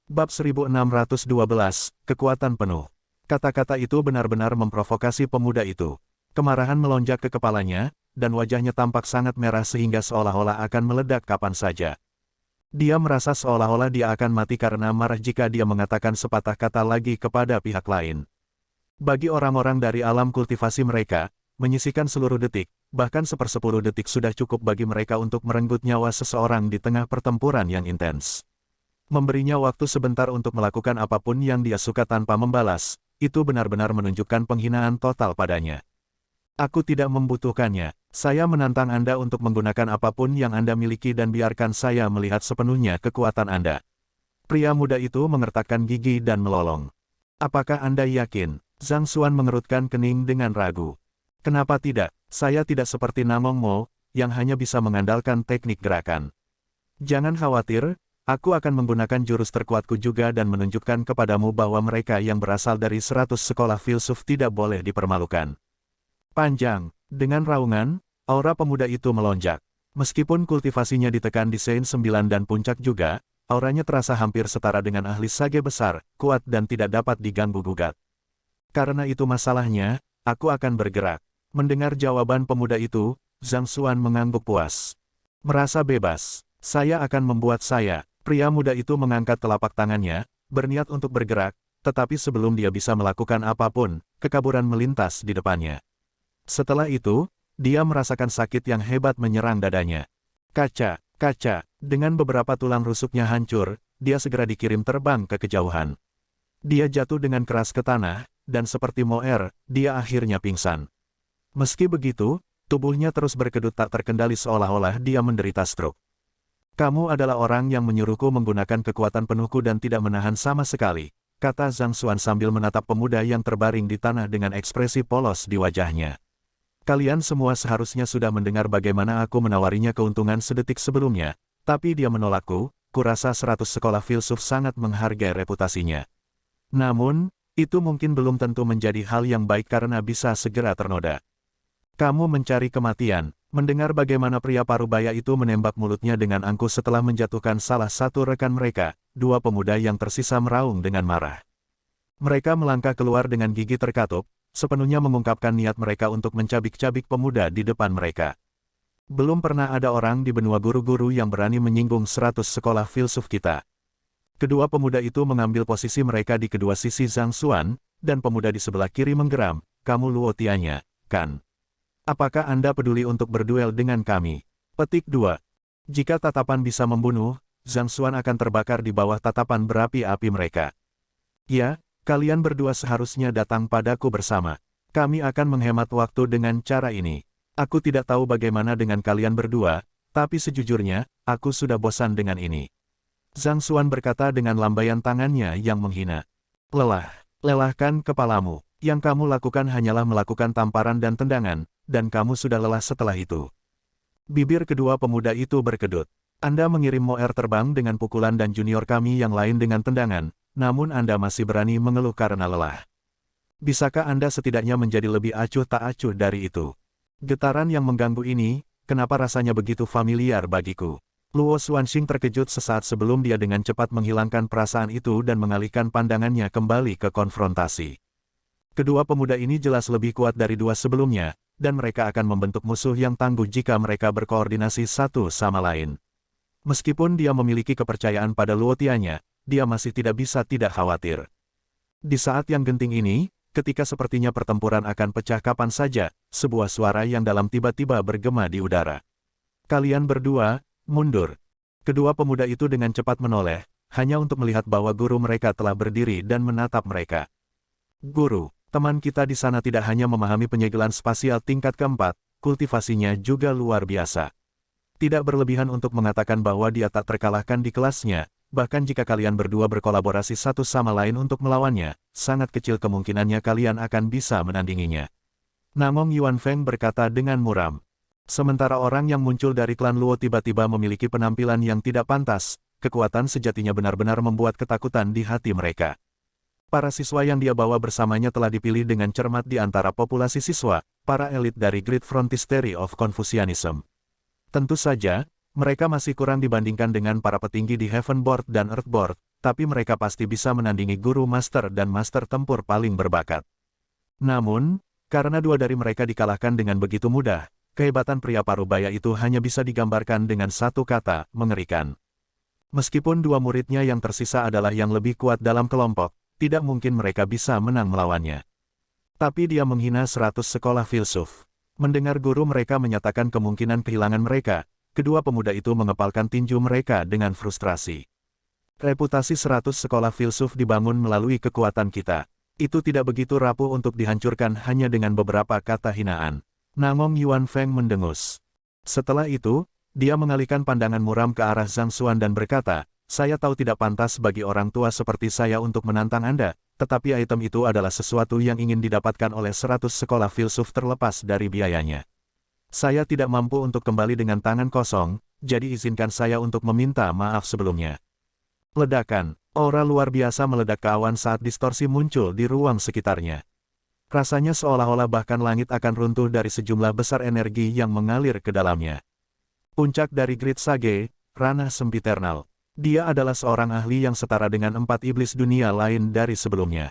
Speaker 1: Bab 1612, Kekuatan Penuh. Kata-kata itu benar-benar memprovokasi pemuda itu. Kemarahan melonjak ke kepalanya, dan wajahnya tampak sangat merah sehingga seolah-olah akan meledak kapan saja. Dia merasa seolah-olah dia akan mati karena marah jika dia mengatakan sepatah kata lagi kepada pihak lain. Bagi orang-orang dari alam kultivasi mereka, menyisihkan seluruh detik, bahkan 1/10 detik sudah cukup bagi mereka untuk merenggut nyawa seseorang di tengah pertempuran yang intens. Memberinya waktu sebentar untuk melakukan apapun yang dia suka tanpa membalas, itu benar-benar menunjukkan penghinaan total padanya. "Aku tidak membutuhkannya. Saya menantang Anda untuk menggunakan apapun yang Anda miliki dan biarkan saya melihat sepenuhnya kekuatan Anda." Pria muda itu mengertakkan gigi dan melolong. "Apakah Anda yakin?" Zhang Xuan mengerutkan kening dengan ragu. "Kenapa tidak? Saya tidak seperti Namong Mo, yang hanya bisa mengandalkan teknik gerakan. Jangan khawatir, aku akan menggunakan jurus terkuatku juga dan menunjukkan kepadamu bahwa mereka yang berasal dari 100 sekolah filsuf tidak boleh dipermalukan." Panjang. Dengan raungan, aura pemuda itu melonjak. Meskipun kultivasinya ditekan di Sein 9 dan puncak juga, auranya terasa hampir setara dengan ahli sage besar, kuat dan tidak dapat diganggu-gugat. Karena itu masalahnya, aku akan bergerak. Mendengar jawaban pemuda itu, Zhang Xuan mengangguk puas. Merasa bebas, saya akan membuat saya. Pria muda itu mengangkat telapak tangannya, berniat untuk bergerak, tetapi sebelum dia bisa melakukan apapun, kekaburan melintas di depannya. Setelah itu, dia merasakan sakit yang hebat menyerang dadanya. Kaca, dengan beberapa tulang rusuknya hancur, dia segera dikirim terbang ke kejauhan. Dia jatuh dengan keras ke tanah, dan seperti Moer, dia akhirnya pingsan. Meski begitu, tubuhnya terus berkedut tak terkendali seolah-olah dia menderita stroke. Kamu adalah orang yang menyuruhku menggunakan kekuatan penuhku dan tidak menahan sama sekali, kata Zhang Xuan sambil menatap pemuda yang terbaring di tanah dengan ekspresi polos di wajahnya. Kalian semua seharusnya sudah mendengar bagaimana aku menawarinya keuntungan sedetik sebelumnya, tapi dia menolakku, kurasa 100 sekolah filsuf sangat menghargai reputasinya. Namun, itu mungkin belum tentu menjadi hal yang baik karena bisa segera ternoda. Kamu mencari kematian. Mendengar bagaimana pria parubaya itu menembak mulutnya dengan angkuh setelah menjatuhkan salah satu rekan mereka, dua pemuda yang tersisa meraung dengan marah. Mereka melangkah keluar dengan gigi terkatup, sepenuhnya mengungkapkan niat mereka untuk mencabik-cabik pemuda di depan mereka. Belum pernah ada orang di benua guru-guru yang berani menyinggung 100 sekolah filsuf kita. Kedua pemuda itu mengambil posisi mereka di kedua sisi Zhang Xuan, dan pemuda di sebelah kiri menggeram, kamu Luo Tianya, kan? Apakah Anda peduli untuk berduel dengan kami? Petik 2. Jika tatapan bisa membunuh, Zhang Xuan akan terbakar di bawah tatapan berapi-api mereka. Ya, kalian berdua seharusnya datang padaku bersama. Kami akan menghemat waktu dengan cara ini. Aku tidak tahu bagaimana dengan kalian berdua, tapi sejujurnya, aku sudah bosan dengan ini. Zhang Xuan berkata dengan lambaian tangannya yang menghina. Lelahkan kepalamu. Yang kamu lakukan hanyalah melakukan tamparan dan tendangan, dan kamu sudah lelah setelah itu. Bibir kedua pemuda itu berkedut. Anda mengirim Moer terbang dengan pukulan dan junior kami yang lain dengan tendangan, namun Anda masih berani mengeluh karena lelah. Bisakah Anda setidaknya menjadi lebih acuh tak acuh dari itu? Getaran yang mengganggu ini, kenapa rasanya begitu familiar bagiku? Luo Xuanxing terkejut sesaat sebelum dia dengan cepat menghilangkan perasaan itu dan mengalihkan pandangannya kembali ke konfrontasi. Kedua pemuda ini jelas lebih kuat dari dua sebelumnya, dan mereka akan membentuk musuh yang tangguh jika mereka berkoordinasi satu sama lain. Meskipun dia memiliki kepercayaan pada Luo Tianya, dia masih tidak bisa tidak khawatir. Di saat yang genting ini, ketika sepertinya pertempuran akan pecah kapan saja, sebuah suara yang dalam tiba-tiba bergema di udara. Kalian berdua, mundur. Kedua pemuda itu dengan cepat menoleh, hanya untuk melihat bahwa guru mereka telah berdiri dan menatap mereka. Guru, teman kita di sana tidak hanya memahami penyegelan spasial tingkat keempat, kultivasinya juga luar biasa. Tidak berlebihan untuk mengatakan bahwa dia tak terkalahkan di kelasnya, bahkan jika kalian berdua berkolaborasi satu sama lain untuk melawannya, sangat kecil kemungkinannya kalian akan bisa menandinginya. Namong Yuan Feng berkata dengan muram. Sementara orang yang muncul dari klan Luo tiba-tiba memiliki penampilan yang tidak pantas, kekuatan sejatinya benar-benar membuat ketakutan di hati mereka. Para siswa yang dia bawa bersamanya telah dipilih dengan cermat di antara populasi siswa, para elit dari Great Frontistery of Confucianism. Tentu saja, mereka masih kurang dibandingkan dengan para petinggi di Heavenboard dan Earthboard, tapi mereka pasti bisa menandingi guru master dan master tempur paling berbakat. Namun, karena dua dari mereka dikalahkan dengan begitu mudah, kehebatan pria parubaya itu hanya bisa digambarkan dengan satu kata, mengerikan. Meskipun dua muridnya yang tersisa adalah yang lebih kuat dalam kelompok, tidak mungkin mereka bisa menang melawannya. Tapi dia menghina 100 sekolah filsuf. Mendengar guru mereka menyatakan kemungkinan kehilangan mereka, kedua pemuda itu mengepalkan tinju mereka dengan frustrasi. Reputasi 100 sekolah filsuf dibangun melalui kekuatan kita. Itu tidak begitu rapuh untuk dihancurkan hanya dengan beberapa kata hinaan. Namong Yuan Feng mendengus. Setelah itu, dia mengalihkan pandangan muram ke arah Zhang Xuan dan berkata, saya tahu tidak pantas bagi orang tua seperti saya untuk menantang Anda, tetapi item itu adalah sesuatu yang ingin didapatkan oleh 100 sekolah filsuf terlepas dari biayanya. Saya tidak mampu untuk kembali dengan tangan kosong, jadi izinkan saya untuk meminta maaf sebelumnya. Ledakan, aura luar biasa meledak ke awan saat distorsi muncul di ruang sekitarnya. Rasanya seolah-olah bahkan langit akan runtuh dari sejumlah besar energi yang mengalir ke dalamnya. Puncak dari Great Sage, ranah sempiternal. Dia adalah seorang ahli yang setara dengan 4 iblis dunia lain dari sebelumnya.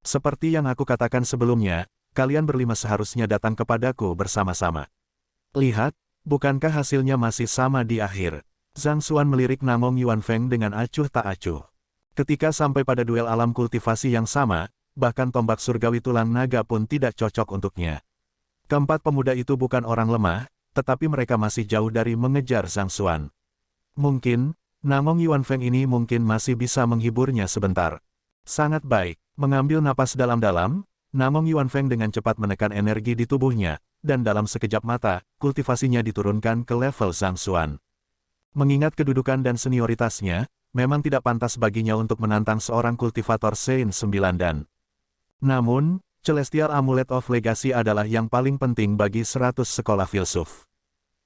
Speaker 1: Seperti yang aku katakan sebelumnya, kalian berlima seharusnya datang kepadaku bersama-sama. Lihat, bukankah hasilnya masih sama di akhir? Zhang Xuan melirik Namong Yuanfeng dengan acuh tak acuh. Ketika sampai pada duel alam kultivasi yang sama, bahkan tombak surgawi tulang naga pun tidak cocok untuknya. Keempat pemuda itu bukan orang lemah, tetapi mereka masih jauh dari mengejar Zhang Xuan. Mungkin, Namong Yuanfeng ini mungkin masih bisa menghiburnya sebentar. Sangat baik. Mengambil napas dalam-dalam, Namong Yuanfeng dengan cepat menekan energi di tubuhnya, dan dalam sekejap mata, kultivasinya diturunkan ke level Zhang Xuan. Mengingat kedudukan dan senioritasnya, memang tidak pantas baginya untuk menantang seorang kultivator Sein 9 dan. Namun, Celestial Amulet of Legacy adalah yang paling penting bagi 100 sekolah filsuf.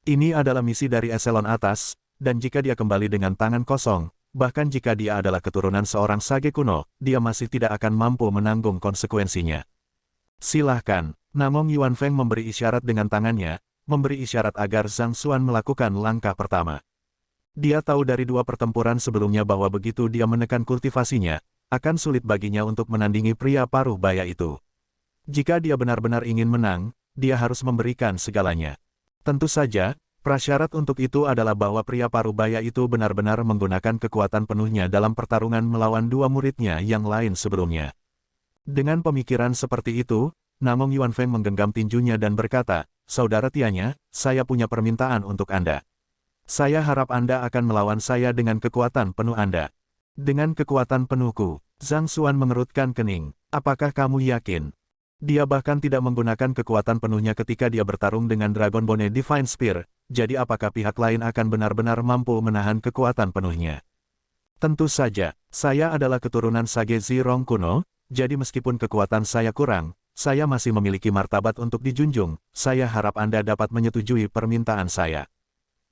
Speaker 1: Ini adalah misi dari eselon atas, dan jika dia kembali dengan tangan kosong, bahkan jika dia adalah keturunan seorang sage kuno, dia masih tidak akan mampu menanggung konsekuensinya. Silahkan, Namong Yuanfeng memberi isyarat dengan tangannya, memberi isyarat agar Zhang Xuan melakukan langkah pertama. Dia tahu dari 2 pertempuran sebelumnya bahwa begitu dia menekan kultivasinya, akan sulit baginya untuk menandingi pria paruh baya itu. Jika dia benar-benar ingin menang, dia harus memberikan segalanya. Tentu saja, prasyarat untuk itu adalah bahwa pria paruh baya itu benar-benar menggunakan kekuatan penuhnya dalam pertarungan melawan 2 muridnya yang lain sebelumnya. Dengan pemikiran seperti itu, Namong Yuanfeng menggenggam tinjunya dan berkata, "Saudara Tianya, saya punya permintaan untuk Anda. Saya harap Anda akan melawan saya dengan kekuatan penuh Anda." "Dengan kekuatan penuhku," Zhang Xuan mengerutkan kening. "Apakah kamu yakin?" Dia bahkan tidak menggunakan kekuatan penuhnya ketika dia bertarung dengan Dragon Bone Divine Spear, jadi apakah pihak lain akan benar-benar mampu menahan kekuatan penuhnya? Tentu saja, saya adalah keturunan Sage Zirong kuno, jadi meskipun kekuatan saya kurang, saya masih memiliki martabat untuk dijunjung. Saya harap Anda dapat menyetujui permintaan saya.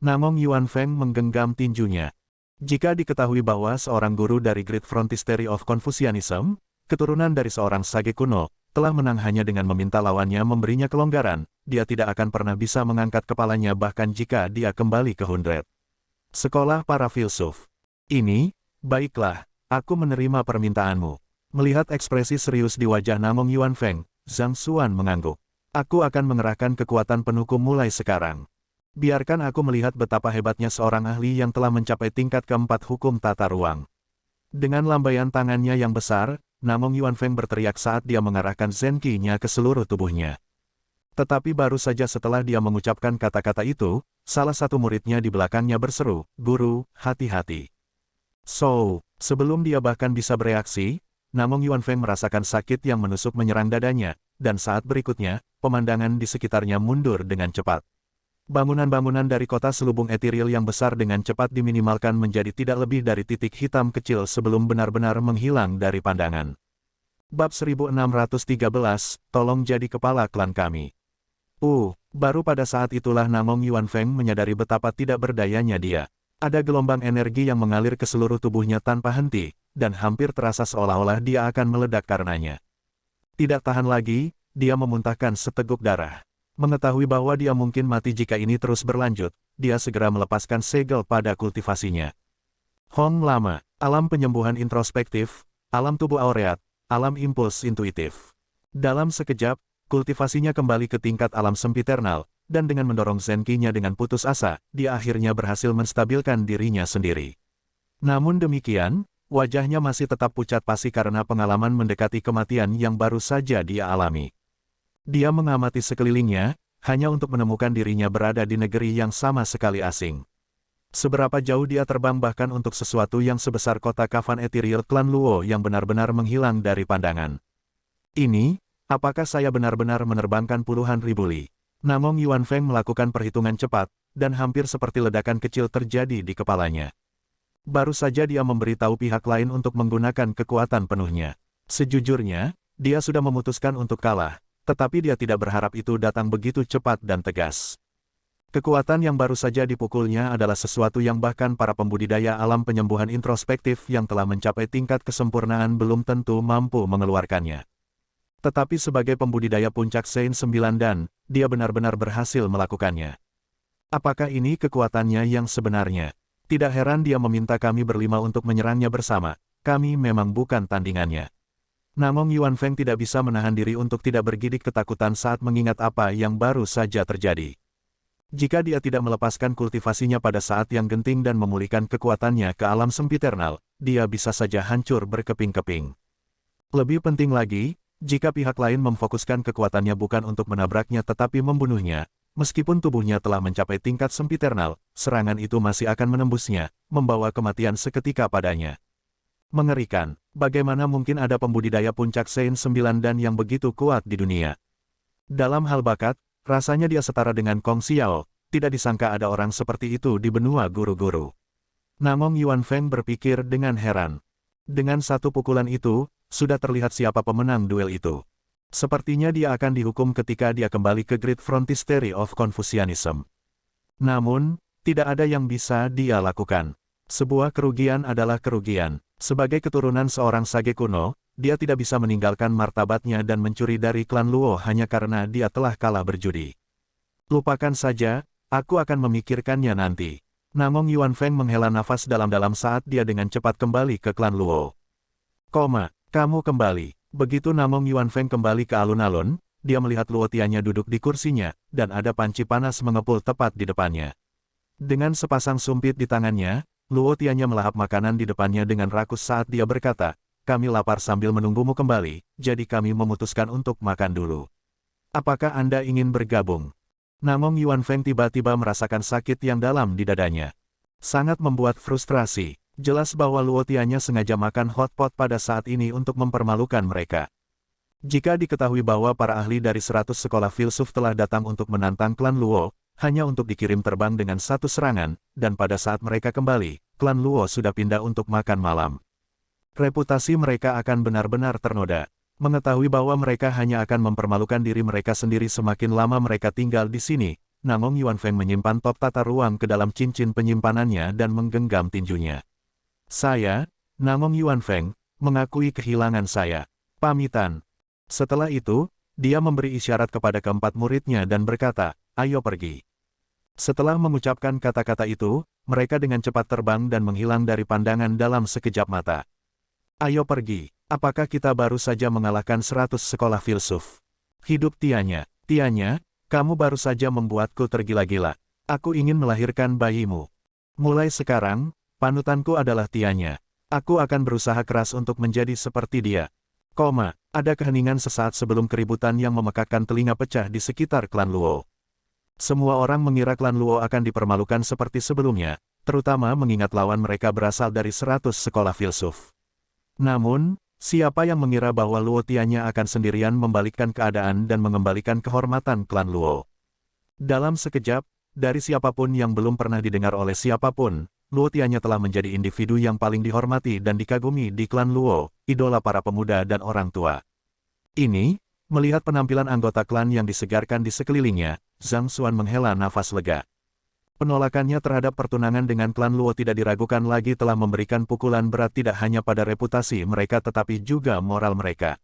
Speaker 1: Namong Yuanfeng menggenggam tinjunya. Jika diketahui bahwa seorang guru dari Great Frontistery of Confucianism, keturunan dari seorang sage kuno, telah menang hanya dengan meminta lawannya memberinya kelonggaran, dia tidak akan pernah bisa mengangkat kepalanya bahkan jika dia kembali ke Hundred. Sekolah para filsuf. Ini, baiklah, aku menerima permintaanmu. Melihat ekspresi serius di wajah Namong Yuanfeng, Zhang Xuan mengangguk. Aku akan mengerahkan kekuatan penuhku mulai sekarang. Biarkan aku melihat betapa hebatnya seorang ahli yang telah mencapai tingkat keempat hukum tata ruang. Dengan lambaian tangannya yang besar, Namong Yuanfeng berteriak saat dia mengarahkan Zenki-nya ke seluruh tubuhnya. Tetapi baru saja setelah dia mengucapkan kata-kata itu, salah satu muridnya di belakangnya berseru, "Guru, hati-hati." Sebelum dia bahkan bisa bereaksi, Namong Yuanfeng merasakan sakit yang menusuk menyerang dadanya, dan saat berikutnya, pemandangan di sekitarnya mundur dengan cepat. Bangunan-bangunan dari kota selubung etiril yang besar dengan cepat diminimalkan menjadi tidak lebih dari titik hitam kecil sebelum benar-benar menghilang dari pandangan. Bab 1613, tolong jadi kepala klan kami. Baru pada saat itulah Namong Yuanfeng menyadari betapa tidak berdayanya dia. Ada gelombang energi yang mengalir ke seluruh tubuhnya tanpa henti, dan hampir terasa seolah-olah dia akan meledak karenanya. Tidak tahan lagi, dia memuntahkan seteguk darah. Mengetahui bahwa dia mungkin mati jika ini terus berlanjut, dia segera melepaskan segel pada kultivasinya. Hong Lama, alam penyembuhan introspektif, alam tubuh aureat, alam impuls intuitif. Dalam sekejap, kultivasinya kembali ke tingkat alam sempiternal, dan dengan mendorong Zenki-nya dengan putus asa, dia akhirnya berhasil menstabilkan dirinya sendiri. Namun demikian, wajahnya masih tetap pucat pasi karena pengalaman mendekati kematian yang baru saja dia alami. Dia mengamati sekelilingnya, hanya untuk menemukan dirinya berada di negeri yang sama sekali asing. Seberapa jauh dia terbang bahkan untuk sesuatu yang sebesar kota Kafan Ethereal klan Luo yang benar-benar menghilang dari pandangan. Ini, apakah saya benar-benar menerbangkan puluhan ribu li? Namong Yuanfeng melakukan perhitungan cepat, dan hampir seperti ledakan kecil terjadi di kepalanya. Baru saja dia memberitahu pihak lain untuk menggunakan kekuatan penuhnya. Sejujurnya, dia sudah memutuskan untuk kalah. Tetapi dia tidak berharap itu datang begitu cepat dan tegas. Kekuatan yang baru saja dipukulnya adalah sesuatu yang bahkan para pembudidaya alam penyembuhan introspektif yang telah mencapai tingkat kesempurnaan belum tentu mampu mengeluarkannya. Tetapi sebagai pembudidaya puncak Sein 9 dan, dia benar-benar berhasil melakukannya. Apakah ini kekuatannya yang sebenarnya? Tidak heran dia meminta kami berlima untuk menyerangnya bersama, kami memang bukan tandingannya. Namun Yuan Feng tidak bisa menahan diri untuk tidak bergidik ketakutan saat mengingat apa yang baru saja terjadi. Jika dia tidak melepaskan kultivasinya pada saat yang genting dan memulihkan kekuatannya ke alam sempiternal, dia bisa saja hancur berkeping-keping. Lebih penting lagi, jika pihak lain memfokuskan kekuatannya bukan untuk menabraknya tetapi membunuhnya, meskipun tubuhnya telah mencapai tingkat sempiternal, serangan itu masih akan menembusnya, membawa kematian seketika padanya. Mengerikan, bagaimana mungkin ada pembudidaya puncak Saint 9 dan yang begitu kuat di dunia. Dalam hal bakat, rasanya dia setara dengan Kong Xiao, tidak disangka ada orang seperti itu di benua guru-guru. Namun Yuan Feng berpikir dengan heran. Dengan satu pukulan itu, sudah terlihat siapa pemenang duel itu. Sepertinya dia akan dihukum ketika dia kembali ke Great Frontistery of Confucianism. Namun, tidak ada yang bisa dia lakukan. Sebuah kerugian adalah kerugian. Sebagai keturunan seorang sage kuno, dia tidak bisa meninggalkan martabatnya dan mencuri dari klan Luo hanya karena dia telah kalah berjudi. Lupakan saja, aku akan memikirkannya nanti. Namun Yuan Feng menghela nafas dalam-dalam saat dia dengan cepat kembali ke klan Luo. Kamu kembali. Begitu Namong Yuan Feng kembali ke alun-alun, dia melihat Luo Tianya duduk di kursinya, dan ada panci panas mengepul tepat di depannya. Dengan sepasang sumpit di tangannya, Luo Tianya melahap makanan di depannya dengan rakus saat dia berkata, kami lapar sambil menunggumu kembali, jadi kami memutuskan untuk makan dulu. Apakah Anda ingin bergabung? Namong Yuan Feng tiba-tiba merasakan sakit yang dalam di dadanya. Sangat membuat frustrasi. Jelas bahwa Luo Tianya sengaja makan hotpot pada saat ini untuk mempermalukan mereka. Jika diketahui bahwa para ahli dari 100 sekolah filsuf telah datang untuk menantang klan Luo, hanya untuk dikirim terbang dengan satu serangan, dan pada saat mereka kembali, klan Luo sudah pindah untuk makan malam. Reputasi mereka akan benar-benar ternoda. Mengetahui bahwa mereka hanya akan mempermalukan diri mereka sendiri semakin lama mereka tinggal di sini, Namong Yuan Feng menyimpan top tata ruang ke dalam cincin penyimpanannya dan menggenggam tinjunya. Saya, Namong Yuan Feng, mengakui kehilangan saya. Pamitan. Setelah itu, dia memberi isyarat kepada keempat muridnya dan berkata, ayo pergi. Setelah mengucapkan kata-kata itu, mereka dengan cepat terbang dan menghilang dari pandangan dalam sekejap mata. Ayo pergi, apakah kita baru saja mengalahkan 100 sekolah filsuf? Hidup Tianya, kamu baru saja membuatku tergila-gila. Aku ingin melahirkan bayimu. Mulai sekarang, panutanku adalah Tianya. Aku akan berusaha keras untuk menjadi seperti dia. Ada keheningan sesaat sebelum keributan yang memekakkan telinga pecah di sekitar klan Luo. Semua orang mengira klan Luo akan dipermalukan seperti sebelumnya, terutama mengingat lawan mereka berasal dari 100 sekolah filsuf. Namun, siapa yang mengira bahwa Luo Tianya akan sendirian membalikkan keadaan dan mengembalikan kehormatan klan Luo. Dalam sekejap, dari siapapun yang belum pernah didengar oleh siapapun, Luo Tianya telah menjadi individu yang paling dihormati dan dikagumi di klan Luo, idola para pemuda dan orang tua. Ini, melihat penampilan anggota klan yang disegarkan di sekelilingnya, Zhang Xuan menghela nafas lega. Penolakannya terhadap pertunangan dengan klan Luo tidak diragukan lagi telah memberikan pukulan berat tidak hanya pada reputasi mereka tetapi juga moral mereka.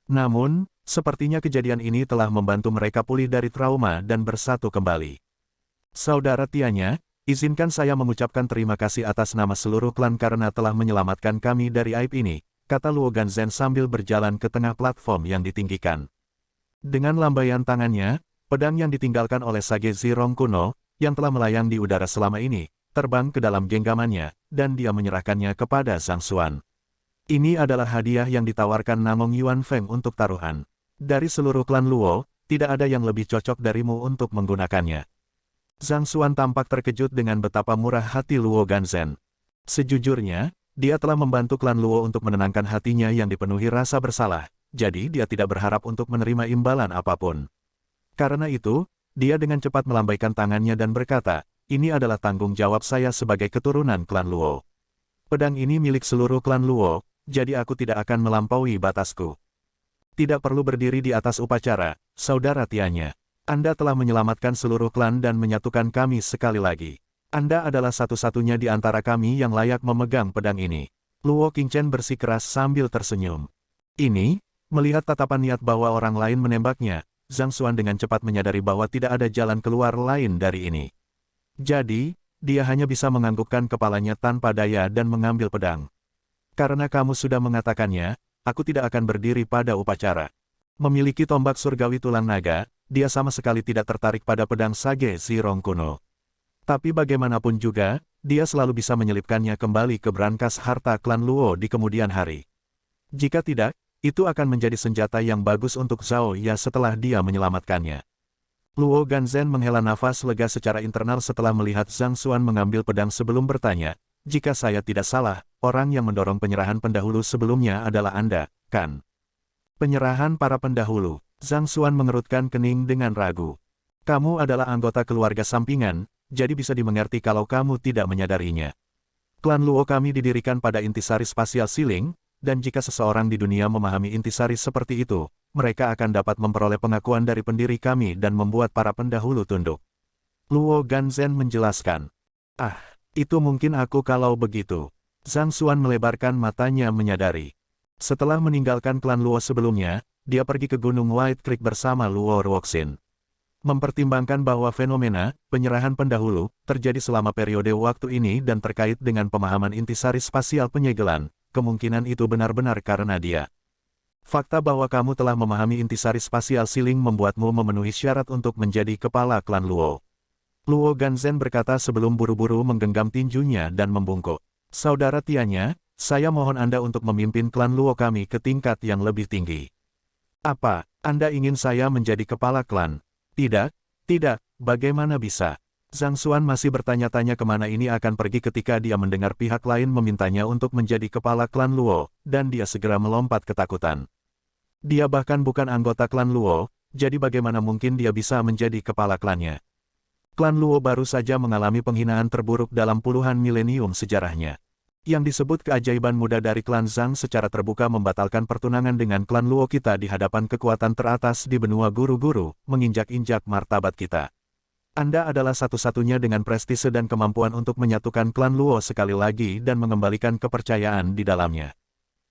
Speaker 1: Namun, sepertinya kejadian ini telah membantu mereka pulih dari trauma dan bersatu kembali. Saudara Tianya, izinkan saya mengucapkan terima kasih atas nama seluruh klan karena telah menyelamatkan kami dari aib ini, kata Luo Ganzhen sambil berjalan ke tengah platform yang ditinggikan. Dengan lambaian tangannya, pedang yang ditinggalkan oleh Sage Zirong kuno, yang telah melayang di udara selama ini, terbang ke dalam genggamannya, dan dia menyerahkannya kepada Zhang Xuan. Ini adalah hadiah yang ditawarkan Namong Yuan Feng untuk taruhan. Dari seluruh klan Luo, tidak ada yang lebih cocok darimu untuk menggunakannya. Zhang Xuan tampak terkejut dengan betapa murah hati Luo Ganzhen. Sejujurnya, dia telah membantu klan Luo untuk menenangkan hatinya yang dipenuhi rasa bersalah, jadi dia tidak berharap untuk menerima imbalan apapun. Karena itu, dia dengan cepat melambaikan tangannya dan berkata, ini adalah tanggung jawab saya sebagai keturunan klan Luo. Pedang ini milik seluruh klan Luo, jadi aku tidak akan melampaui batasku. Tidak perlu berdiri di atas upacara, saudara Tianya. Anda telah menyelamatkan seluruh klan dan menyatukan kami sekali lagi. Anda adalah satu-satunya di antara kami yang layak memegang pedang ini. Luo Qingchen bersikeras sambil tersenyum. Ini, melihat tatapan niat bahwa orang lain menembaknya, Zhang Xuan dengan cepat menyadari bahwa tidak ada jalan keluar lain dari ini. Jadi, dia hanya bisa menganggukkan kepalanya tanpa daya dan mengambil pedang. Karena kamu sudah mengatakannya, aku tidak akan berdiri pada upacara. Memiliki tombak surgawi tulang naga, dia sama sekali tidak tertarik pada pedang Sage Zirong kuno. Tapi bagaimanapun juga, dia selalu bisa menyelipkannya kembali ke brankas harta klan Luo di kemudian hari. Jika tidak, itu akan menjadi senjata yang bagus untuk Zhao Ya setelah dia menyelamatkannya. Luo Ganzhen menghela nafas lega secara internal setelah melihat Zhang Xuan mengambil pedang sebelum bertanya, jika saya tidak salah, orang yang mendorong penyerahan pendahulu sebelumnya adalah Anda, kan? Penyerahan para pendahulu. Zhang Xuan mengerutkan kening dengan ragu. Kamu adalah anggota keluarga sampingan, jadi bisa dimengerti kalau kamu tidak menyadarinya. Klan Luo kami didirikan pada intisari spasial Siling, dan jika seseorang di dunia memahami intisari seperti itu, mereka akan dapat memperoleh pengakuan dari pendiri kami dan membuat para pendahulu tunduk. Luo Ganzhen menjelaskan. Ah, itu mungkin aku kalau begitu. Zhang Xuan melebarkan matanya menyadari. Setelah meninggalkan klan Luo sebelumnya, dia pergi ke Gunung White Creek bersama Luo Ruoxin. Mempertimbangkan bahwa fenomena penyerahan pendahulu terjadi selama periode waktu ini dan terkait dengan pemahaman intisari spasial penyegelan, kemungkinan itu benar-benar karena dia. Fakta bahwa kamu telah memahami intisari spasial Siling membuatmu memenuhi syarat untuk menjadi kepala klan Luo. Luo Ganzhen berkata sebelum buru-buru menggenggam tinjunya dan membungkuk. Saudara Tianya, saya mohon Anda untuk memimpin klan Luo kami ke tingkat yang lebih tinggi. Apa, Anda ingin saya menjadi kepala klan? Tidak, tidak, bagaimana bisa? Zhang Xuan masih bertanya-tanya kemana ini akan pergi ketika dia mendengar pihak lain memintanya untuk menjadi kepala klan Luo, dan dia segera melompat ketakutan. Dia bahkan bukan anggota klan Luo, jadi bagaimana mungkin dia bisa menjadi kepala klannya? Klan Luo baru saja mengalami penghinaan terburuk dalam puluhan milenium sejarahnya. Yang disebut keajaiban muda dari klan Zhang secara terbuka membatalkan pertunangan dengan klan Luo kita di hadapan kekuatan teratas di benua guru-guru, menginjak-injak martabat kita. Anda adalah satu-satunya dengan prestise dan kemampuan untuk menyatukan klan Luo sekali lagi dan mengembalikan kepercayaan di dalamnya.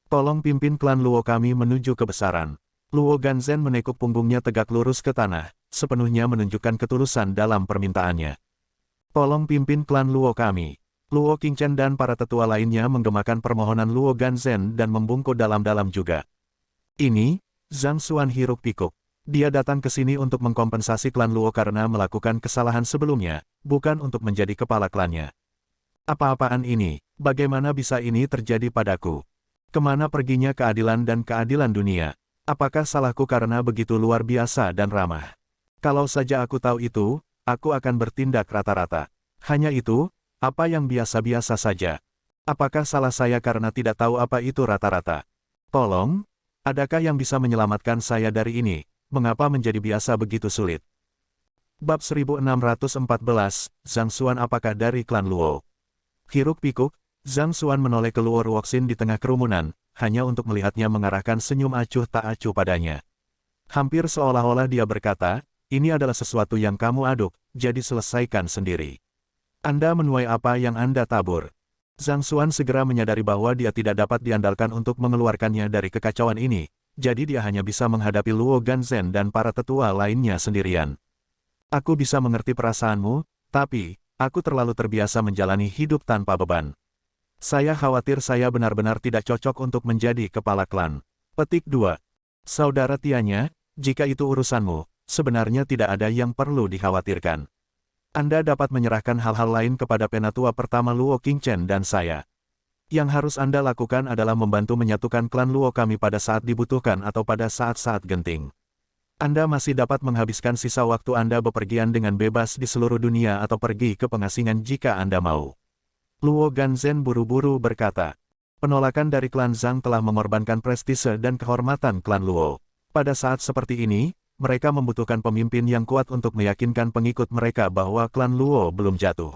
Speaker 1: Tolong pimpin klan Luo kami menuju kebesaran. Luo Ganzhen menekuk punggungnya tegak lurus ke tanah, sepenuhnya menunjukkan ketulusan dalam permintaannya. Tolong pimpin klan Luo kami. Luo Qingchen dan para tetua lainnya menggemakan permohonan Luo Ganzhen dan membungkuk dalam-dalam juga. Ini, Zhang Xuan hiruk-pikuk. Dia datang ke sini untuk mengkompensasi klan Luo karena melakukan kesalahan sebelumnya, bukan untuk menjadi kepala klannya. Apa-apaan ini? Bagaimana bisa ini terjadi padaku? Kemana perginya keadilan dan keadilan dunia? Apakah salahku karena begitu luar biasa dan ramah? Kalau saja aku tahu itu, aku akan bertindak rata-rata. Hanya itu, apa yang biasa-biasa saja? Apakah salah saya karena tidak tahu apa itu rata-rata? Tolong, adakah yang bisa menyelamatkan saya dari ini? Mengapa menjadi biasa begitu sulit? Bab 1614, Zhang Xuan apakah dari klan Luo? Hiruk-pikuk, Zhang Xuan menoleh ke Luo Ruoxin di tengah kerumunan, hanya untuk melihatnya mengarahkan senyum acuh tak acuh padanya. Hampir seolah-olah dia berkata, ini adalah sesuatu yang kamu aduk, jadi selesaikan sendiri. Anda menuai apa yang Anda tabur. Zhang Xuan segera menyadari bahwa dia tidak dapat diandalkan untuk mengeluarkannya dari kekacauan ini, jadi dia hanya bisa menghadapi Luo Ganzhen dan para tetua lainnya sendirian. Aku bisa mengerti perasaanmu, tapi, aku terlalu terbiasa menjalani hidup tanpa beban. Saya khawatir saya benar-benar tidak cocok untuk menjadi kepala klan. Petik 2. Saudara Tianya, jika itu urusanmu, sebenarnya tidak ada yang perlu dikhawatirkan. Anda dapat menyerahkan hal-hal lain kepada penatua pertama Luo Qingchen dan saya. Yang harus Anda lakukan adalah membantu menyatukan klan Luo kami pada saat dibutuhkan atau pada saat-saat genting. Anda masih dapat menghabiskan sisa waktu Anda bepergian dengan bebas di seluruh dunia atau pergi ke pengasingan jika Anda mau. Luo Ganzhen buru-buru berkata. Penolakan dari klan Zhang telah mengorbankan prestise dan kehormatan klan Luo. Pada saat seperti ini, mereka membutuhkan pemimpin yang kuat untuk meyakinkan pengikut mereka bahwa klan Luo belum jatuh.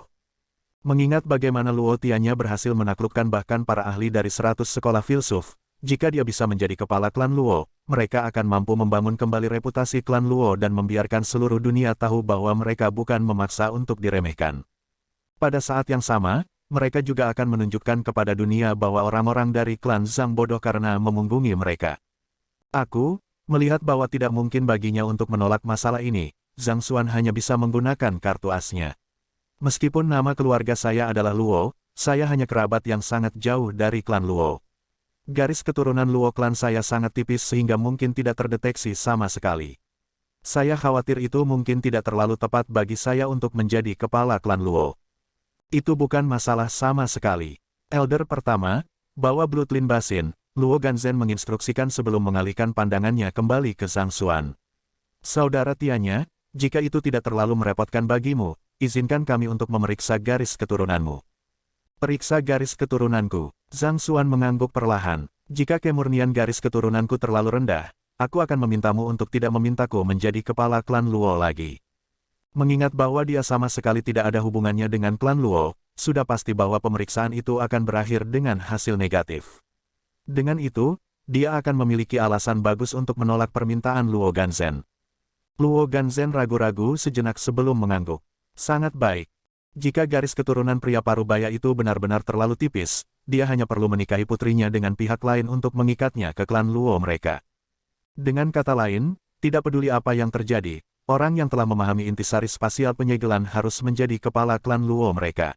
Speaker 1: Mengingat bagaimana Luo Tianya berhasil menaklukkan bahkan para ahli dari 100 sekolah filsuf, jika dia bisa menjadi kepala klan Luo, mereka akan mampu membangun kembali reputasi klan Luo dan membiarkan seluruh dunia tahu bahwa mereka bukan memaksa untuk diremehkan. Pada saat yang sama, mereka juga akan menunjukkan kepada dunia bahwa orang-orang dari klan Zhang bodoh karena memunggungi mereka. Aku, melihat bahwa tidak mungkin baginya untuk menolak masalah ini, Zhang Xuan hanya bisa menggunakan kartu asnya. Meskipun nama keluarga saya adalah Luo, saya hanya kerabat yang sangat jauh dari klan Luo. Garis keturunan Luo klan saya sangat tipis sehingga mungkin tidak terdeteksi sama sekali. Saya khawatir itu mungkin tidak terlalu tepat bagi saya untuk menjadi kepala klan Luo. Itu bukan masalah sama sekali. Elder pertama, bawa Bloodline Basin, Luo Ganzhen menginstruksikan sebelum mengalihkan pandangannya kembali ke Zhang Xuan. Saudara Tianya, jika itu tidak terlalu merepotkan bagimu, izinkan kami untuk memeriksa garis keturunanmu. Periksa garis keturunanku. Zhang Xuan mengangguk perlahan. Jika kemurnian garis keturunanku terlalu rendah, aku akan memintamu untuk tidak memintaku menjadi kepala klan Luo lagi. Mengingat bahwa dia sama sekali tidak ada hubungannya dengan klan Luo, sudah pasti bahwa pemeriksaan itu akan berakhir dengan hasil negatif. Dengan itu, dia akan memiliki alasan bagus untuk menolak permintaan Luo Ganzhen. Luo Ganzhen ragu-ragu sejenak sebelum mengangguk. Sangat baik. Jika garis keturunan pria parubaya itu benar-benar terlalu tipis, dia hanya perlu menikahi putrinya dengan pihak lain untuk mengikatnya ke klan Luo mereka. Dengan kata lain, tidak peduli apa yang terjadi, orang yang telah memahami intisari spasial penyegelan harus menjadi kepala klan Luo mereka.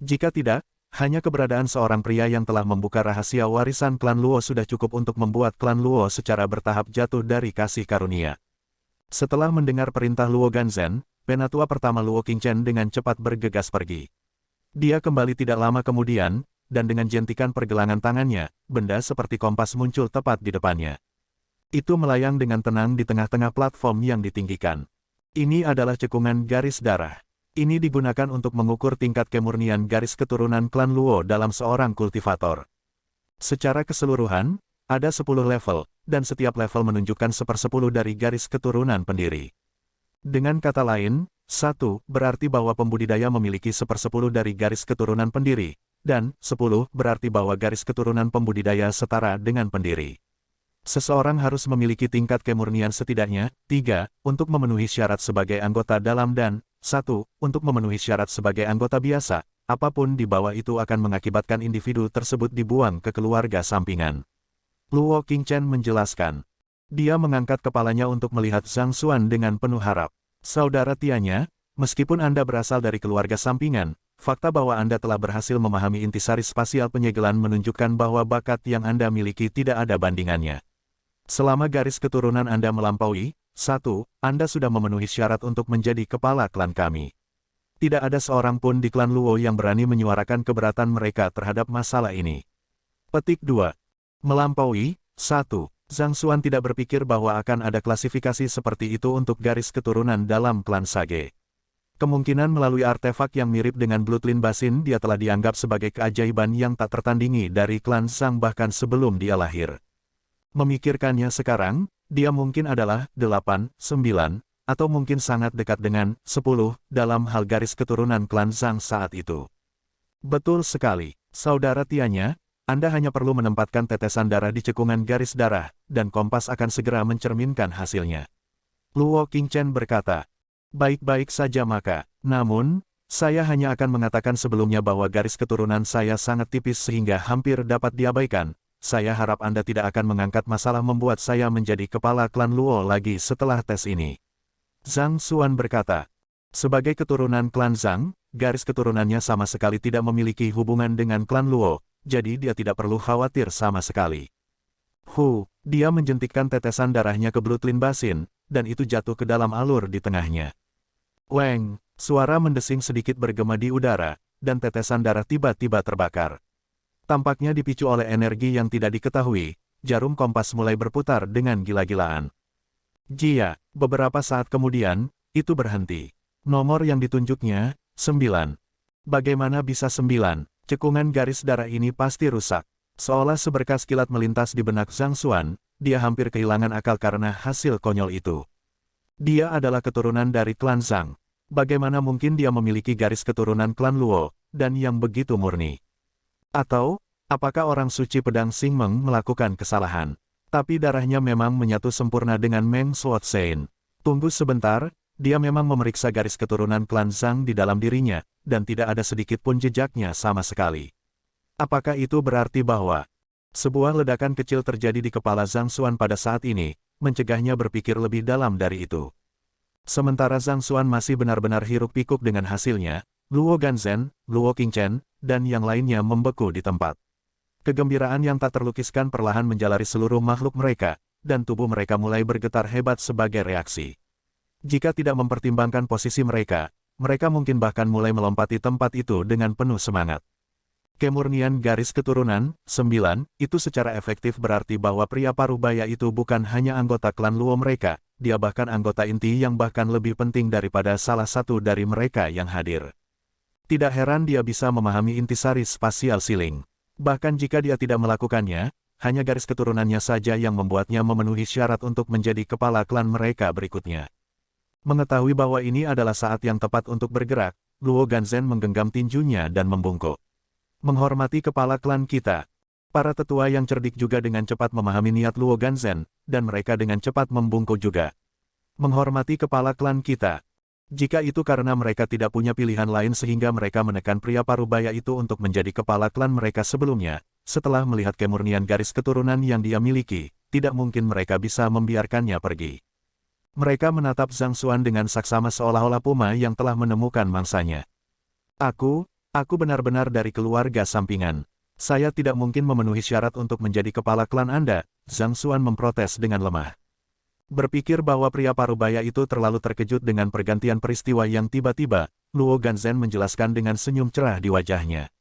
Speaker 1: Jika tidak, hanya keberadaan seorang pria yang telah membuka rahasia warisan klan Luo sudah cukup untuk membuat klan Luo secara bertahap jatuh dari kasih karunia. Setelah mendengar perintah Luo Ganzhen, penatua pertama Luo Qingchen dengan cepat bergegas pergi. Dia kembali tidak lama kemudian, dan dengan jentikan pergelangan tangannya, benda seperti kompas muncul tepat di depannya. Itu melayang dengan tenang di tengah-tengah platform yang ditinggikan. Ini adalah cekungan garis darah. Ini digunakan untuk mengukur tingkat kemurnian garis keturunan klan Luo dalam seorang kultivator. Secara keseluruhan, ada 10 level, dan setiap level menunjukkan 1/10 dari garis keturunan pendiri. Dengan kata lain, 1 berarti bahwa pembudidaya memiliki 1/10 dari garis keturunan pendiri, dan 10 berarti bahwa garis keturunan pembudidaya setara dengan pendiri. Seseorang harus memiliki tingkat kemurnian setidaknya 3 untuk memenuhi syarat sebagai anggota dalam dan 1 untuk memenuhi syarat sebagai anggota biasa. Apapun di bawah itu akan mengakibatkan individu tersebut dibuang ke keluarga sampingan. Luo Qingchen menjelaskan. Dia mengangkat kepalanya untuk melihat Zhang Xuan dengan penuh harap. Saudara Tianya, meskipun Anda berasal dari keluarga sampingan, fakta bahwa Anda telah berhasil memahami intisari spasial penyegelan menunjukkan bahwa bakat yang Anda miliki tidak ada bandingannya. Selama garis keturunan Anda melampaui, 1, Anda sudah memenuhi syarat untuk menjadi kepala klan kami. Tidak ada seorang pun di klan Luo yang berani menyuarakan keberatan mereka terhadap masalah ini. Petik 2. Melampaui, 1. Zhang Xuan tidak berpikir bahwa akan ada klasifikasi seperti itu untuk garis keturunan dalam klan Sage. Kemungkinan melalui artefak yang mirip dengan Bloodline Basin dia telah dianggap sebagai keajaiban yang tak tertandingi dari klan Zhang bahkan sebelum dia lahir. Memikirkannya sekarang, dia mungkin adalah 8, 9, atau mungkin sangat dekat dengan 10 dalam hal garis keturunan klan Zhang saat itu. Betul sekali, Saudara Tianya, Anda hanya perlu menempatkan tetesan darah di cekungan garis darah, dan kompas akan segera mencerminkan hasilnya. Luo Qingchen berkata, baik-baik saja maka, namun, saya hanya akan mengatakan sebelumnya bahwa garis keturunan saya sangat tipis sehingga hampir dapat diabaikan. Saya harap Anda tidak akan mengangkat masalah membuat saya menjadi kepala klan Luo lagi setelah tes ini. Zhang Xuan berkata, sebagai keturunan klan Zhang, garis keturunannya sama sekali tidak memiliki hubungan dengan klan Luo, jadi dia tidak perlu khawatir sama sekali. Dia menjentikkan tetesan darahnya ke Bloodline Basin, dan itu jatuh ke dalam alur di tengahnya. Weng, suara mendesing sedikit bergema di udara, dan tetesan darah tiba-tiba terbakar. Tampaknya dipicu oleh energi yang tidak diketahui, jarum kompas mulai berputar dengan gila-gilaan. Jia, beberapa saat kemudian, itu berhenti. Nomor yang ditunjuknya, 9. Bagaimana bisa 9? Cekungan garis darah ini pasti rusak. Seolah seberkas kilat melintas di benak Zhang Xuan, dia hampir kehilangan akal karena hasil konyol itu. Dia adalah keturunan dari klan Zhang. Bagaimana mungkin dia memiliki garis keturunan klan Luo, dan yang begitu murni? Atau, apakah orang suci pedang Xingmeng melakukan kesalahan? Tapi darahnya memang menyatu sempurna dengan Meng Suotshen. Tunggu sebentar, dia memang memeriksa garis keturunan klan Zhang di dalam dirinya, dan tidak ada sedikit pun jejaknya sama sekali. Apakah itu berarti bahwa sebuah ledakan kecil terjadi di kepala Zhang Xuan pada saat ini, mencegahnya berpikir lebih dalam dari itu? Sementara Zhang Xuan masih benar-benar hiruk-pikuk dengan hasilnya, Luo Ganzhen, Luo Qingchen, dan yang lainnya membeku di tempat. Kegembiraan yang tak terlukiskan perlahan menjalari seluruh makhluk mereka, dan tubuh mereka mulai bergetar hebat sebagai reaksi. Jika tidak mempertimbangkan posisi mereka, mereka mungkin bahkan mulai melompati tempat itu dengan penuh semangat. Kemurnian garis keturunan, 9, itu secara efektif berarti bahwa pria parubaya itu bukan hanya anggota klan Luo mereka, dia bahkan anggota inti yang bahkan lebih penting daripada salah satu dari mereka yang hadir. Tidak heran dia bisa memahami intisari spasial siling. Bahkan jika dia tidak melakukannya, hanya garis keturunannya saja yang membuatnya memenuhi syarat untuk menjadi kepala klan mereka berikutnya. Mengetahui bahwa ini adalah saat yang tepat untuk bergerak, Luo Ganzhen menggenggam tinjunya dan membungkuk. Menghormati kepala klan kita. Para tetua yang cerdik juga dengan cepat memahami niat Luo Ganzhen, dan mereka dengan cepat membungkuk juga. Menghormati kepala klan kita. Jika itu karena mereka tidak punya pilihan lain sehingga mereka menekan pria parubaya itu untuk menjadi kepala klan mereka sebelumnya, setelah melihat kemurnian garis keturunan yang dia miliki, tidak mungkin mereka bisa membiarkannya pergi. Mereka menatap Zhang Xuan dengan saksama seolah-olah puma yang telah menemukan mangsanya. Aku benar-benar dari keluarga sampingan. Saya tidak mungkin memenuhi syarat untuk menjadi kepala klan Anda, Zhang Xuan memprotes dengan lemah. Berpikir bahwa pria parubaya itu terlalu terkejut dengan pergantian peristiwa yang tiba-tiba, Luo Ganzhen menjelaskan dengan senyum cerah di wajahnya.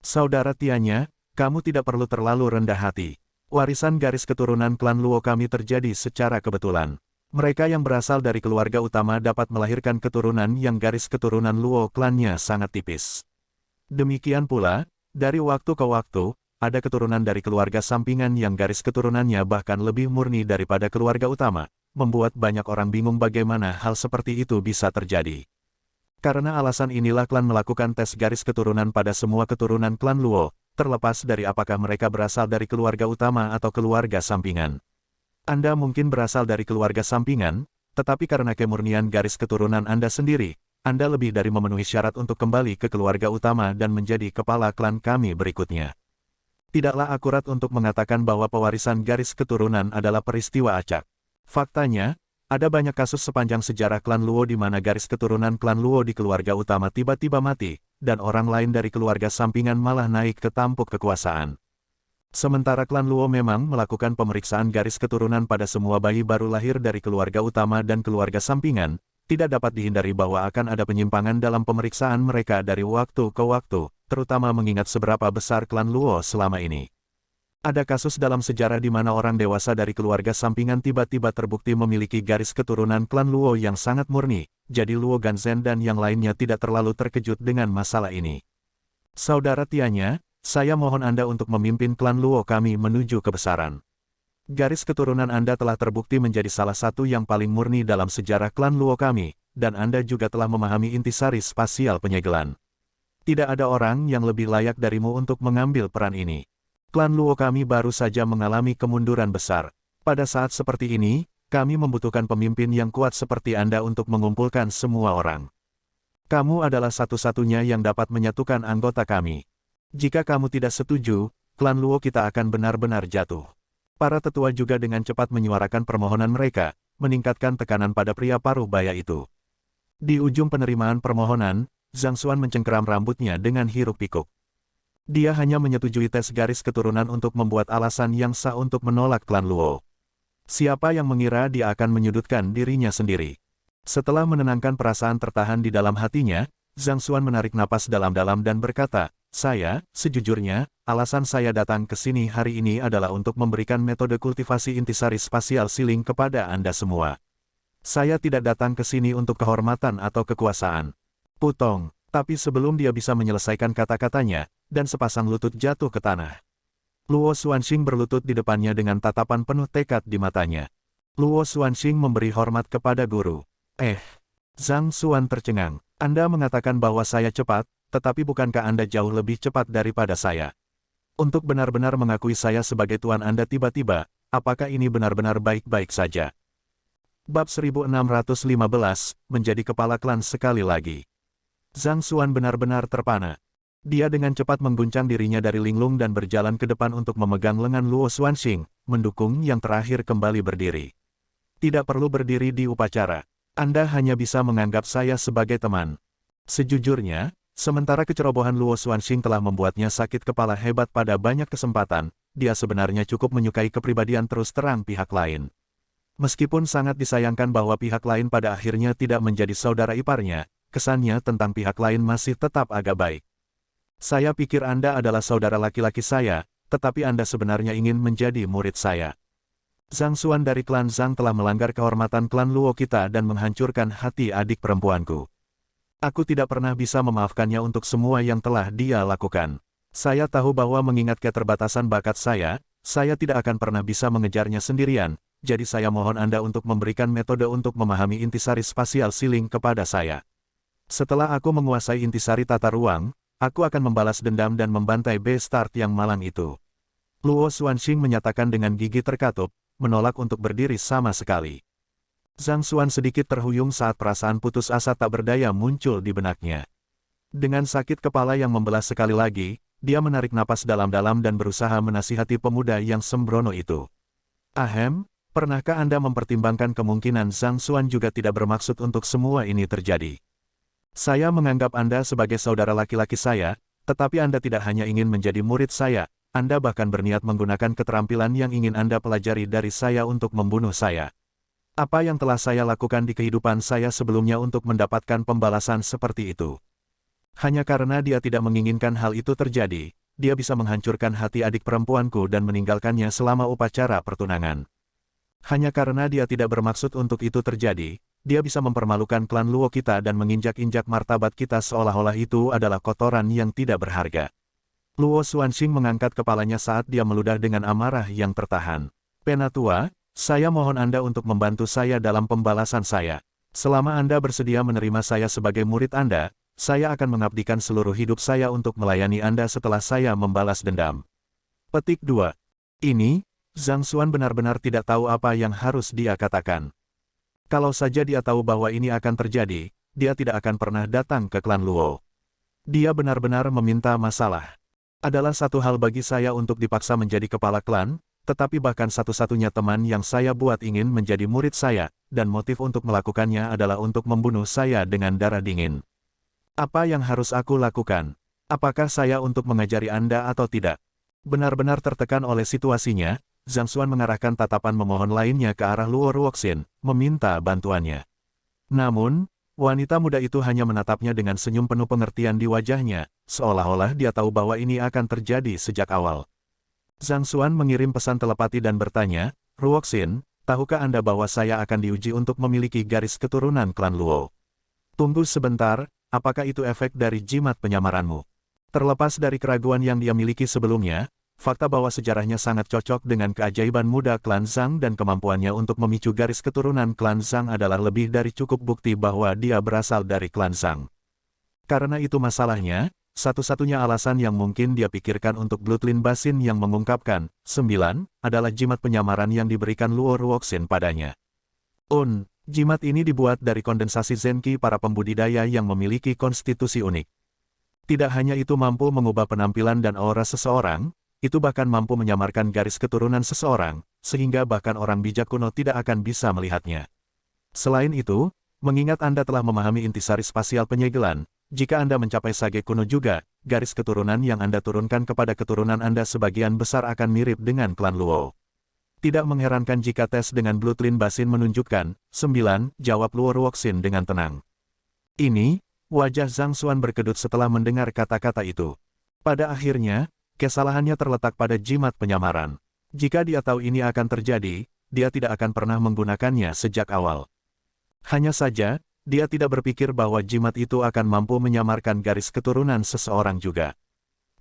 Speaker 1: Saudara Tianya, kamu tidak perlu terlalu rendah hati. Warisan garis keturunan klan Luo kami terjadi secara kebetulan. Mereka yang berasal dari keluarga utama dapat melahirkan keturunan yang garis keturunan Luo klannya sangat tipis. Demikian pula, dari waktu ke waktu, ada keturunan dari keluarga sampingan yang garis keturunannya bahkan lebih murni daripada keluarga utama, membuat banyak orang bingung bagaimana hal seperti itu bisa terjadi. Karena alasan inilah klan melakukan tes garis keturunan pada semua keturunan klan Luo, terlepas dari apakah mereka berasal dari keluarga utama atau keluarga sampingan. Anda mungkin berasal dari keluarga sampingan, tetapi karena kemurnian garis keturunan Anda sendiri, Anda lebih dari memenuhi syarat untuk kembali ke keluarga utama dan menjadi kepala klan kami berikutnya. Tidaklah akurat untuk mengatakan bahwa pewarisan garis keturunan adalah peristiwa acak. Faktanya, ada banyak kasus sepanjang sejarah klan Luo di mana garis keturunan klan Luo di keluarga utama tiba-tiba mati, dan orang lain dari keluarga sampingan malah naik ke tampuk kekuasaan. Sementara klan Luo memang melakukan pemeriksaan garis keturunan pada semua bayi baru lahir dari keluarga utama dan keluarga sampingan, tidak dapat dihindari bahwa akan ada penyimpangan dalam pemeriksaan mereka dari waktu ke waktu, terutama mengingat seberapa besar klan Luo selama ini. Ada kasus dalam sejarah di mana orang dewasa dari keluarga sampingan tiba-tiba terbukti memiliki garis keturunan klan Luo yang sangat murni, jadi Luo Ganzhen dan yang lainnya tidak terlalu terkejut dengan masalah ini. Saudara Tianya, saya mohon Anda untuk memimpin klan Luo kami menuju kebesaran. Garis keturunan Anda telah terbukti menjadi salah satu yang paling murni dalam sejarah klan Luo kami, dan Anda juga telah memahami intisari spasial penyegelan. Tidak ada orang yang lebih layak darimu untuk mengambil peran ini. Klan Luo kami baru saja mengalami kemunduran besar. Pada saat seperti ini, kami membutuhkan pemimpin yang kuat seperti Anda untuk mengumpulkan semua orang. Kamu adalah satu-satunya yang dapat menyatukan anggota kami. Jika kamu tidak setuju, klan Luo kita akan benar-benar jatuh. Para tetua juga dengan cepat menyuarakan permohonan mereka, meningkatkan tekanan pada pria parubaya itu. Di ujung penerimaan permohonan, Zhang Xuan mencengkeram rambutnya dengan hiruk-pikuk. Dia hanya menyetujui tes garis keturunan untuk membuat alasan yang sah untuk menolak klan Luo. Siapa yang mengira dia akan menyudutkan dirinya sendiri? Setelah menenangkan perasaan tertahan di dalam hatinya, Zhang Xuan menarik napas dalam-dalam dan berkata, sejujurnya, alasan saya datang ke sini hari ini adalah untuk memberikan metode kultivasi intisari spasial siling kepada Anda semua. Saya tidak datang ke sini untuk kehormatan atau kekuasaan. Putong, tapi sebelum dia bisa menyelesaikan kata-katanya, dan sepasang lutut jatuh ke tanah. Luo Xuanxing berlutut di depannya dengan tatapan penuh tekad di matanya. Luo Xuanxing memberi hormat kepada guru. Zhang Xuan tercengang. Anda mengatakan bahwa saya cepat, tetapi bukankah Anda jauh lebih cepat daripada saya? Untuk benar-benar mengakui saya sebagai tuan Anda tiba-tiba, apakah ini benar-benar baik-baik saja? Bab 1615, menjadi kepala klan sekali lagi. Zhang Xuan benar-benar terpana. Dia dengan cepat mengguncang dirinya dari linglung dan berjalan ke depan untuk memegang lengan Luo Xuanxing, mendukung yang terakhir kembali berdiri. Tidak perlu berdiri di upacara. Anda hanya bisa menganggap saya sebagai teman. Sejujurnya, Sementara kecerobohan Luo Xuanxing telah membuatnya sakit kepala hebat pada banyak kesempatan, dia sebenarnya cukup menyukai kepribadian terus terang pihak lain. Meskipun sangat disayangkan bahwa pihak lain pada akhirnya tidak menjadi saudara iparnya, kesannya tentang pihak lain masih tetap agak baik. Saya pikir Anda adalah saudara laki-laki saya, tetapi Anda sebenarnya ingin menjadi murid saya. Zhang Xuan dari klan Zhang telah melanggar kehormatan klan Luo kita dan menghancurkan hati adik perempuanku. Aku tidak pernah bisa memaafkannya untuk semua yang telah dia lakukan. Saya tahu bahwa mengingat keterbatasan bakat saya tidak akan pernah bisa mengejarnya sendirian, jadi saya mohon Anda untuk memberikan metode untuk memahami intisari spasial siling kepada saya. Setelah aku menguasai intisari tata ruang, aku akan membalas dendam dan membantai Beastars yang malang itu. Luo Xuanxing menyatakan dengan gigi terkatup, menolak untuk berdiri sama sekali. Zhang Xuan sedikit terhuyung saat perasaan putus asa tak berdaya muncul di benaknya. Dengan sakit kepala yang membelah sekali lagi, dia menarik napas dalam-dalam dan berusaha menasihati pemuda yang sembrono itu. Ahem, pernahkah Anda mempertimbangkan kemungkinan Zhang Xuan juga tidak bermaksud untuk semua ini terjadi? Saya menganggap Anda sebagai saudara laki-laki saya, tetapi Anda tidak hanya ingin menjadi murid saya, Anda bahkan berniat menggunakan keterampilan yang ingin Anda pelajari dari saya untuk membunuh saya. Apa yang telah saya lakukan di kehidupan saya sebelumnya untuk mendapatkan pembalasan seperti itu? Hanya karena dia tidak menginginkan hal itu terjadi, dia bisa menghancurkan hati adik perempuanku dan meninggalkannya selama upacara pertunangan. Hanya karena dia tidak bermaksud untuk itu terjadi, dia bisa mempermalukan klan Luo kita dan menginjak-injak martabat kita seolah-olah itu adalah kotoran yang tidak berharga. Luo Xuanxing mengangkat kepalanya saat dia meludah dengan amarah yang tertahan. Penatua, saya mohon Anda untuk membantu saya dalam pembalasan saya. Selama Anda bersedia menerima saya sebagai murid Anda, saya akan mengabdikan seluruh hidup saya untuk melayani Anda setelah saya membalas dendam. Petik 2. Ini, Zhang Xuan benar-benar tidak tahu apa yang harus dia katakan. Kalau saja dia tahu bahwa ini akan terjadi, dia tidak akan pernah datang ke klan Luo. Dia benar-benar meminta masalah. Adalah satu hal bagi saya untuk dipaksa menjadi kepala klan, tetapi bahkan satu-satunya teman yang saya buat ingin menjadi murid saya, dan motif untuk melakukannya adalah untuk membunuh saya dengan darah dingin. Apa yang harus aku lakukan? Apakah saya untuk mengajari Anda atau tidak? Benar-benar tertekan oleh situasinya, Zhang Xuan mengarahkan tatapan memohon lainnya ke arah Luo Ruoxin, meminta bantuannya. Namun, wanita muda itu hanya menatapnya dengan senyum penuh pengertian di wajahnya, seolah-olah dia tahu bahwa ini akan terjadi sejak awal. Zhang Xuan mengirim pesan telepati dan bertanya, Ruoxin, tahukah Anda bahwa saya akan diuji untuk memiliki garis keturunan klan Luo? Tunggu sebentar, apakah itu efek dari jimat penyamaranmu? Terlepas dari keraguan yang dia miliki sebelumnya, fakta bahwa sejarahnya sangat cocok dengan keajaiban muda klan Zhang dan kemampuannya untuk memicu garis keturunan klan Zhang adalah lebih dari cukup bukti bahwa dia berasal dari klan Zhang. Karena itu masalahnya, satu-satunya alasan yang mungkin dia pikirkan untuk Bloodline Basin yang mengungkapkan 9 adalah jimat penyamaran yang diberikan Luo Ruoxin padanya. Jimat ini dibuat dari kondensasi Zenqi para pembudidaya yang memiliki konstitusi unik. Tidak hanya itu mampu mengubah penampilan dan aura seseorang, itu bahkan mampu menyamarkan garis keturunan seseorang, sehingga bahkan orang bijak kuno tidak akan bisa melihatnya. Selain itu, mengingat Anda telah memahami intisari spasial penyegelan, jika Anda mencapai sage kuno juga, garis keturunan yang Anda turunkan kepada keturunan Anda sebagian besar akan mirip dengan klan Luo. Tidak mengherankan jika tes dengan Bloodline Basin menunjukkan 9, jawab Luo Ruoxin dengan tenang. Ini, wajah Zhang Xuan berkedut setelah mendengar kata-kata itu. Pada akhirnya, kesalahannya terletak pada jimat penyamaran. Jika dia tahu ini akan terjadi, dia tidak akan pernah menggunakannya sejak awal. Hanya saja, dia tidak berpikir bahwa jimat itu akan mampu menyamarkan garis keturunan seseorang juga.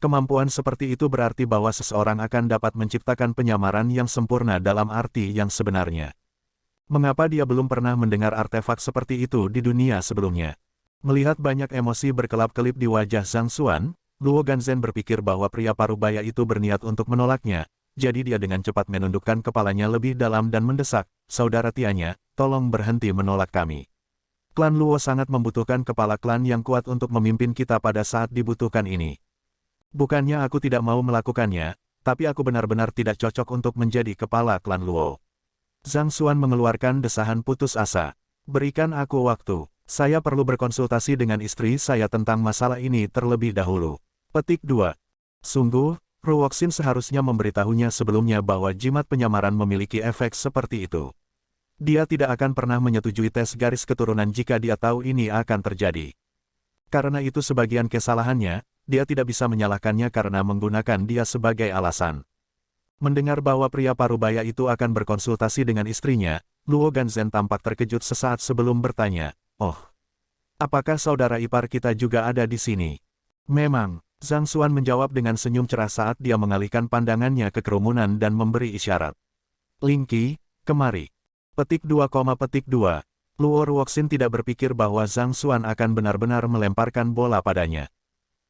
Speaker 1: Kemampuan seperti itu berarti bahwa seseorang akan dapat menciptakan penyamaran yang sempurna dalam arti yang sebenarnya. Mengapa dia belum pernah mendengar artefak seperti itu di dunia sebelumnya? Melihat banyak emosi berkelap-kelip di wajah Zhang Xuan, Luo Ganzhen berpikir bahwa pria parubaya itu berniat untuk menolaknya, jadi dia dengan cepat menundukkan kepalanya lebih dalam dan mendesak, "Saudara Tianya, tolong berhenti menolak kami. Klan Luo sangat membutuhkan kepala klan yang kuat untuk memimpin kita pada saat dibutuhkan ini. Bukannya aku tidak mau melakukannya, tapi aku benar-benar tidak cocok untuk menjadi kepala klan Luo." Zhang Xuan mengeluarkan desahan putus asa. "Berikan aku waktu. Saya perlu berkonsultasi dengan istri saya tentang masalah ini terlebih dahulu. Petik 2. Sungguh, Ruoxin seharusnya memberitahunya sebelumnya bahwa jimat penyamaran memiliki efek seperti itu. Dia tidak akan pernah menyetujui tes garis keturunan jika dia tahu ini akan terjadi. Karena itu sebagian kesalahannya, dia tidak bisa menyalahkannya karena menggunakan dia sebagai alasan. Mendengar bahwa pria parubaya itu akan berkonsultasi dengan istrinya, Luo Ganzhen tampak terkejut sesaat sebelum bertanya, "Oh, apakah saudara ipar kita juga ada di sini?" "Memang," Zhang Xuan menjawab dengan senyum cerah saat dia mengalihkan pandangannya ke kerumunan dan memberi isyarat. "Ling Qi, kemari." Petik 2,2. Luo Ruoxin tidak berpikir bahwa Zhang Xuan akan benar-benar melemparkan bola padanya.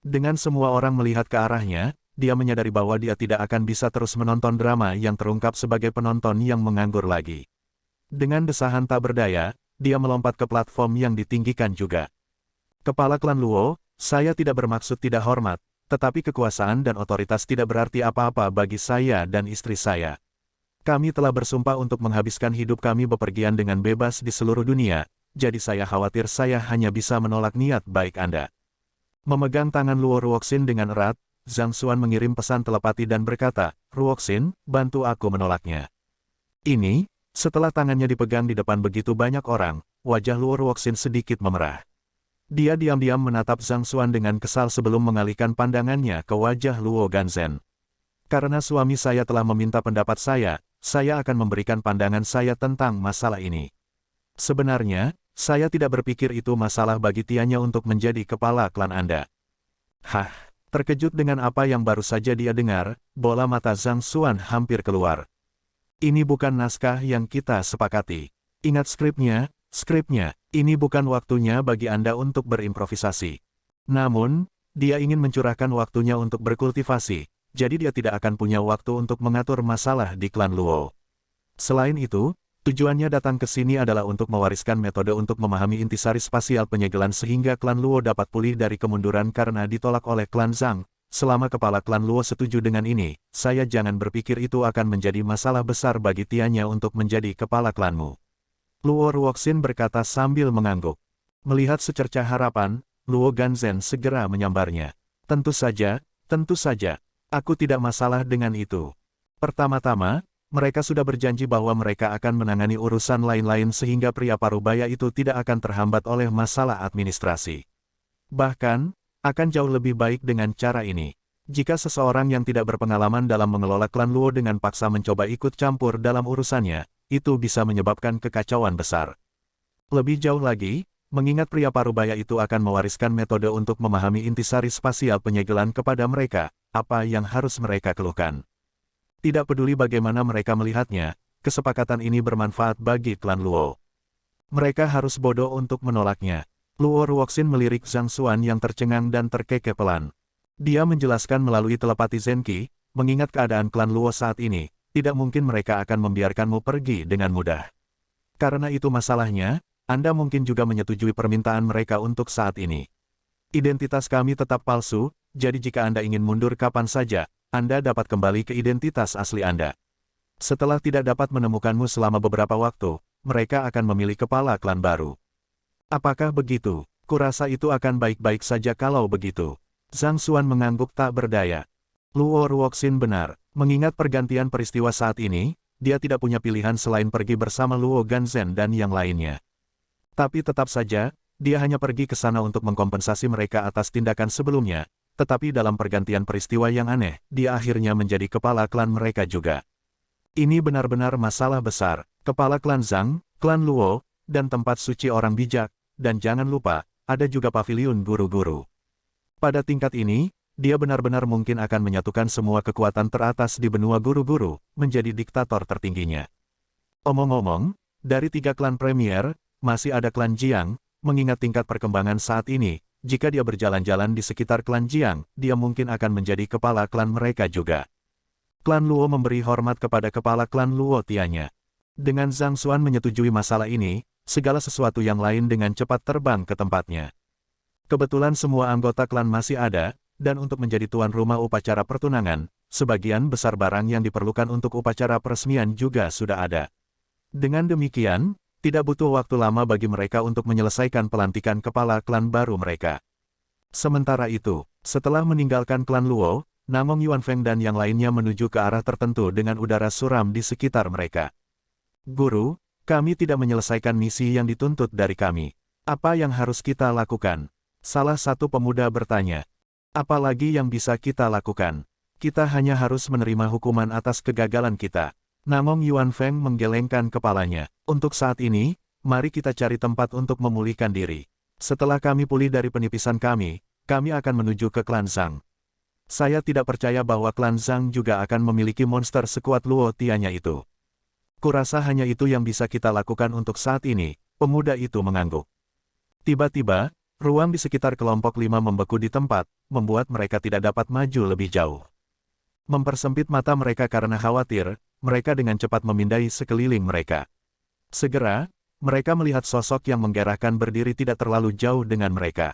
Speaker 1: Dengan semua orang melihat ke arahnya, dia menyadari bahwa dia tidak akan bisa terus menonton drama yang terungkap sebagai penonton yang menganggur lagi. Dengan desahan tak berdaya, dia melompat ke platform yang ditinggikan juga. "Kepala klan Luo, saya tidak bermaksud tidak hormat, tetapi kekuasaan dan otoritas tidak berarti apa-apa bagi saya dan istri saya. Kami telah bersumpah untuk menghabiskan hidup kami bepergian dengan bebas di seluruh dunia, jadi saya khawatir saya hanya bisa menolak niat baik Anda." Memegang tangan Luo Ruoxin dengan erat, Zhang Xuan mengirim pesan telepati dan berkata, "Ruoxin, bantu aku menolaknya." Ini, setelah tangannya dipegang di depan begitu banyak orang, wajah Luo Ruoxin sedikit memerah. Dia diam-diam menatap Zhang Xuan dengan kesal sebelum mengalihkan pandangannya ke wajah Luo Ganzhen. "Karena suami saya telah meminta pendapat saya akan memberikan pandangan saya tentang masalah ini. Sebenarnya, saya tidak berpikir itu masalah bagi Tianya untuk menjadi kepala klan Anda." Hah, terkejut dengan apa yang baru saja dia dengar, bola mata Zhang Xuan hampir keluar. "Ini bukan naskah yang kita sepakati. Ingat skripnya, ini bukan waktunya bagi Anda untuk berimprovisasi." Namun, dia ingin mencurahkan waktunya untuk berkultivasi, jadi dia tidak akan punya waktu untuk mengatur masalah di klan Luo. Selain itu, tujuannya datang ke sini adalah untuk mewariskan metode untuk memahami intisari spasial penyegelan sehingga klan Luo dapat pulih dari kemunduran karena ditolak oleh klan Zhang. Selama kepala klan Luo setuju dengan ini, saya jangan berpikir itu akan menjadi masalah besar bagi Tianya untuk menjadi kepala klanmu. Luo Ruoxin berkata sambil mengangguk. Melihat secercah harapan, Luo Ganzhen segera menyambarnya. Tentu saja, aku tidak masalah dengan itu. Pertama-tama, mereka sudah berjanji bahwa mereka akan menangani urusan lain-lain sehingga pria parubaya itu tidak akan terhambat oleh masalah administrasi. Bahkan, akan jauh lebih baik dengan cara ini. Jika seseorang yang tidak berpengalaman dalam mengelola klan Luo dengan paksa mencoba ikut campur dalam urusannya, itu bisa menyebabkan kekacauan besar. Lebih jauh lagi, mengingat pria parubaya itu akan mewariskan metode untuk memahami intisari spasial penyegelan kepada mereka, apa yang harus mereka keluhkan. Tidak peduli bagaimana mereka melihatnya, kesepakatan ini bermanfaat bagi klan Luo. Mereka harus bodoh untuk menolaknya. Luo Ruoxin melirik Zhang Xuan yang tercengang dan terkekeh pelan. Dia menjelaskan melalui telepati Zenki, mengingat keadaan klan Luo saat ini, tidak mungkin mereka akan membiarkanmu pergi dengan mudah. Karena itu masalahnya, Anda mungkin juga menyetujui permintaan mereka untuk saat ini. Identitas kami tetap palsu, jadi jika Anda ingin mundur kapan saja, Anda dapat kembali ke identitas asli Anda. Setelah tidak dapat menemukanmu selama beberapa waktu, mereka akan memilih kepala klan baru. Apakah begitu? Kurasa itu akan baik-baik saja kalau begitu. Zhang Xuan mengangguk tak berdaya. Luo Ruoxin benar. Mengingat pergantian peristiwa saat ini, dia tidak punya pilihan selain pergi bersama Luo Ganzhen dan yang lainnya. Tapi tetap saja, dia hanya pergi ke sana untuk mengkompensasi mereka atas tindakan sebelumnya, tetapi dalam pergantian peristiwa yang aneh, dia akhirnya menjadi kepala klan mereka juga. Ini benar-benar masalah besar. Kepala klan Zhang, klan Luo, dan tempat suci orang bijak. Dan jangan lupa, ada juga paviliun guru-guru. Pada tingkat ini, dia benar-benar mungkin akan menyatukan semua kekuatan teratas di benua guru-guru, menjadi diktator tertingginya. Omong-omong, dari 3 klan premier, masih ada klan Jiang, mengingat tingkat perkembangan saat ini, jika dia berjalan-jalan di sekitar klan Jiang, dia mungkin akan menjadi kepala klan mereka juga. Klan Luo memberi hormat kepada kepala klan Luo Tianya. Dengan Zhang Xuan menyetujui masalah ini, segala sesuatu yang lain dengan cepat terbang ke tempatnya. Kebetulan semua anggota klan masih ada, dan untuk menjadi tuan rumah upacara pertunangan, sebagian besar barang yang diperlukan untuk upacara peresmian juga sudah ada. Dengan demikian, Tidak butuh waktu lama bagi mereka untuk menyelesaikan pelantikan kepala klan baru mereka. Sementara itu, setelah meninggalkan klan Luo, Namong Yuanfeng dan yang lainnya menuju ke arah tertentu dengan udara suram di sekitar mereka. Guru, kami tidak menyelesaikan misi yang dituntut dari kami. Apa yang harus kita lakukan? Salah satu pemuda bertanya. Apalagi yang bisa kita lakukan? Kita hanya harus menerima hukuman atas kegagalan kita. Namong Yuanfeng menggelengkan kepalanya. Untuk saat ini, mari kita cari tempat untuk memulihkan diri. Setelah kami pulih dari penipisan kami akan menuju ke klan Zhang. Saya tidak percaya bahwa klan Zhang juga akan memiliki monster sekuat Luo Tianya itu. Kurasa hanya itu yang bisa kita lakukan untuk saat ini, pemuda itu mengangguk. Tiba-tiba, ruang di sekitar kelompok 5 membeku di tempat, membuat mereka tidak dapat maju lebih jauh. Mempersempit mata mereka karena khawatir, mereka dengan cepat memindai sekeliling mereka. Segera, mereka melihat sosok yang menggerakkan berdiri tidak terlalu jauh dengan mereka.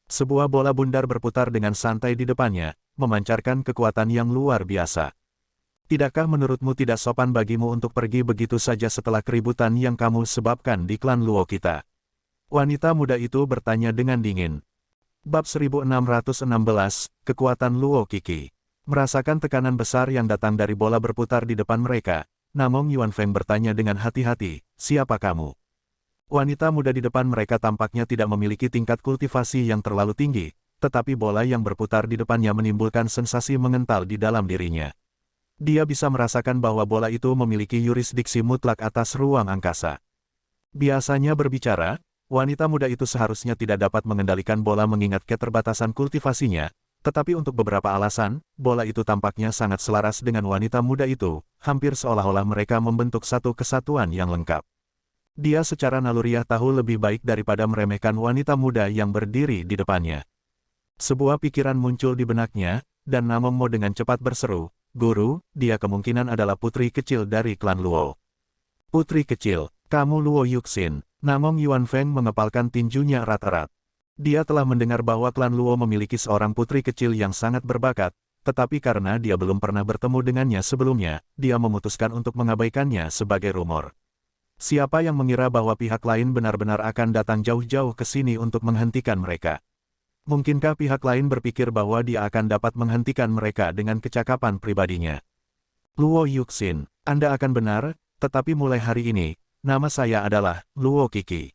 Speaker 1: Sebuah bola bundar berputar dengan santai di depannya, memancarkan kekuatan yang luar biasa. Tidakkah menurutmu tidak sopan bagimu untuk pergi begitu saja setelah keributan yang kamu sebabkan di klan Luo kita? Wanita muda itu bertanya dengan dingin. Bab 1616, Kekuatan Luo Qixi. Merasakan tekanan besar yang datang dari bola berputar di depan mereka, Namong Yuanfeng bertanya dengan hati-hati, siapa kamu? Wanita muda di depan mereka tampaknya tidak memiliki tingkat kultivasi yang terlalu tinggi, tetapi bola yang berputar di depannya menimbulkan sensasi mengental di dalam dirinya. Dia bisa merasakan bahwa bola itu memiliki yurisdiksi mutlak atas ruang angkasa. Biasanya berbicara, wanita muda itu seharusnya tidak dapat mengendalikan bola mengingat keterbatasan kultivasinya, tetapi untuk beberapa alasan, bola itu tampaknya sangat selaras dengan wanita muda itu, hampir seolah-olah mereka membentuk satu kesatuan yang lengkap. Dia secara naluriah tahu lebih baik daripada meremehkan wanita muda yang berdiri di depannya. Sebuah pikiran muncul di benaknya, dan Namong Mo dengan cepat berseru, Guru, dia kemungkinan adalah putri kecil dari klan Luo. Putri kecil, kamu Luo Yuxin. Namong Yuanfeng mengepalkan tinjunya erat-erat. Dia telah mendengar bahwa klan Luo memiliki seorang putri kecil yang sangat berbakat, tetapi karena dia belum pernah bertemu dengannya sebelumnya, dia memutuskan untuk mengabaikannya sebagai rumor. Siapa yang mengira bahwa pihak lain benar-benar akan datang jauh-jauh ke sini untuk menghentikan mereka? Mungkinkah pihak lain berpikir bahwa dia akan dapat menghentikan mereka dengan kecakapan pribadinya? Luo Yuxin, Anda akan benar, tetapi mulai hari ini, nama saya adalah Luo Qixi.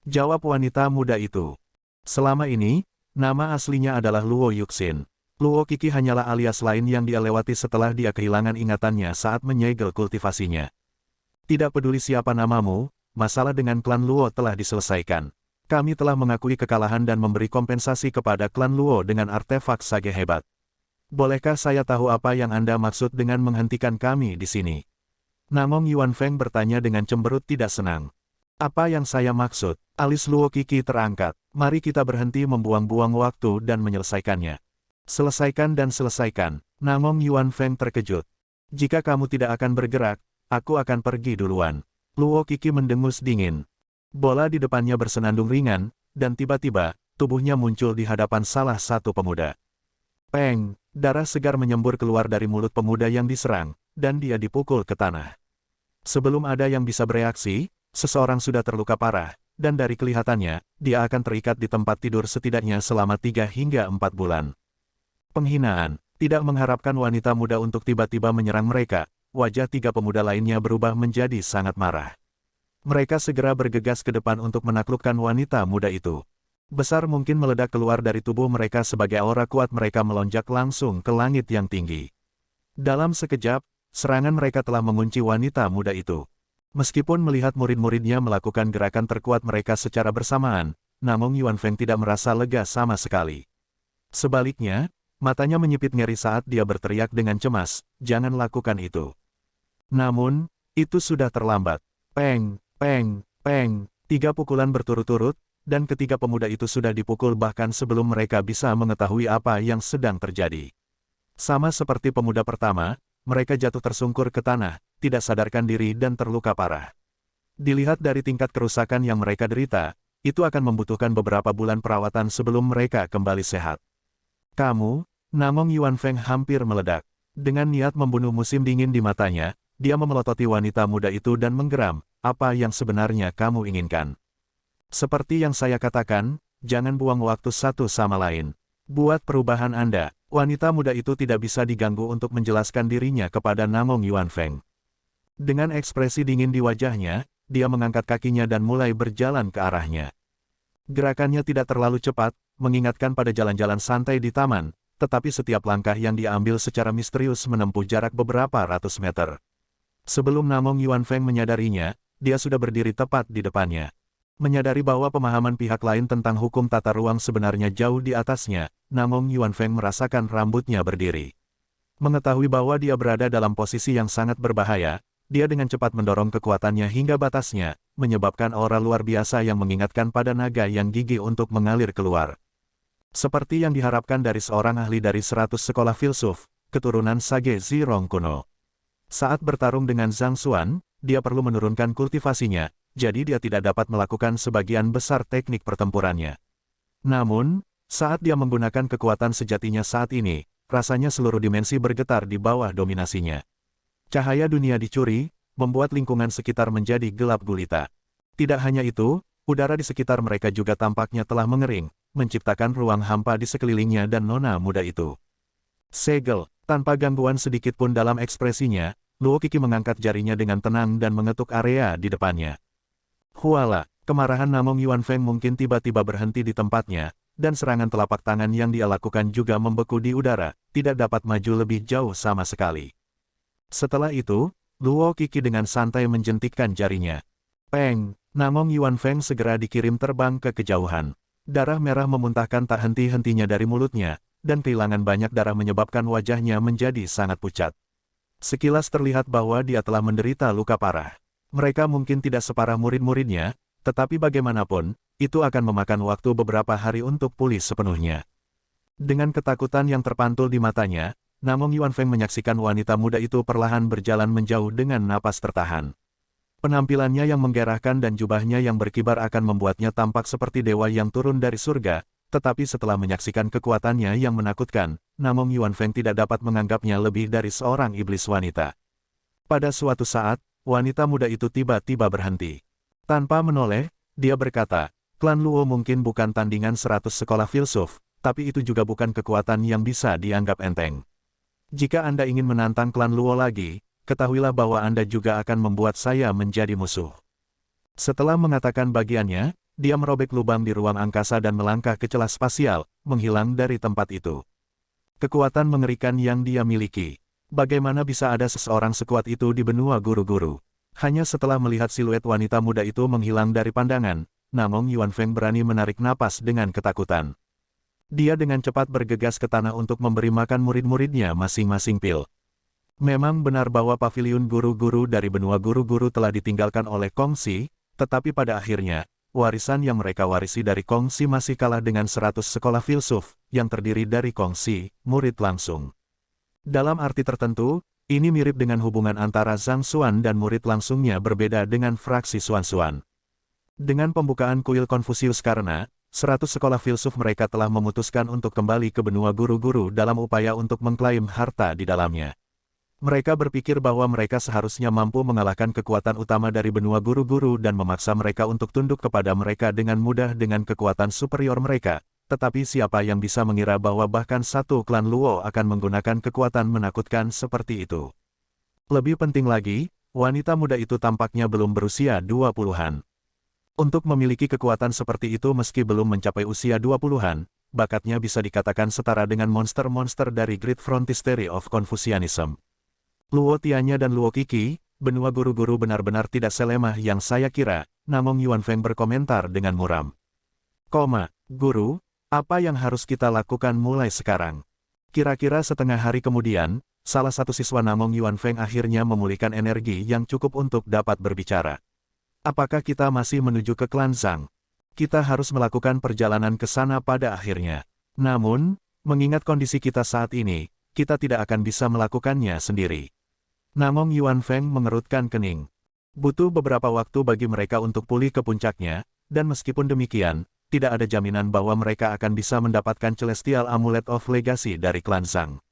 Speaker 1: Jawab wanita muda itu. Selama ini, nama aslinya adalah Luo Yuxin. Luo Qixi hanyalah alias lain yang dia lewati setelah dia kehilangan ingatannya saat menyegel kultivasinya. Tidak peduli siapa namamu, masalah dengan klan Luo telah diselesaikan. Kami telah mengakui kekalahan dan memberi kompensasi kepada klan Luo dengan artefak sage hebat. Bolehkah saya tahu apa yang Anda maksud dengan menghentikan kami di sini? Namong Yuanfeng bertanya dengan cemberut tidak senang. Apa yang saya maksud? Alis Luo Qixi terangkat. Mari kita berhenti membuang-buang waktu dan menyelesaikannya. Selesaikan dan selesaikan. Namong Yuanfeng terkejut. Jika kamu tidak akan bergerak, aku akan pergi duluan. Luo Qixi mendengus dingin. Bola di depannya bersenandung ringan, dan tiba-tiba, tubuhnya muncul di hadapan salah satu pemuda. Peng, darah segar menyembur keluar dari mulut pemuda yang diserang, dan dia dipukul ke tanah. Sebelum ada yang bisa bereaksi, seseorang sudah terluka parah, dan dari kelihatannya, dia akan terikat di tempat tidur setidaknya selama 3 hingga 4 bulan. Penghinaan, tidak mengharapkan wanita muda untuk tiba-tiba menyerang mereka, wajah 3 pemuda lainnya berubah menjadi sangat marah. Mereka segera bergegas ke depan untuk menaklukkan wanita muda itu. Besar mungkin meledak keluar dari tubuh mereka sebagai aura kuat mereka melonjak langsung ke langit yang tinggi. Dalam sekejap, serangan mereka telah mengunci wanita muda itu. Meskipun melihat murid-muridnya melakukan gerakan terkuat mereka secara bersamaan, Namong Yuanfeng tidak merasa lega sama sekali. Sebaliknya, matanya menyipit ngeri saat dia berteriak dengan cemas, jangan lakukan itu. Namun, itu sudah terlambat. Peng! Peng, peng, 3 pukulan berturut-turut, dan ketiga pemuda itu sudah dipukul bahkan sebelum mereka bisa mengetahui apa yang sedang terjadi. Sama seperti pemuda pertama, mereka jatuh tersungkur ke tanah, tidak sadarkan diri dan terluka parah. Dilihat dari tingkat kerusakan yang mereka derita, itu akan membutuhkan beberapa bulan perawatan sebelum mereka kembali sehat. Kamu, Namong Yuanfeng hampir meledak. Dengan niat membunuh musim dingin di matanya, dia memelototi wanita muda itu dan menggeram, apa yang sebenarnya kamu inginkan? Seperti yang saya katakan, jangan buang waktu satu sama lain. Buat perubahan Anda. Wanita muda itu tidak bisa diganggu untuk menjelaskan dirinya kepada Namong Yuanfeng. Dengan ekspresi dingin di wajahnya, dia mengangkat kakinya dan mulai berjalan ke arahnya. Gerakannya tidak terlalu cepat, mengingatkan pada jalan-jalan santai di taman, tetapi setiap langkah yang dia ambil secara misterius menempuh jarak beberapa ratus meter. Sebelum Namong Yuanfeng menyadarinya, dia sudah berdiri tepat di depannya. Menyadari bahwa pemahaman pihak lain tentang hukum tata ruang sebenarnya jauh di atasnya, Namong Yuanfeng merasakan rambutnya berdiri. Mengetahui bahwa dia berada dalam posisi yang sangat berbahaya, dia dengan cepat mendorong kekuatannya hingga batasnya, menyebabkan aura luar biasa yang mengingatkan pada naga yang gigih untuk mengalir keluar. Seperti yang diharapkan dari seorang ahli dari 100 sekolah filsuf, keturunan Sage Zirong kuno. Saat bertarung dengan Zhang Xuan, dia perlu menurunkan kultivasinya, jadi dia tidak dapat melakukan sebagian besar teknik pertempurannya. Namun, saat dia menggunakan kekuatan sejatinya saat ini, rasanya seluruh dimensi bergetar di bawah dominasinya. Cahaya dunia dicuri, membuat lingkungan sekitar menjadi gelap gulita. Tidak hanya itu, udara di sekitar mereka juga tampaknya telah mengering, menciptakan ruang hampa di sekelilingnya dan nona muda itu. Segel, tanpa gangguan sedikit pun dalam ekspresinya, Luo Qiki mengangkat jarinya dengan tenang dan mengetuk area di depannya. Huala, kemarahan Namong Yuanfeng mungkin tiba-tiba berhenti di tempatnya, dan serangan telapak tangan yang dia lakukan juga membeku di udara, tidak dapat maju lebih jauh sama sekali. Setelah itu, Luo Qiki dengan santai menjentikkan jarinya. Peng, Namong Yuanfeng segera dikirim terbang ke kejauhan. Darah merah memuntahkan tak henti-hentinya dari mulutnya, dan kehilangan banyak darah menyebabkan wajahnya menjadi sangat pucat. Sekilas terlihat bahwa dia telah menderita luka parah. Mereka mungkin tidak separah murid-muridnya, tetapi bagaimanapun, itu akan memakan waktu beberapa hari untuk pulih sepenuhnya. Dengan ketakutan yang terpantul di matanya, Namong Yuanfeng menyaksikan wanita muda itu perlahan berjalan menjauh dengan napas tertahan. Penampilannya yang menggerahkan dan jubahnya yang berkibar akan membuatnya tampak seperti dewa yang turun dari surga, tetapi setelah menyaksikan kekuatannya yang menakutkan, Namong Yuanfeng tidak dapat menganggapnya lebih dari seorang iblis wanita. Pada suatu saat, wanita muda itu tiba-tiba berhenti. Tanpa menoleh, dia berkata, klan Luo mungkin bukan tandingan 100 sekolah filsuf, tapi itu juga bukan kekuatan yang bisa dianggap enteng. Jika Anda ingin menantang klan Luo lagi, ketahuilah bahwa Anda juga akan membuat saya menjadi musuh. Setelah mengatakan bagiannya, dia merobek lubang di ruang angkasa dan melangkah ke celah spasial, menghilang dari tempat itu. Kekuatan mengerikan yang dia miliki. Bagaimana bisa ada seseorang sekuat itu di benua guru-guru? Hanya setelah melihat siluet wanita muda itu menghilang dari pandangan, Namong Yuanfeng berani menarik napas dengan ketakutan. Dia dengan cepat bergegas ke tanah untuk memberi makan murid-muridnya masing-masing pil. Memang benar bahwa paviliun guru-guru dari benua guru-guru telah ditinggalkan oleh Kongsi, tetapi pada akhirnya, warisan yang mereka warisi dari Kongsi masih kalah dengan 100 sekolah filsuf, yang terdiri dari Kongsi, murid langsung. Dalam arti tertentu, ini mirip dengan hubungan antara Zhang Xuan dan murid langsungnya berbeda dengan fraksi Xuan-Xuan. Dengan pembukaan kuil Konfusius karena, 100 sekolah filsuf mereka telah memutuskan untuk kembali ke benua guru-guru dalam upaya untuk mengklaim harta di dalamnya. Mereka berpikir bahwa mereka seharusnya mampu mengalahkan kekuatan utama dari benua guru-guru dan memaksa mereka untuk tunduk kepada mereka dengan mudah dengan kekuatan superior mereka. Tetapi siapa yang bisa mengira bahwa bahkan satu klan Luo akan menggunakan kekuatan menakutkan seperti itu. Lebih penting lagi, wanita muda itu tampaknya belum berusia 20-an. Untuk memiliki kekuatan seperti itu meski belum mencapai usia 20-an, bakatnya bisa dikatakan setara dengan monster-monster dari Great Frontistery of Confucianism. Luo Tianya dan Luo Qiki, benua guru-guru benar-benar tidak selemah yang saya kira, Namong Yuanfeng berkomentar dengan muram. Guru, apa yang harus kita lakukan mulai sekarang? Kira-kira setengah hari kemudian, salah satu siswa Namong Yuanfeng akhirnya memulihkan energi yang cukup untuk dapat berbicara. Apakah kita masih menuju ke klan Zhang? Kita harus melakukan perjalanan ke sana pada akhirnya. Namun, mengingat kondisi kita saat ini, kita tidak akan bisa melakukannya sendiri. Namong Yuanfeng mengerutkan kening. Butuh beberapa waktu bagi mereka untuk pulih ke puncaknya, dan meskipun demikian, tidak ada jaminan bahwa mereka akan bisa mendapatkan Celestial Amulet of Legacy dari klan Zhang.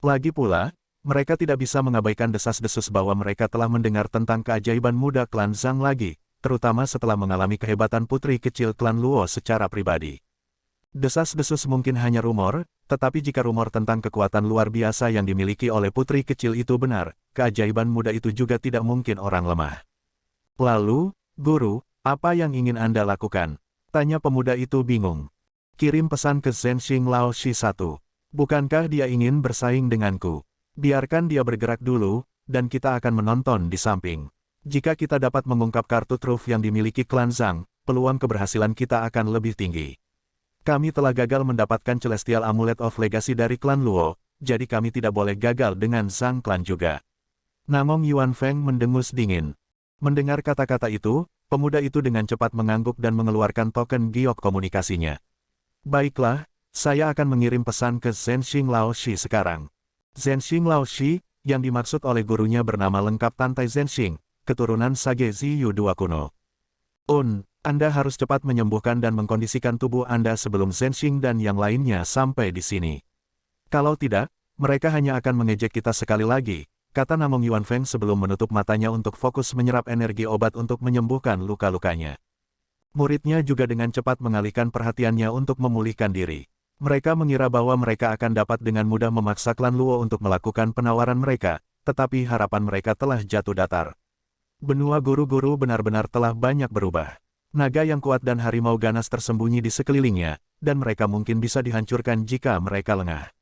Speaker 1: Lagi pula, Mereka tidak bisa mengabaikan desas-desus bahwa mereka telah mendengar tentang keajaiban muda klan Zhang lagi, terutama setelah mengalami kehebatan putri kecil klan Luo secara pribadi. Desas-desus mungkin hanya rumor, tetapi jika rumor tentang kekuatan luar biasa yang dimiliki oleh putri kecil itu benar, keajaiban muda itu juga tidak mungkin orang lemah. Lalu, Guru, apa yang ingin Anda lakukan? Tanya pemuda itu bingung. Kirim pesan ke Zhenxing Lao Shi 1. Bukankah dia ingin bersaing denganku? Biarkan dia bergerak dulu, dan kita akan menonton di samping. Jika kita dapat mengungkap kartu truf yang dimiliki klan Zhang, peluang keberhasilan kita akan lebih tinggi. Kami telah gagal mendapatkan Celestial Amulet of Legacy dari klan Luo, jadi kami tidak boleh gagal dengan Zhang klan juga. Namong Yuan Feng mendengus dingin. Mendengar kata-kata itu, pemuda itu dengan cepat mengangguk dan mengeluarkan token giok komunikasinya. Baiklah, saya akan mengirim pesan ke Zhenxing Lao Shi sekarang. Zhenxing Lao Shi, yang dimaksud oleh gurunya bernama lengkap Tantai Zhenxing, keturunan Sage Ziyu II kuno. Anda harus cepat menyembuhkan dan mengkondisikan tubuh Anda sebelum Zhenxing dan yang lainnya sampai di sini. Kalau tidak, mereka hanya akan mengejek kita sekali lagi, kata Namong Yuan Feng sebelum menutup matanya untuk fokus menyerap energi obat untuk menyembuhkan luka-lukanya. Muridnya juga dengan cepat mengalihkan perhatiannya untuk memulihkan diri. Mereka mengira bahwa mereka akan dapat dengan mudah memaksa klan Luo untuk melakukan penawaran mereka, tetapi harapan mereka telah jatuh datar. Benua guru-guru benar-benar telah banyak berubah. Naga yang kuat dan harimau ganas tersembunyi di sekelilingnya, dan mereka mungkin bisa dihancurkan jika mereka lengah.